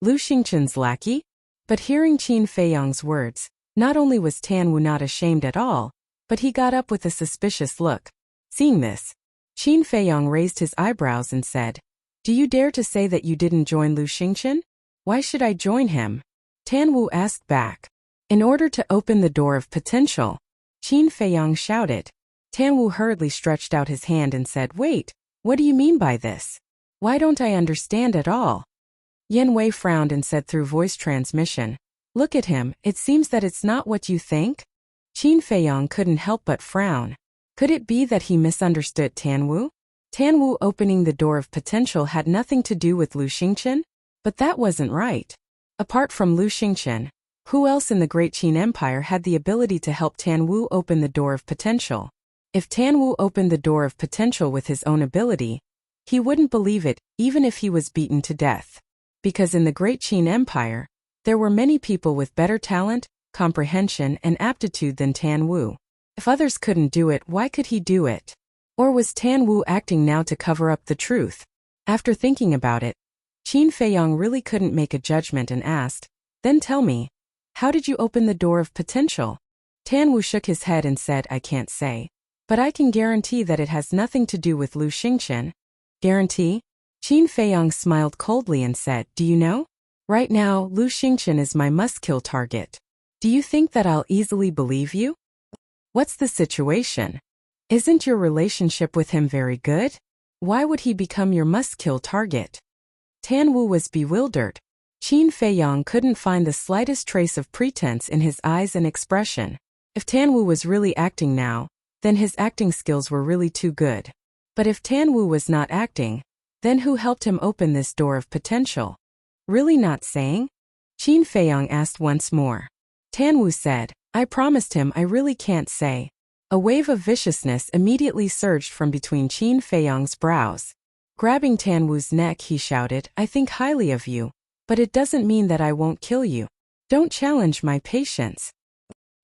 Lu Xingqian's lackey? But hearing Qin Feiyong's words, not only was Tan Wu not ashamed at all, but he got up with a suspicious look. Seeing this, Qin Feiyong raised his eyebrows and said, "Do you dare to say that you didn't join Lu Xingqian? Why should I join him?" Tan Wu asked back. "In order to open the door of potential," Qin Feiyong shouted. Tan Wu hurriedly stretched out his hand and said, "Wait, what do you mean by this? Why don't I understand at all?" Yin Wei frowned and said through voice transmission, "Look at him, it seems that it's not what you think." Qin Feiyong couldn't help but frown. Could it be that he misunderstood Tan Wu? Tan Wu opening the door of potential had nothing to do with Lu Xingqian? But that wasn't right. Apart from Lu Xingqian, who else in the Great Qin Empire had the ability to help Tan Wu open the door of potential? If Tan Wu opened the door of potential with his own ability, he wouldn't believe it, even if he was beaten to death. Because in the Great Qin Empire, there were many people with better talent, comprehension, and aptitude than Tan Wu. If others couldn't do it, why could he do it? Or was Tan Wu acting now to cover up the truth? After thinking about it, Qin Feiyong really couldn't make a judgment and asked, "Then tell me, how did you open the door of potential?" Tan Wu shook his head and said, "I can't say. But I can guarantee that it has nothing to do with Lu Xingqian." "Guarantee?" Qin Feiyong smiled coldly and said, "Do you know? Right now, Lu Xingqian is my must-kill target. Do you think that I'll easily believe you? What's the situation? Isn't your relationship with him very good? Why would he become your must-kill target?" Tan Wu was bewildered. Qin Feiyong couldn't find the slightest trace of pretense in his eyes and expression. If Tan Wu was really acting now, then his acting skills were really too good. But if Tan Wu was not acting, then who helped him open this door of potential? Really not saying? Qin Feiyang asked once more. Tan Wu said, I promised him I really can't say. A wave of viciousness immediately surged from between Qin Feiyang's brows. Grabbing Tan Wu's neck, he shouted, I think highly of you, but it doesn't mean that I won't kill you. Don't challenge my patience.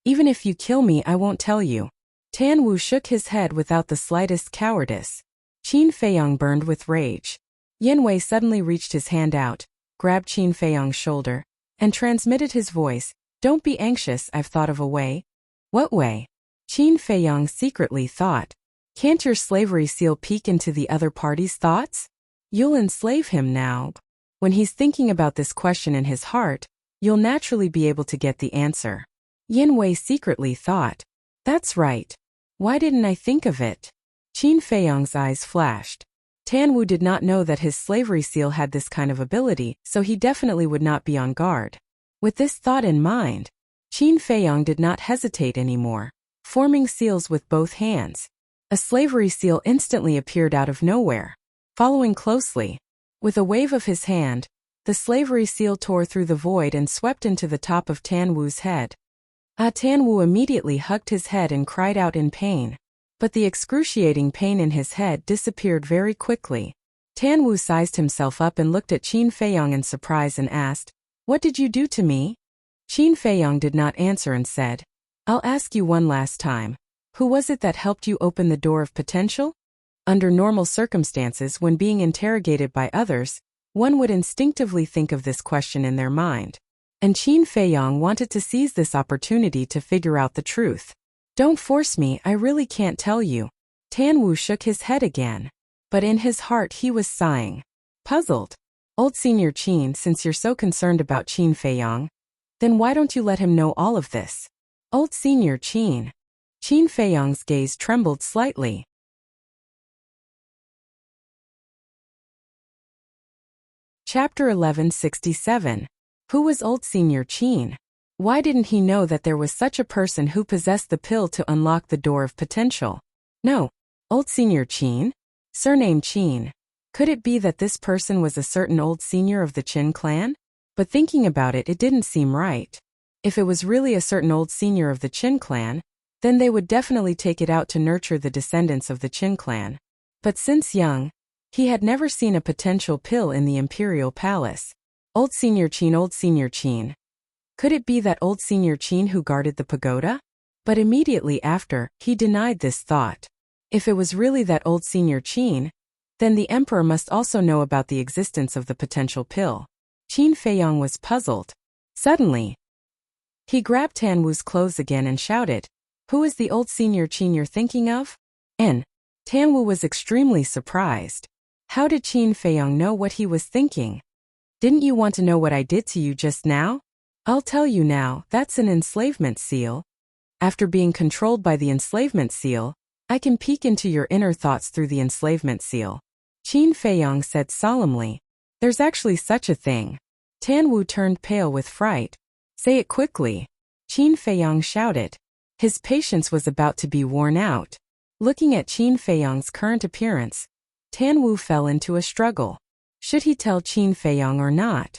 Even if you kill me, I won't tell you. Tan Wu shook his head without the slightest cowardice. Qin Feiyang burned with rage. Yin Wei suddenly reached his hand out, grabbed Qin Feiyang's shoulder, and transmitted his voice, Don't be anxious, I've thought of a way. What way? Qin Feiyang secretly thought. Can't your slavery seal peek into the other party's thoughts? You'll enslave him now. When he's thinking about this question in his heart, you'll naturally be able to get the answer. Yin Wei secretly thought. That's right. Why didn't I think of it? Qin Feiyang's eyes flashed. Tan Wu did not know that his slavery seal had this kind of ability, so he definitely would not be on guard. With this thought in mind, Qin Feiyang did not hesitate anymore, forming seals with both hands. A slavery seal instantly appeared out of nowhere. Following closely, with a wave of his hand, the slavery seal tore through the void and swept into the top of Tan Wu's head. Tan Wu immediately hugged his head and cried out in pain. But the excruciating pain in his head disappeared very quickly. Tan Wu sized himself up and looked at Qin Feiyang in surprise and asked, What did you do to me? Qin Feiyang did not answer and said, I'll ask you one last time. Who was it that helped you open the door of potential? Under normal circumstances, when being interrogated by others, one would instinctively think of this question in their mind. And Qin Feiyang wanted to seize this opportunity to figure out the truth. Don't force me, I really can't tell you. Tan Wu shook his head again. But in his heart he was sighing. Puzzled. Old Senior Qin, since you're so concerned about Qin Feiyang, then why don't you let him know all of this? Old Senior Qin. Qin Feiyang's gaze trembled slightly. Chapter 1167. Who was Old Senior Qin? Why didn't he know that there was such a person who possessed the pill to unlock the door of potential? No. Old Senior Qin? Surname Qin. Could it be that this person was a certain old senior of the Qin clan? But thinking about it, it didn't seem right. If it was really a certain old senior of the Qin clan, then they would definitely take it out to nurture the descendants of the Qin clan. But since young, he had never seen a potential pill in the imperial palace. Old Senior Qin, Old Senior Qin. Could it be that Old Senior Qin who guarded the pagoda? But immediately after, he denied this thought. If it was really that Old Senior Qin, then the emperor must also know about the existence of the potential pill. Qin Feiyang was puzzled. Suddenly, he grabbed Tan Wu's clothes again and shouted, Who is the Old Senior Qin you're thinking of? Tan Wu was extremely surprised. How did Qin Feiyang know what he was thinking? Didn't you want to know what I did to you just now? I'll tell you now, that's an enslavement seal. After being controlled by the enslavement seal, I can peek into your inner thoughts through the enslavement seal. Qin Feiyang said solemnly. There's actually such a thing. Tan Wu turned pale with fright. Say it quickly. Qin Feiyang shouted. His patience was about to be worn out. Looking at Qin Feiyang's current appearance, Tan Wu fell into a struggle. Should he tell Qin Feiyang or not?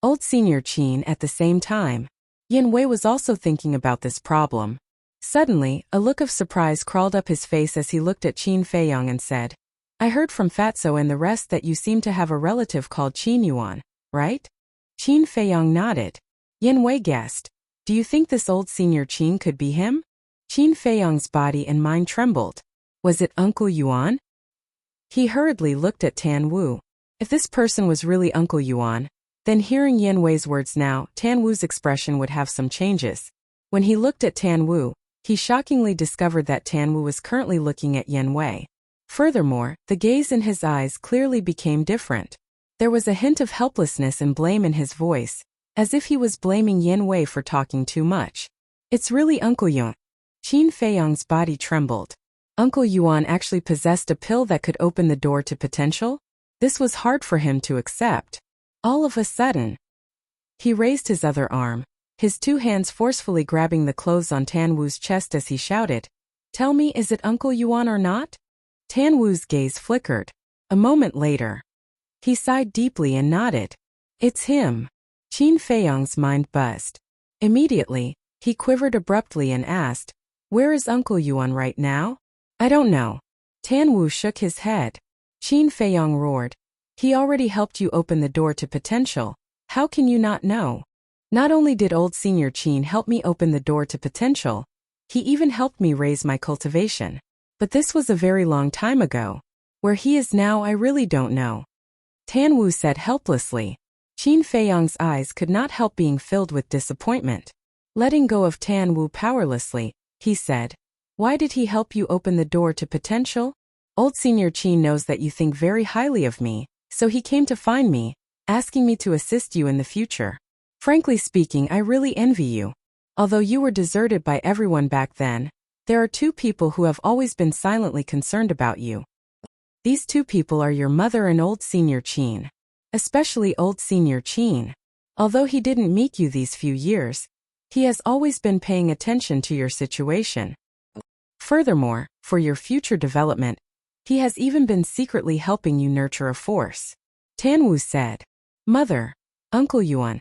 Old Senior Qin at the same time. Yin Wei was also thinking about this problem. Suddenly, a look of surprise crawled up his face as he looked at Qin Feiyang and said, I heard from Fatso and the rest that you seem to have a relative called Qin Yuan, right? Qin Feiyang nodded. Yin Wei guessed. Do you think this Old Senior Qin could be him? Qin Feiyang's body and mind trembled. Was it Uncle Yuan? He hurriedly looked at Tan Wu. If this person was really Uncle Yuan, then hearing Yin Wei's words now, Tan Wu's expression would have some changes. When he looked at Tan Wu, he shockingly discovered that Tan Wu was currently looking at Yin Wei. Furthermore, the gaze in his eyes clearly became different. There was a hint of helplessness and blame in his voice, as if he was blaming Yin Wei for talking too much. It's really Uncle Yuan. Qin Feiyang's body trembled. Uncle Yuan actually possessed a pill that could open the door to potential? This was hard for him to accept. All of a sudden, he raised his other arm, his two hands forcefully grabbing the clothes on Tan Wu's chest as he shouted, Tell me, is it Uncle Yuan or not? Tan Wu's gaze flickered. A moment later, he sighed deeply and nodded. It's him. Qin Feiyong's mind buzzed. Immediately, he quivered abruptly and asked, where is Uncle Yuan right now? I don't know. Tan Wu shook his head. Qin Feiyong roared. He already helped you open the door to potential. How can you not know? Not only did old Senior Qin help me open the door to potential, he even helped me raise my cultivation. But this was a very long time ago. Where he is now I really don't know. Tan Wu said helplessly. Qin Feiyong's eyes could not help being filled with disappointment. Letting go of Tan Wu powerlessly, he said, why did he help you open the door to potential? Old Senior Qin knows that you think very highly of me, so he came to find me, asking me to assist you in the future. Frankly speaking, I really envy you. Although you were deserted by everyone back then, there are two people who have always been silently concerned about you. These two people are your mother and old Senior Qin. Especially old Senior Qin. Although he didn't meet you these few years, he has always been paying attention to your situation. Furthermore, for your future development, he has even been secretly helping you nurture a force. Tan Wu said. Mother, Uncle Yuan.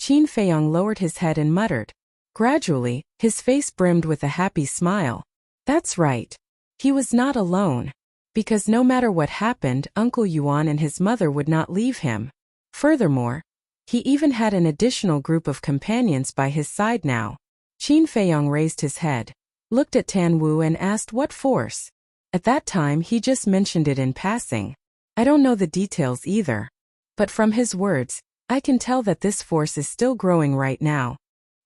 Qin Feiyong lowered his head and muttered. Gradually, his face brimmed with a happy smile. That's right. He was not alone. Because no matter what happened, Uncle Yuan and his mother would not leave him. Furthermore, he even had an additional group of companions by his side now. Qin Feiyong raised his head, looked at Tan Wu and asked what force. At that time he just mentioned it in passing. I don't know the details either. But from his words, I can tell that this force is still growing right now.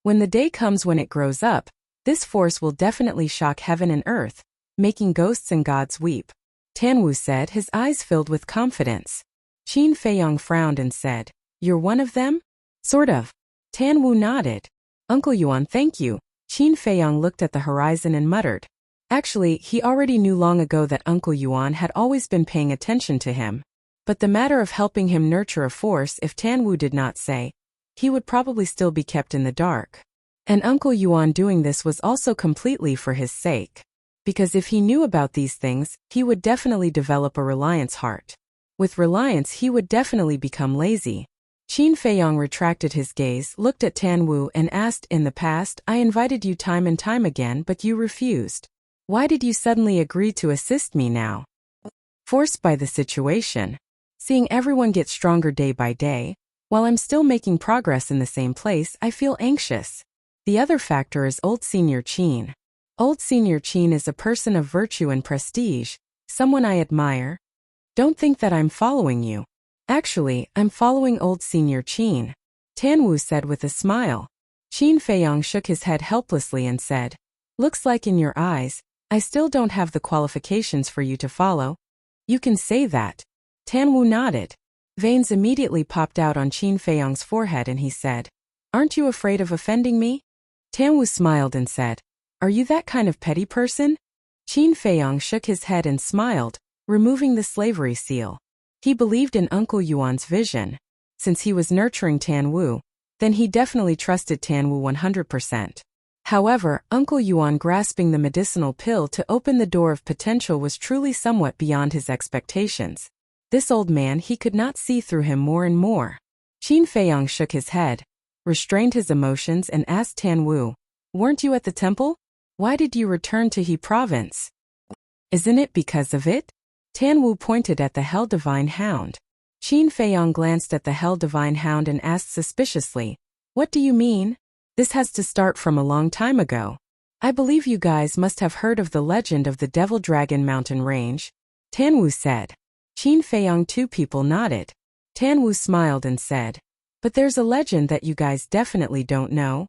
When the day comes when it grows up, this force will definitely shock heaven and earth, making ghosts and gods weep. Tan Wu said, his eyes filled with confidence. Qin Feiyong frowned and said, you're one of them? Sort of. Tan Wu nodded. Uncle Yuan, thank you. Qin Feiyong looked at the horizon and muttered. Actually, he already knew long ago that Uncle Yuan had always been paying attention to him. But the matter of helping him nurture a force, if Tan Wu did not say, he would probably still be kept in the dark. And Uncle Yuan doing this was also completely for his sake. Because if he knew about these things, he would definitely develop a reliance heart. With reliance he would definitely become lazy. Qin Feiyong retracted his gaze, looked at Tan Wu and asked, in the past, I invited you time and time again but you refused. Why did you suddenly agree to assist me now? Forced by the situation. Seeing everyone get stronger day by day, while I'm still making progress in the same place, I feel anxious. The other factor is old Senior Qin. Old Senior Qin is a person of virtue and prestige, someone I admire. Don't think that I'm following you. Actually, I'm following old Senior Qin. Tan Wu said with a smile. Qin Feiyong shook his head helplessly and said, looks like in your eyes, I still don't have the qualifications for you to follow. You can say that. Tan Wu nodded. Veins immediately popped out on Qin Feiyong's forehead and he said, aren't you afraid of offending me? Tan Wu smiled and said, are you that kind of petty person? Qin Feiyong shook his head and smiled, removing the slavery seal. He believed in Uncle Yuan's vision. Since he was nurturing Tan Wu, then he definitely trusted Tan Wu 100%. However, Uncle Yuan grasping the medicinal pill to open the door of potential was truly somewhat beyond his expectations. This old man, he could not see through him more and more. Qin Feiyong shook his head, restrained his emotions and asked Tan Wu, weren't you at the temple? Why did you return to He province? Isn't it because of it? Tan Wu pointed at the Hell Divine Hound. Qin Feiyong glanced at the Hell Divine Hound and asked suspiciously, what do you mean? This has to start from a long time ago. I believe you guys must have heard of the legend of the Devil Dragon Mountain Range. Tan Wu said. Qin Feiyong, two people nodded. Tan Wu smiled and said, but there's a legend that you guys definitely don't know.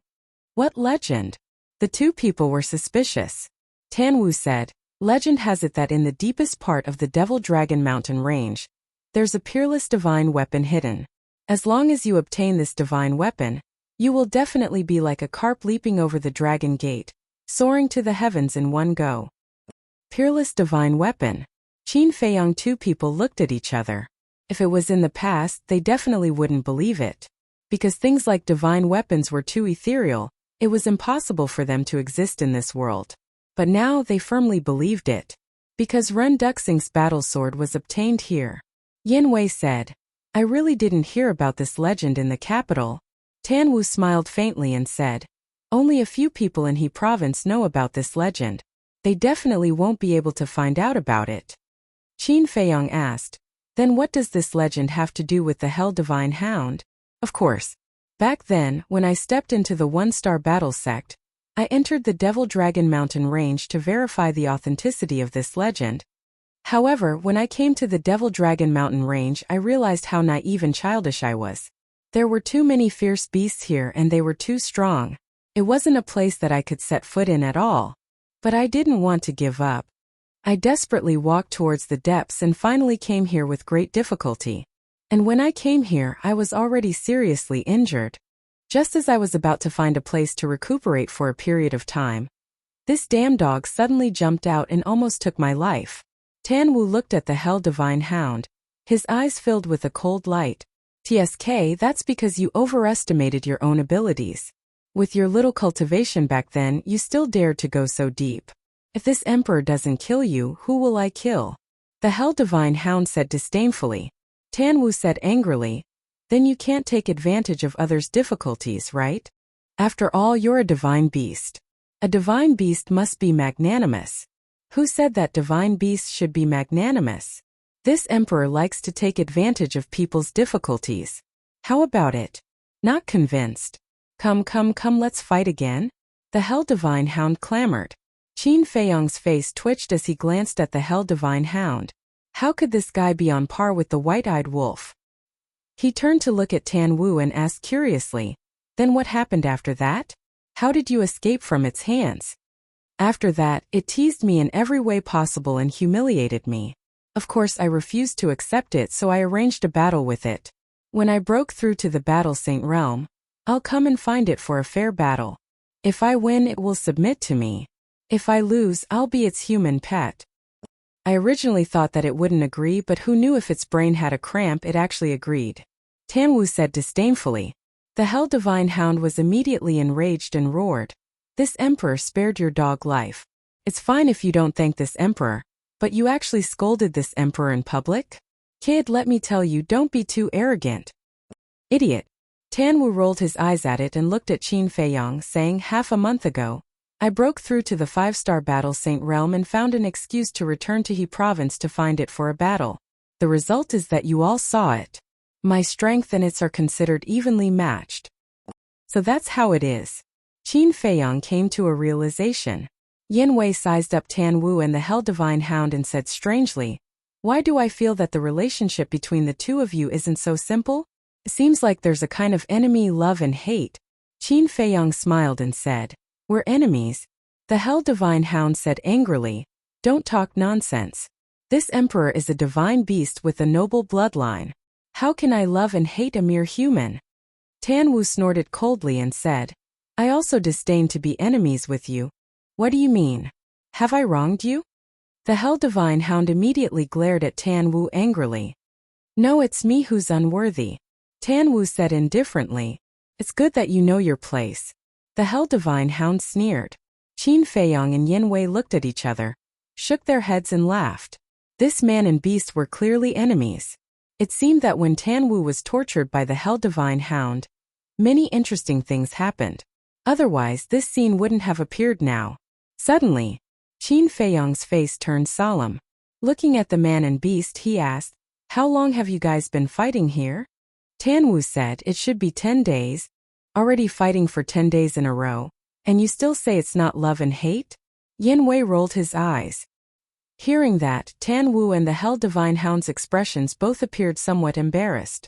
What legend? The two people were suspicious. Tan Wu said, legend has it that in the deepest part of the Devil Dragon Mountain Range, there's a peerless divine weapon hidden. As long as you obtain this divine weapon, you will definitely be like a carp leaping over the dragon gate, soaring to the heavens in one go. Peerless divine weapon. Qin Feiyong, two people looked at each other. If it was in the past, they definitely wouldn't believe it. Because things like divine weapons were too ethereal, it was impossible for them to exist in this world. But now they firmly believed it. Because Renduxing's battle sword was obtained here. Yin Wei said. I really didn't hear about this legend in the capital. Tan Wu smiled faintly and said. Only a few people in He province know about this legend. They definitely won't be able to find out about it. Qin Feiyong asked. Then what does this legend have to do with the Hell Divine Hound? Of course. Back then, when I stepped into the one-star battle sect, I entered the Devil Dragon Mountain range to verify the authenticity of this legend. However, when I came to the Devil Dragon Mountain range, I realized how naive and childish I was. There were too many fierce beasts here and they were too strong. It wasn't a place that I could set foot in at all. But I didn't want to give up. I desperately walked towards the depths and finally came here with great difficulty. And when I came here, I was already seriously injured. Just as I was about to find a place to recuperate for a period of time, this damn dog suddenly jumped out and almost took my life. Tan Wu looked at the Hell Divine Hound. His eyes filled with a cold light. TSK, that's because you overestimated your own abilities. With your little cultivation back then, you still dared to go so deep. If this emperor doesn't kill you, who will I kill? The Hell Divine Hound said disdainfully. Tan Wu said angrily. Then you can't take advantage of others' difficulties, right? After all, you're a divine beast. A divine beast must be magnanimous. Who said that divine beasts should be magnanimous? This emperor likes to take advantage of people's difficulties. How about it? Not convinced. Come, let's fight again? The Hell Divine Hound clamored. Qin Feiyong's face twitched as he glanced at the Hell Divine Hound. How could this guy be on par with the white-eyed wolf? He turned to look at Tan Wu and asked curiously, then what happened after that? How did you escape from its hands? After that, it teased me in every way possible and humiliated me. Of course, I refused to accept it, so I arranged a battle with it. When I broke through to the Battle Saint realm, I'll come and find it for a fair battle. If I win, it will submit to me. If I lose, I'll be its human pet. I originally thought that it wouldn't agree, but who knew if its brain had a cramp, it actually agreed. Tan Wu said disdainfully. The Hell Divine Hound was immediately enraged and roared. This emperor spared your dog life. It's fine if you don't thank this emperor, but you actually scolded this emperor in public? Kid, let me tell you, don't be too arrogant. Idiot. Tan Wu rolled his eyes at it and looked at Qin Feiyong, saying, half a month ago, I broke through to the 5-star Battle Saint realm and found an excuse to return to He province to find it for a battle. The result is that you all saw it. My strength and its are considered evenly matched. So that's how it is. Qin Feiyong came to a realization. Yin Wei sized up Tan Wu and the Hell Divine Hound and said strangely, why do I feel that the relationship between the two of you isn't so simple? It seems like there's a kind of enemy, love and hate. Qin Feiyong smiled and said, we're enemies. The Hell Divine Hound said angrily, don't talk nonsense. This emperor is a divine beast with a noble bloodline. How can I love and hate a mere human? Tan Wu snorted coldly and said, I also disdain to be enemies with you. What do you mean? Have I wronged you? The Hell Divine Hound immediately glared at Tan Wu angrily. No, it's me who's unworthy. Tan Wu said indifferently, it's good that you know your place. The Hell Divine Hound sneered. Qin Feiyong and Yin Wei looked at each other, shook their heads and laughed. This man and beast were clearly enemies. It seemed that when Tan Wu was tortured by the Hell Divine Hound, many interesting things happened. Otherwise, this scene wouldn't have appeared now. Suddenly, Qin Feiyong's face turned solemn. Looking at the man and beast, he asked, how long have you guys been fighting here? Tan Wu said, it should be 10 days. Already fighting for 10 days in a row, and you still say it's not love and hate? Yin Wei rolled his eyes. Hearing that, Tan Wu and the Hell Divine Hound's expressions both appeared somewhat embarrassed.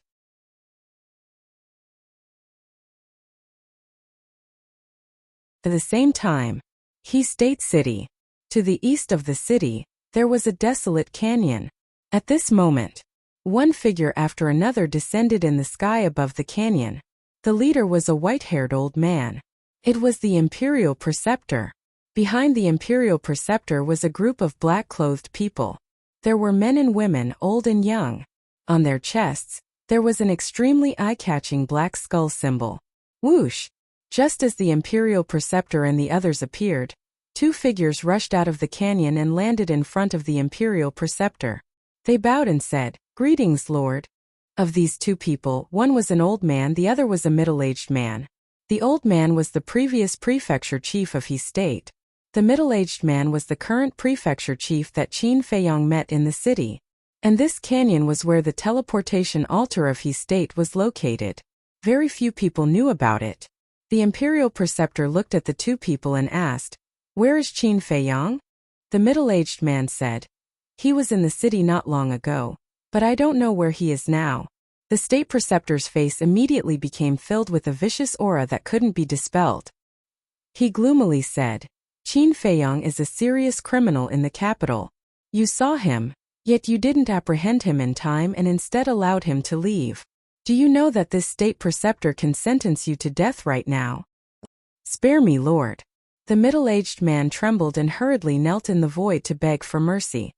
At the same time, He State City. To the east of the city, there was a desolate canyon. At this moment, one figure after another descended in the sky above the canyon. The leader was a white-haired old man. It was the Imperial Preceptor. Behind the Imperial Preceptor was a group of black-clothed people. There were men and women, old and young. On their chests, there was an extremely eye-catching black skull symbol. Whoosh! Just as the Imperial Preceptor and the others appeared, Two figures rushed out of the canyon and landed in front of the imperial preceptor. They bowed and said, "Greetings, Lord." Of these two people, one was an old man, the other was a middle-aged man. The old man was the previous prefecture chief of his state. The middle-aged man was the current prefecture chief that Qin Feiyong met in the city. And this canyon was where the teleportation altar of his state was located. Very few people knew about it. The imperial preceptor looked at the two people and asked, "Where is Qin Feiyong?" The middle-aged man said, "He was in the city not long ago, but I don't know where he is now." The state preceptor's face immediately became filled with a vicious aura that couldn't be dispelled. He gloomily said, "Qin Feiyong is a serious criminal in the capital. You saw him, yet you didn't apprehend him in time and instead allowed him to leave. Do you know that this state preceptor can sentence you to death right now? Spare me, Lord." The middle-aged man trembled and hurriedly knelt in the void to beg for mercy.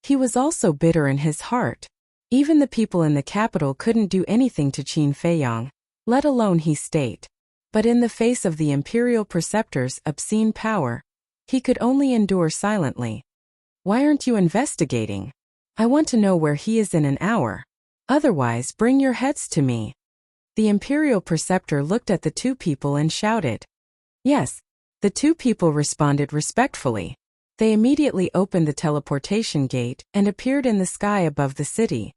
He was also bitter in his heart. Even the people in the capital couldn't do anything to Qin Feiyong, let alone his state. But in the face of the imperial preceptor's obscene power, he could only endure silently. "Why aren't you investigating? I want to know where he is in an hour. Otherwise, bring your heads to me." The imperial preceptor looked at the two people and shouted. "Yes." The two people responded respectfully. They immediately opened the teleportation gate and appeared in the sky above the city.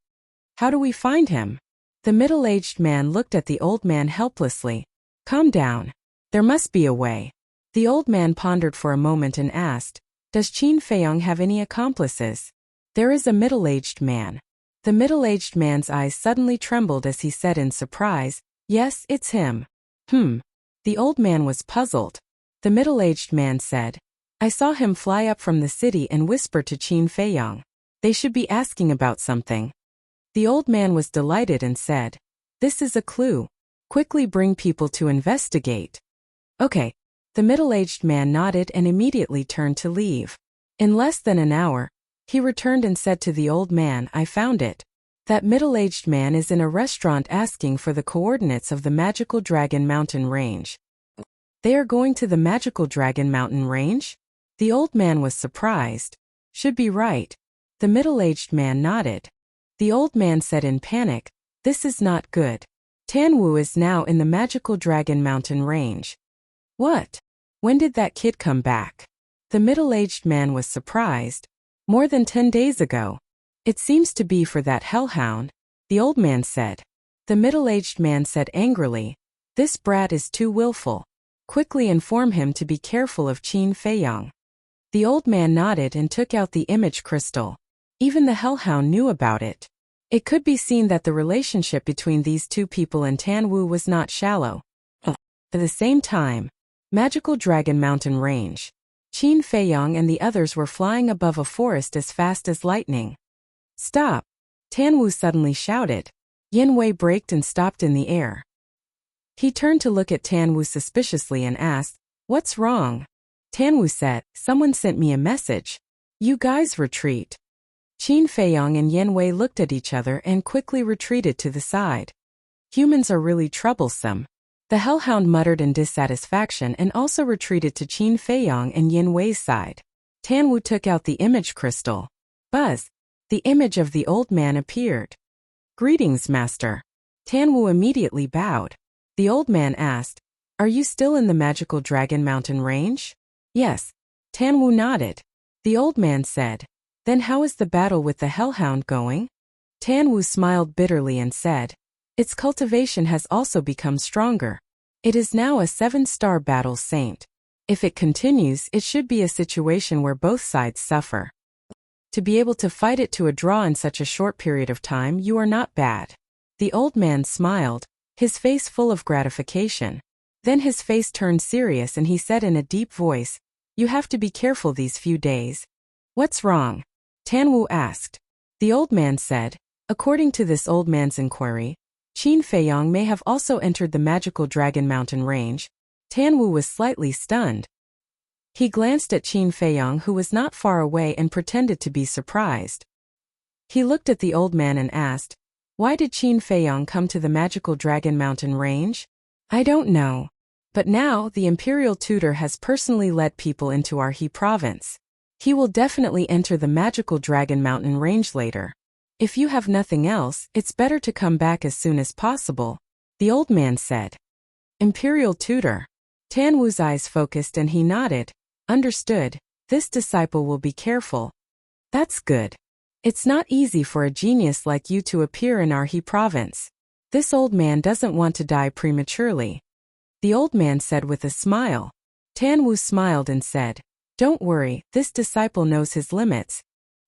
"How do we find him?" The middle-aged man looked at the old man helplessly. "Calm down. There must be a way." The old man pondered for a moment and asked, "Does Qin Feiyong have any accomplices?" "There is a middle-aged man." The middle-aged man's eyes suddenly trembled as he said in surprise, "Yes, it's him." The old man was puzzled. The middle-aged man said, "I saw him fly up from the city and whisper to Qin Feiyong. They should be asking about something." The old man was delighted and said, "This is a clue. Quickly bring people to investigate." "Okay." The middle-aged man nodded and immediately turned to leave. In less than an hour, he returned and said to the old man, "I found it. That middle-aged man is in a restaurant asking for the coordinates of the Magical Dragon Mountain Range." "They are going to the Magical Dragon Mountain Range?" The old man was surprised. "Should be right." The middle-aged man nodded. The old man said in panic, "This is not good. Tanwu is now in the Magical Dragon Mountain Range." "What? When did that kid come back?" The middle-aged man was surprised. "More than 10 days ago. It seems to be for that hellhound," the old man said. The middle-aged man said angrily, "This brat is too willful. Quickly inform him to be careful of Qin Feiyong." The old man nodded and took out the image crystal. Even the hellhound knew about it. It could be seen that the relationship between these two people and Tanwu was not shallow. At the same time, Magical Dragon Mountain Range. Qin Feiyong and the others were flying above a forest as fast as lightning. "Stop!" Tanwu suddenly shouted. Yanwei braked and stopped in the air. He turned to look at Tanwu suspiciously and asked, "What's wrong?" Tanwu said, "Someone sent me a message. You guys retreat." Qin Feiyong and Yanwei looked at each other and quickly retreated to the side. "Humans are really troublesome." The hellhound muttered in dissatisfaction and also retreated to Qin Feiyong and Yanwei's side. Tanwu took out the image crystal. Buzz! The image of the old man appeared. "Greetings, master." Tanwu immediately bowed. The old man asked, "Are you still in the Magical Dragon Mountain Range?" "Yes." Tanwu nodded. The old man said, "Then how is the battle with the hellhound going?" Tanwu smiled bitterly and said, "Its cultivation has also become stronger. It is now a 7-star battle saint. If it continues, it should be a situation where both sides suffer. To be able to fight it to a draw in such a short period of time, you are not bad." The old man smiled, his face full of gratification. Then his face turned serious and he said in a deep voice, "You have to be careful these few days." "What's wrong?" Tanwu asked. The old man said, "According to this old man's inquiry, Qin Feiyong may have also entered the Magical Dragon Mountain Range." Tanwu was slightly stunned. He glanced at Qin Feiyong, who was not far away, and pretended to be surprised. He looked at the old man and asked, "Why did Qin Feiyong come to the Magical Dragon Mountain Range?" "I don't know." But now, the imperial tutor has personally led people into our He province. He will definitely enter the magical Dragon Mountain range later. If you have nothing else, it's better to come back as soon as possible, the old man said. Imperial tutor. Tanwu's eyes focused and he nodded. Understood. This disciple will be careful. That's good. It's not easy for a genius like you to appear in our He province. This old man doesn't want to die prematurely, the old man said with a smile. Tanwu smiled and said, Don't worry, this disciple knows his limits.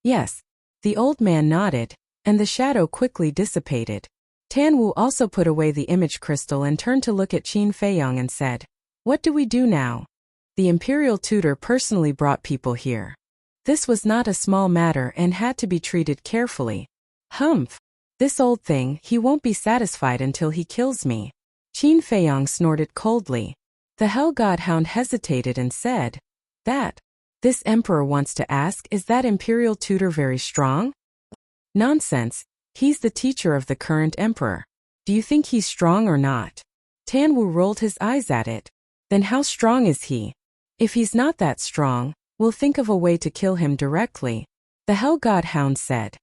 Yes. The old man nodded, and the shadow quickly dissipated. Tanwu also put away the image crystal and turned to look at Qin Feiyong and said, What do we do now? The imperial tutor personally brought people here. This was not a small matter and had to be treated carefully. Humph. This old thing, he won't be satisfied until he kills me. Qin Feiyong snorted coldly. The Hell Godhound hesitated and said, This emperor wants to ask, is that imperial tutor very strong? Nonsense, he's the teacher of the current emperor. Do you think he's strong or not? Tanwu rolled his eyes at it. Then how strong is he? If he's not that strong, we'll think of a way to kill him directly, the Hell Godhound said.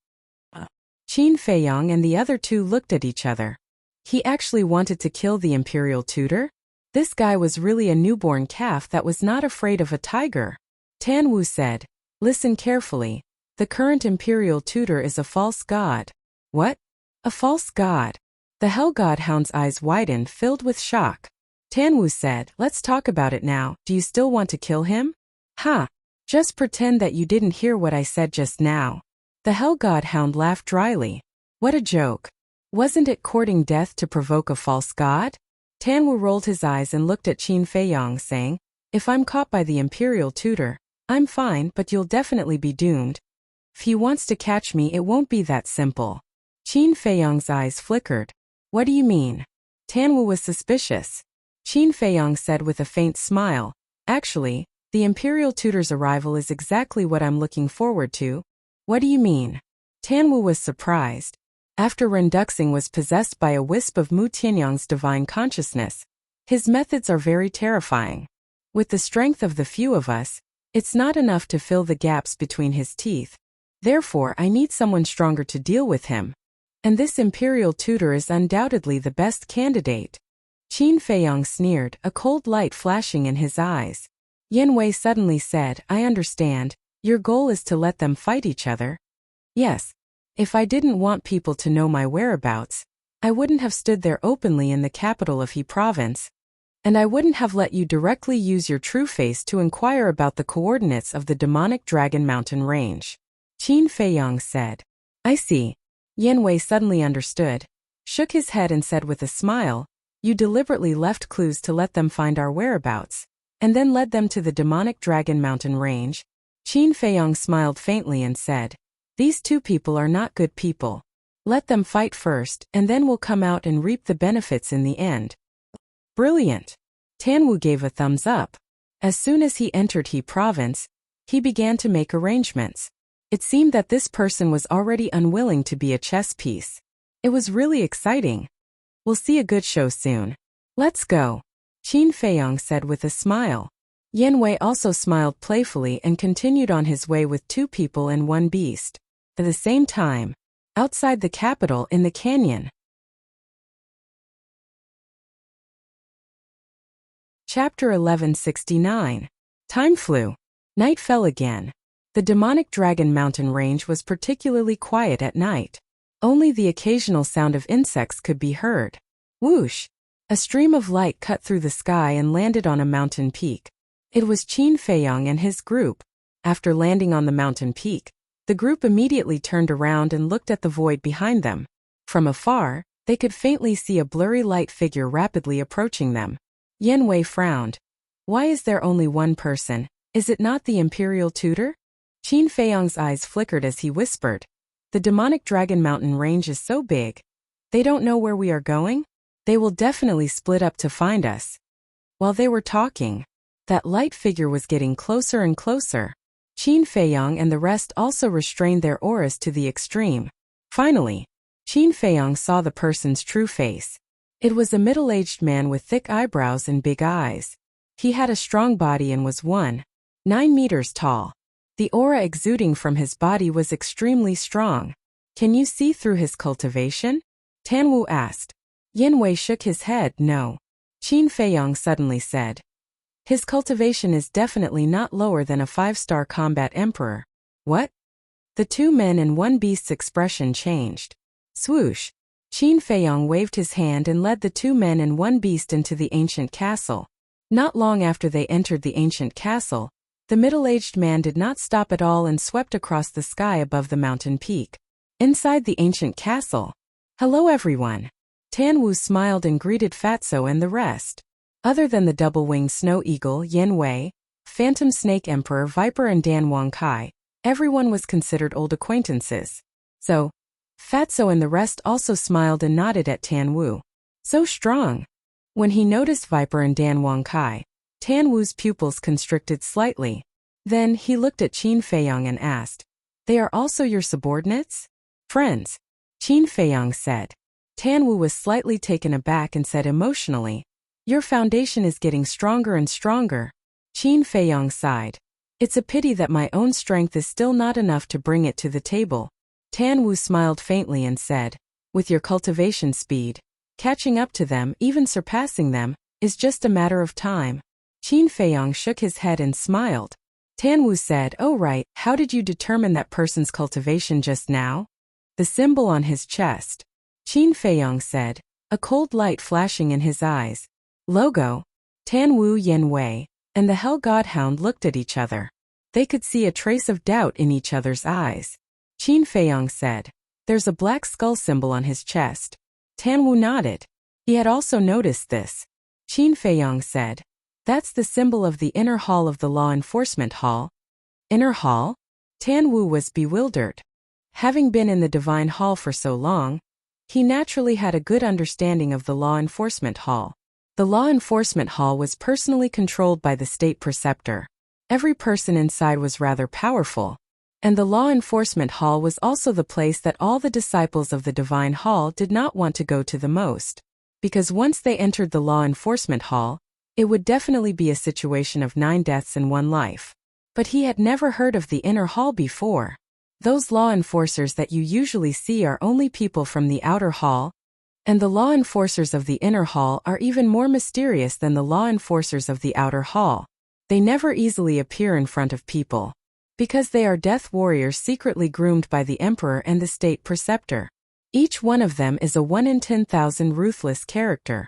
Qin Feiyong and the other two looked at each other. He actually wanted to kill the imperial tutor? This guy was really a newborn calf that was not afraid of a tiger. Tanwu said, Listen carefully. The current imperial tutor is a false god. What? A false god? The Hell Godhound's eyes widened, filled with shock. Tanwu said, Let's talk about it now. Do you still want to kill him? Ha! Just pretend that you didn't hear what I said just now. The Hell Godhound laughed dryly. What a joke. Wasn't it courting death to provoke a false god? Tanwu rolled his eyes and looked at Qin Feiyong, saying, If I'm caught by the imperial tutor, I'm fine, but you'll definitely be doomed. If he wants to catch me, it won't be that simple. Qin Feiyong's eyes flickered. What do you mean? Tanwu was suspicious. Qin Feiyong said with a faint smile, Actually, the imperial tutor's arrival is exactly what I'm looking forward to. What do you mean? Tanwu was surprised. After Renduxing was possessed by a wisp of Mu Tianyang's divine consciousness, his methods are very terrifying. With the strength of the few of us, it's not enough to fill the gaps between his teeth. Therefore, I need someone stronger to deal with him. And this imperial tutor is undoubtedly the best candidate. Qin Feiyong sneered, a cold light flashing in his eyes. Yen Wei suddenly said, I understand. Your goal is to let them fight each other? Yes. If I didn't want people to know my whereabouts, I wouldn't have stood there openly in the capital of He province. And I wouldn't have let you directly use your true face to inquire about the coordinates of the demonic Dragon Mountain range. Qin Feiyong said. I see. Yen Wei suddenly understood, shook his head and said with a smile, You deliberately left clues to let them find our whereabouts, and then led them to the demonic Dragon Mountain range. Qin Feiyong smiled faintly and said, These two people are not good people. Let them fight first, and then we'll come out and reap the benefits in the end. Brilliant. Tanwu gave a thumbs up. As soon as he entered He province, he began to make arrangements. It seemed that this person was already unwilling to be a chess piece. It was really exciting. We'll see a good show soon. Let's go. Qin Feiyong said with a smile. Yen Wei also smiled playfully and continued on his way with two people and one beast. At the same time, outside the capital in the canyon. Chapter 1169. Time flew. Night fell again. The demonic Dragon Mountain range was particularly quiet at night. Only the occasional sound of insects could be heard. Whoosh! A stream of light cut through the sky and landed on a mountain peak. It was Qin Feiyong and his group. After landing on the mountain peak, the group immediately turned around and looked at the void behind them. From afar, they could faintly see a blurry light figure rapidly approaching them. Yen Wei frowned. Why is there only one person? Is it not the imperial tutor? Qin Feiyong's eyes flickered as he whispered. The demonic Dragon Mountain range is so big. They don't know where we are going? They will definitely split up to find us. While they were talking, that light figure was getting closer and closer. Qin Feiyong and the rest also restrained their auras to the extreme. Finally, Qin Feiyong saw the person's true face. It was a middle-aged man with thick eyebrows and big eyes. He had a strong body and was 1.9 meters tall. The aura exuding from his body was extremely strong. Can you see through his cultivation? Tanwu asked. Yin Wei shook his head, no. Qin Feiyong suddenly said. His cultivation is definitely not lower than a 5-star combat emperor. What? The two men and one beast's expression changed. Swoosh. Qin Feiyong waved his hand and led the two men and one beast into the ancient castle. Not long after they entered the ancient castle, the middle-aged man did not stop at all and swept across the sky above the mountain peak. Inside the ancient castle. Hello everyone. Tanwu smiled and greeted Fatso and the rest. Other than the double-winged snow eagle Yin Wei, Phantom Snake Emperor Viper and Dan Wang Kai, everyone was considered old acquaintances. So, Fatso and the rest also smiled and nodded at Tanwu. So strong. When he noticed Viper and Dan Wang Kai, Tanwu's pupils constricted slightly. Then he looked at Qin Feiyong and asked, They are also your subordinates? Friends. Qin Feiyong said. Tanwu was slightly taken aback and said emotionally, Your foundation is getting stronger and stronger. Qin Feiyong sighed. It's a pity that my own strength is still not enough to bring it to the table. Tanwu smiled faintly and said, With your cultivation speed, catching up to them, even surpassing them, is just a matter of time. Qin Feiyong shook his head and smiled. Tanwu said, Oh right, how did you determine that person's cultivation just now? The symbol on his chest. Qin Feiyong said, a cold light flashing in his eyes. Logo. Tanwu Yin Wei and the Hell Godhound looked at each other. They could see a trace of doubt in each other's eyes. Qin Feiyong said, There's a black skull symbol on his chest. Tanwu nodded. He had also noticed this. Qin Feiyong said, That's the symbol of the inner hall of the law enforcement hall. Inner hall? Tanwu was bewildered. Having been in the divine hall for so long, he naturally had a good understanding of the law enforcement hall. The law enforcement hall was personally controlled by the state preceptor. Every person inside was rather powerful. And the law enforcement hall was also the place that all the disciples of the divine hall did not want to go to the most. Because once they entered the law enforcement hall, it would definitely be a situation of 9 deaths and 1 life. But he had never heard of the inner hall before. Those law enforcers that you usually see are only people from the outer hall, and the law enforcers of the inner hall are even more mysterious than the law enforcers of the outer hall. They never easily appear in front of people, because they are death warriors secretly groomed by the emperor and the state preceptor. Each one of them is a 1 in 10,000 ruthless character.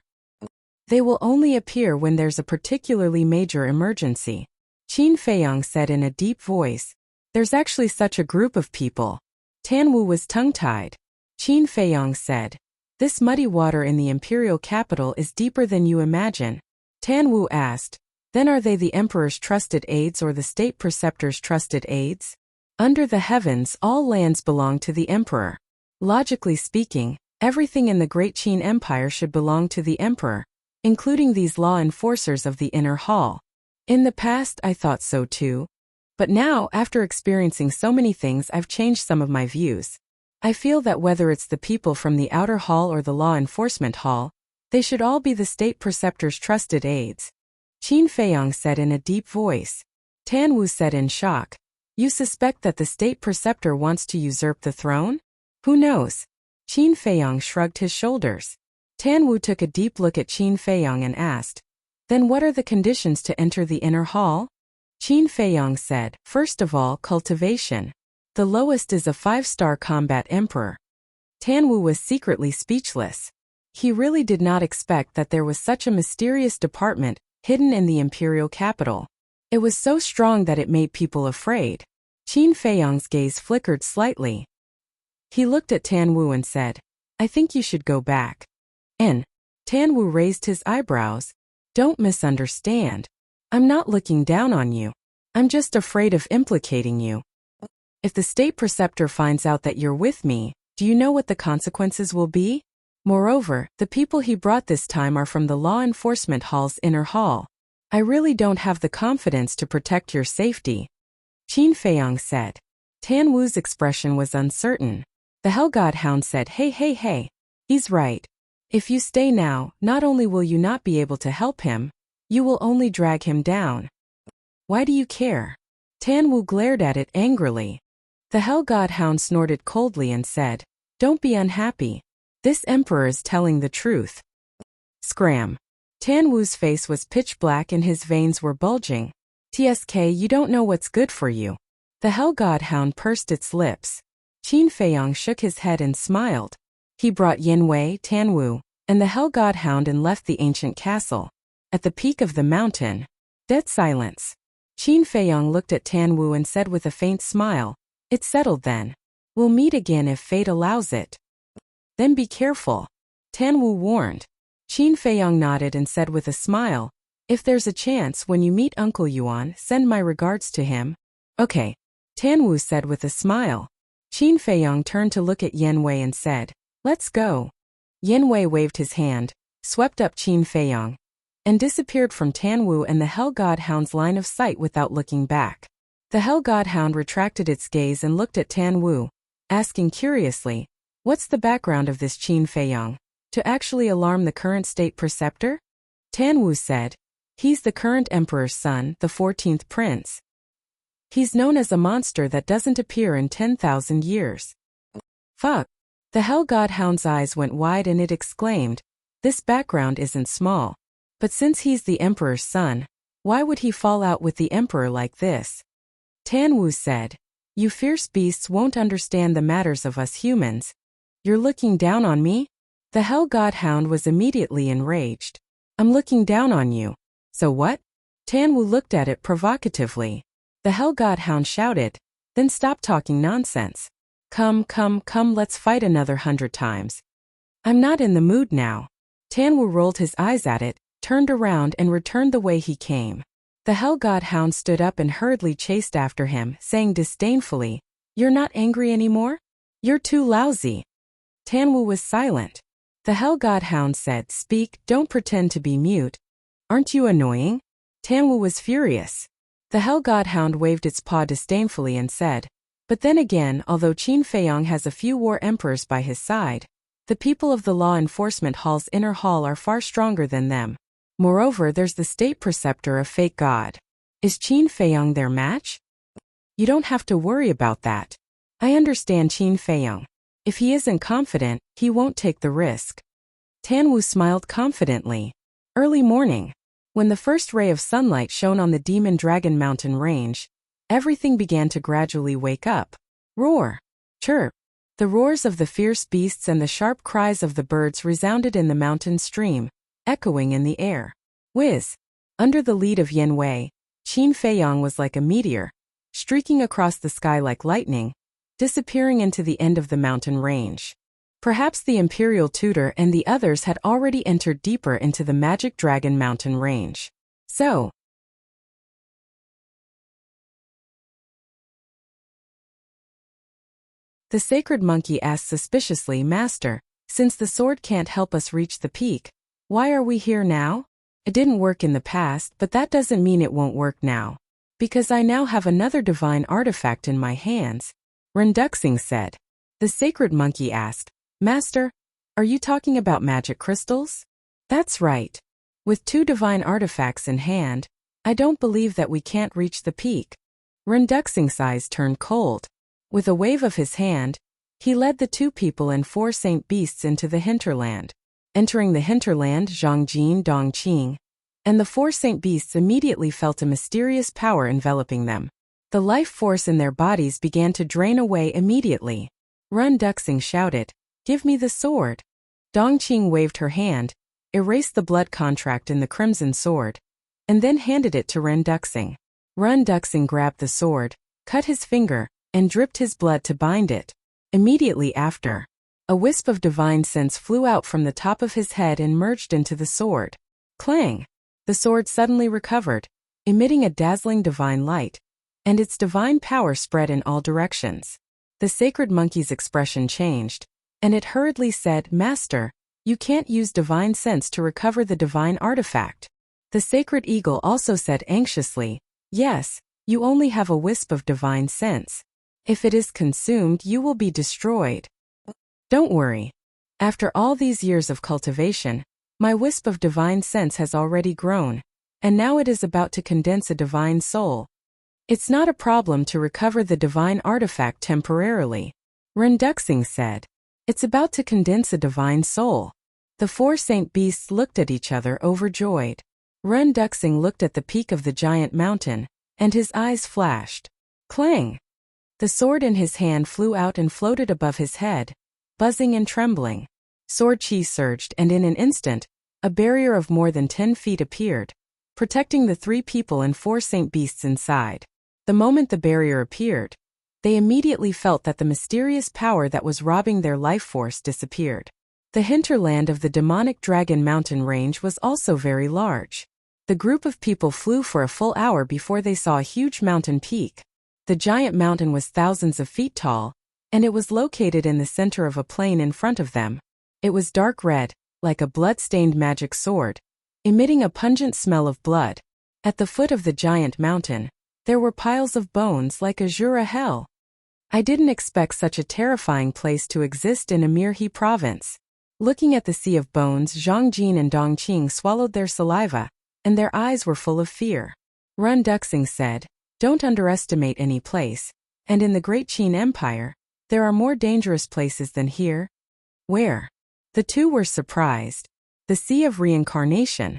They will only appear when there's a particularly major emergency. Qin Feiyong said in a deep voice, There's actually such a group of people. Tanwu was tongue-tied. Qin Feiyong said, This muddy water in the imperial capital is deeper than you imagine. Tanwu asked, Then are they the emperor's trusted aides or the state preceptor's trusted aides? Under the heavens, all lands belong to the emperor. Logically speaking, everything in the Great Qin Empire should belong to the emperor, including these law enforcers of the inner hall. In the past, I thought so too. But now, after experiencing so many things, I've changed some of my views. I feel that whether it's the people from the outer hall or the law enforcement hall, they should all be the state preceptor's trusted aides. Qin Feiyong said in a deep voice. Tanwu said in shock, You suspect that the state preceptor wants to usurp the throne? Who knows? Qin Feiyong shrugged his shoulders. Tanwu took a deep look at Qin Feiyong and asked, Then what are the conditions to enter the inner hall? Qin Feiyong said, First of all, cultivation. The lowest is a 5-star combat emperor. Tanwu was secretly speechless. He really did not expect that there was such a mysterious department hidden in the imperial capital. It was so strong that it made people afraid. Qin Feiyong's gaze flickered slightly. He looked at Tanwu and said, I think you should go back. Tanwu raised his eyebrows. Don't misunderstand. I'm not looking down on you. I'm just afraid of implicating you. If the state preceptor finds out that you're with me, do you know what the consequences will be? Moreover, the people he brought this time are from the law enforcement hall's inner hall. I really don't have the confidence to protect your safety. Qin Feiyong said. Tanwu's expression was uncertain. The Hell Godhound said, Hey, he's right. If you stay now, not only will you not be able to help him, you will only drag him down. Why do you care? Tanwu glared at it angrily. The Hell God Hound snorted coldly and said, Don't be unhappy. This emperor is telling the truth. Scram. Tanwu's face was pitch black and his veins were bulging. TSK, you don't know what's good for you. The Hell God Hound pursed its lips. Qin Feiyong shook his head and smiled. He brought Yin Wei, Tanwu, and the Hell God Hound and left the ancient castle. At the peak of the mountain, dead silence. Qin Feiyong looked at Tanwu and said with a faint smile, It's settled then. We'll meet again if fate allows it. Then be careful. Tanwu warned. Qin Feiyong nodded and said with a smile, If there's a chance when you meet Uncle Yuan, send my regards to him. Okay. Tanwu said with a smile. Qin Feiyong turned to look at Yin Wei and said, Let's go. Yin Wei waved his hand, swept up Qin Feiyong, and disappeared from Tanwu and the Hell God Hound's line of sight without looking back. The Hell God Hound retracted its gaze and looked at Tanwu, asking curiously, What's the background of this Qin Feiyong? To actually alarm the current state preceptor? Tanwu said, He's the current emperor's son, the 14th prince. He's known as a monster that doesn't appear in 10,000 years. Fuck. The Hell God Hound's eyes went wide and it exclaimed, This background isn't small. But since he's the emperor's son, why would he fall out with the emperor like this? Tanwu said, You fierce beasts won't understand the matters of us humans. You're looking down on me? The Hell God Hound was immediately enraged. I'm looking down on you. So what? Tanwu looked at it provocatively. The Hell God Hound shouted, Then stop talking nonsense. Come, let's fight another 100 times. I'm not in the mood now. Tanwu rolled his eyes at it, turned around and returned the way he came. The Hell God Hound stood up and hurriedly chased after him, saying disdainfully, You're not angry anymore? You're too lousy. Tanwu was silent. The Hell God Hound said, Speak, don't pretend to be mute. Aren't you annoying? Tanwu was furious. The Hell God Hound waved its paw disdainfully and said, But then again, although Qin Feiyong has a few war emperors by his side, the people of the Law Enforcement Hall's inner hall are far stronger than them. Moreover, there's the state preceptor of Fake God. Is Qin Feiyong their match? You don't have to worry about that. I understand Qin Feiyong. If he isn't confident, he won't take the risk. Tanwu smiled confidently. Early morning. When the first ray of sunlight shone on the Demon Dragon Mountain range, everything began to gradually wake up. Roar. Chirp. The roars of the fierce beasts and the sharp cries of the birds resounded in the mountain stream, echoing in the air. Whiz. Under the lead of Yin Wei, Qin Feiyong was like a meteor, streaking across the sky like lightning, disappearing into the end of the mountain range. Perhaps the Imperial Tutor and the others had already entered deeper into the Magic Dragon Mountain range. So, the Sacred Monkey asked suspiciously, Master, since the sword can't help us reach the peak, why are we here now? It didn't work in the past, but that doesn't mean it won't work now. Because I now have another divine artifact in my hands, Renduxing said. The Sacred Monkey asked, Master, are you talking about magic crystals? That's right. With 2 divine artifacts in hand, I don't believe that we can't reach the peak. Renduxing's eyes turned cold. With a wave of his hand, he led the 2 people and 4 saint beasts into the hinterland. Entering the hinterland, Zhangjin Dongqing, and the 4 saint beasts immediately felt a mysterious power enveloping them. The life force in their bodies began to drain away immediately. Renduxing shouted, Give me the sword. Dongqing waved her hand, erased the blood contract in the crimson sword, and then handed it to Renduxing. Renduxing grabbed the sword, cut his finger, and dripped his blood to bind it. Immediately after, a wisp of divine sense flew out from the top of his head and merged into the sword. Clang! The sword suddenly recovered, emitting a dazzling divine light, and its divine power spread in all directions. The Sacred Monkey's expression changed, and it hurriedly said, Master, you can't use divine sense to recover the divine artifact. The Sacred Eagle also said anxiously, Yes, you only have a wisp of divine sense. If it is consumed, you will be destroyed. Don't worry. After all these years of cultivation, my wisp of divine sense has already grown, and now it is about to condense a divine soul. It's not a problem to recover the divine artifact temporarily, Renduxing said. It's about to condense a divine soul. The four saint beasts looked at each other overjoyed. Renduxing looked at the peak of the giant mountain, and his eyes flashed. Clang! The sword in his hand flew out and floated above his head, buzzing and trembling. Sword chi surged, and in an instant, a barrier of more than 10 feet appeared, protecting the 3 people and 4 saint beasts inside. The moment the barrier appeared, they immediately felt that the mysterious power that was robbing their life force disappeared. The hinterland of the demonic dragon mountain range was also very large. The group of people flew for a full hour before they saw a huge mountain peak. The giant mountain was thousands of feet tall, and it was located in the center of a plain in front of them. It was dark red, like a blood-stained magic sword, emitting a pungent smell of blood. At the foot of the giant mountain, there were piles of bones like azure hell. I didn't expect such a terrifying place to exist in Amirhi province. Looking at the sea of bones, Zhang Jin and Dong Qing swallowed their saliva, and their eyes were full of fear. Renduxing said, "Don't underestimate any place, and in the Great Qin Empire, there are more dangerous places than here." Where? The two were surprised. The Sea of Reincarnation.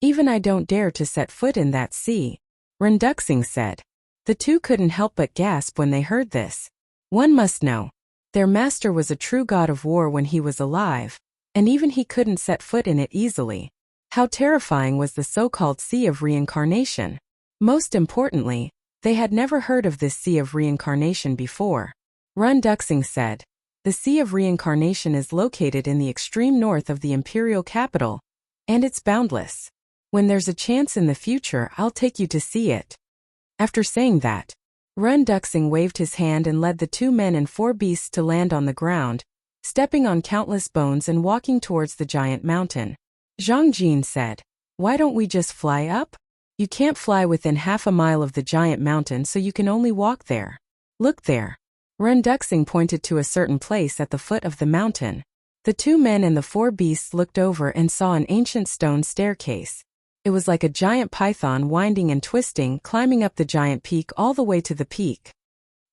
Even I don't dare to set foot in that sea, Renduxing said. The two couldn't help but gasp when they heard this. One must know. Their master was a true god of war when he was alive, and even he couldn't set foot in it easily. How terrifying was the so-called Sea of Reincarnation? Most importantly, they had never heard of this Sea of Reincarnation before. Renduxing said, "The Sea of Reincarnation is located in the extreme north of the imperial capital, and it's boundless. When there's a chance in the future, I'll take you to see it." After saying that, Renduxing waved his hand and led the 2 men and 4 beasts to land on the ground, stepping on countless bones and walking towards the giant mountain. Zhang Jin said, "Why don't we just fly up? You can't fly within half a mile of the giant mountain, so you can only walk there. Look there." Renduxing pointed to a certain place at the foot of the mountain. The 2 men and the 4 beasts looked over and saw an ancient stone staircase. It was like a giant python winding and twisting, climbing up the giant peak all the way to the peak.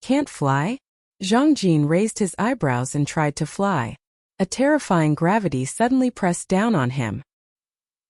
"Can't fly?" Zhang Jin raised his eyebrows and tried to fly. A terrifying gravity suddenly pressed down on him.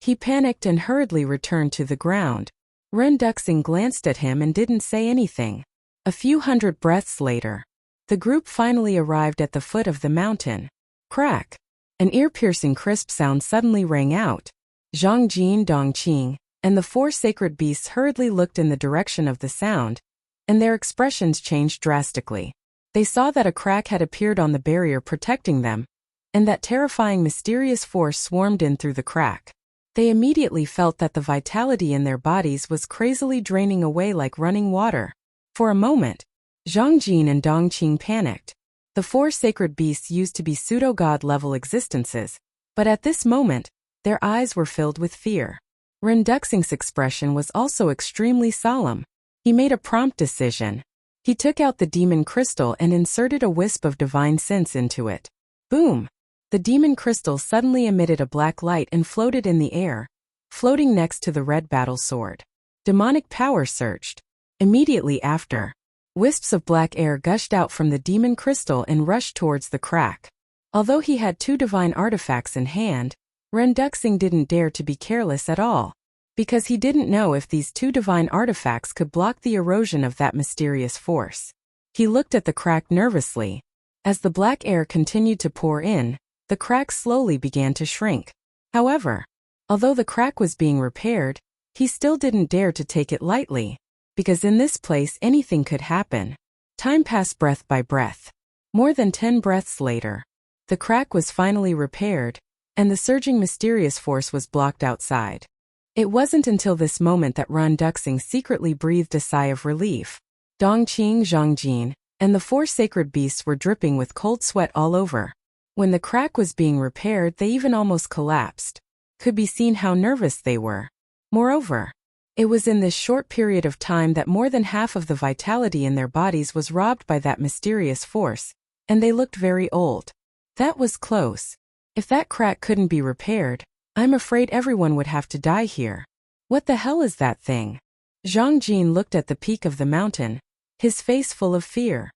He panicked and hurriedly returned to the ground. Renduxing glanced at him and didn't say anything. A few hundred breaths later, the group finally arrived at the foot of the mountain. Crack! An ear-piercing crisp sound suddenly rang out. Zhang Jin, Dong Qing, and the 4 sacred beasts hurriedly looked in the direction of the sound, and their expressions changed drastically. They saw that a crack had appeared on the barrier protecting them, and that terrifying mysterious force swarmed in through the crack. They immediately felt that the vitality in their bodies was crazily draining away like running water. For a moment, Zhang Jin and Dong Qing panicked. The 4 sacred beasts used to be pseudo-god level existences, but at this moment, their eyes were filled with fear. Renduxing's expression was also extremely solemn. He made a prompt decision. He took out the demon crystal and inserted a wisp of divine sense into it. Boom! The demon crystal suddenly emitted a black light and floated in the air, floating next to the red battle sword. Demonic power surged. Immediately after, wisps of black air gushed out from the demon crystal and rushed towards the crack. Although he had 2 divine artifacts in hand, Renduxing didn't dare to be careless at all, because he didn't know if these 2 divine artifacts could block the erosion of that mysterious force. He looked at the crack nervously. As the black air continued to pour in, the crack slowly began to shrink. However, although the crack was being repaired, he still didn't dare to take it lightly, because in this place anything could happen. Time passed breath by breath. More than 10 breaths later, the crack was finally repaired, and the surging mysterious force was blocked outside. It wasn't until this moment that Renduxing secretly breathed a sigh of relief. Dong Qing, Zhang Jin, and the 4 sacred beasts were dripping with cold sweat all over. When the crack was being repaired, they even almost collapsed. Could be seen how nervous they were. Moreover, it was in this short period of time that more than half of the vitality in their bodies was robbed by that mysterious force, and they looked very old. That was close. If that crack couldn't be repaired, I'm afraid everyone would have to die here. What the hell is that thing? Zhang Jin looked at the peak of the mountain, his face full of fear.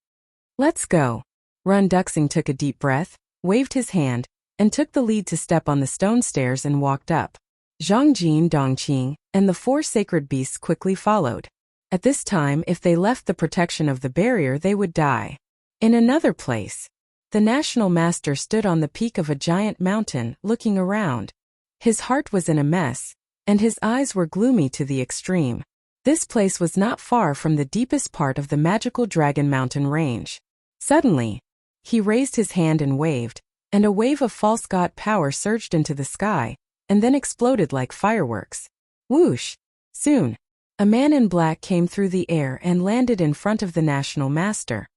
Let's go. Run Duxing took a deep breath, waved his hand, and took the lead to step on the stone stairs and walked up. Zhang Jin, Dongqing, and the 4 sacred beasts quickly followed. At this time, if they left the protection of the barrier, they would die. In another place, the National Master stood on the peak of a giant mountain, looking around. His heart was in a mess, and his eyes were gloomy to the extreme. This place was not far from the deepest part of the magical Dragon Mountain range. Suddenly, he raised his hand and waved, and a wave of false god power surged into the sky, and then exploded like fireworks. Whoosh! Soon, a man in black came through the air and landed in front of the National Master.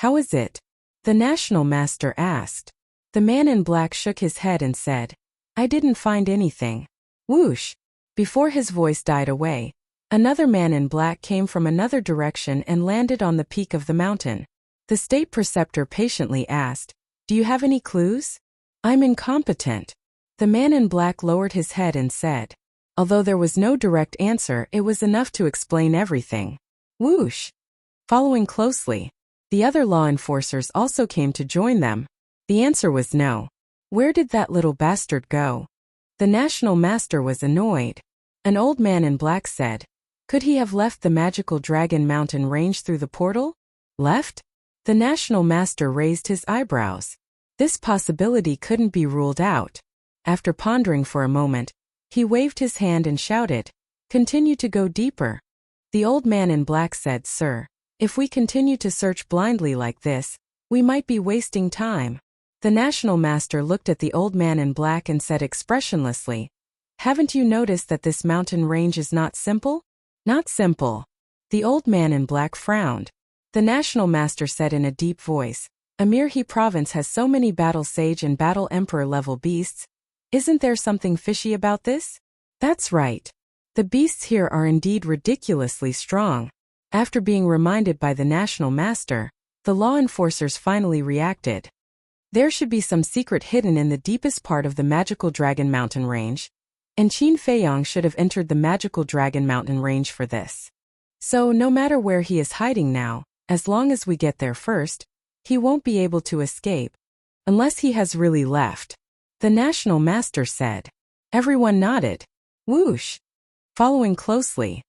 How is it? The National Master asked. The man in black shook his head and said, I didn't find anything. Whoosh! Before his voice died away, another man in black came from another direction and landed on the peak of the mountain. The state preceptor patiently asked, Do you have any clues? I'm incompetent. The man in black lowered his head and said. Although there was no direct answer, it was enough to explain everything. Whoosh! Following closely, the other law enforcers also came to join them. The answer was no. Where did that little bastard go? The National Master was annoyed. An old man in black said, Could he have left the magical Dragon Mountain range through the portal? Left? The National Master raised his eyebrows. This possibility couldn't be ruled out. After pondering for a moment, he waved his hand and shouted, Continue to go deeper. The old man in black said, Sir, if we continue to search blindly like this, we might be wasting time. The National Master looked at the old man in black and said expressionlessly, Haven't you noticed that this mountain range is not simple? Not simple. The old man in black frowned. The National Master said in a deep voice, Amirhi province has so many battle sage and battle emperor level beasts. Isn't there something fishy about this? That's right. The beasts here are indeed ridiculously strong. After being reminded by the National Master, the law enforcers finally reacted. There should be some secret hidden in the deepest part of the magical Dragon Mountain range, and Qin Feiyang should have entered the magical Dragon Mountain range for this. So no matter where he is hiding now, as long as we get there first, he won't be able to escape, unless he has really left. The National Master said. Everyone nodded. Whoosh! Following closely,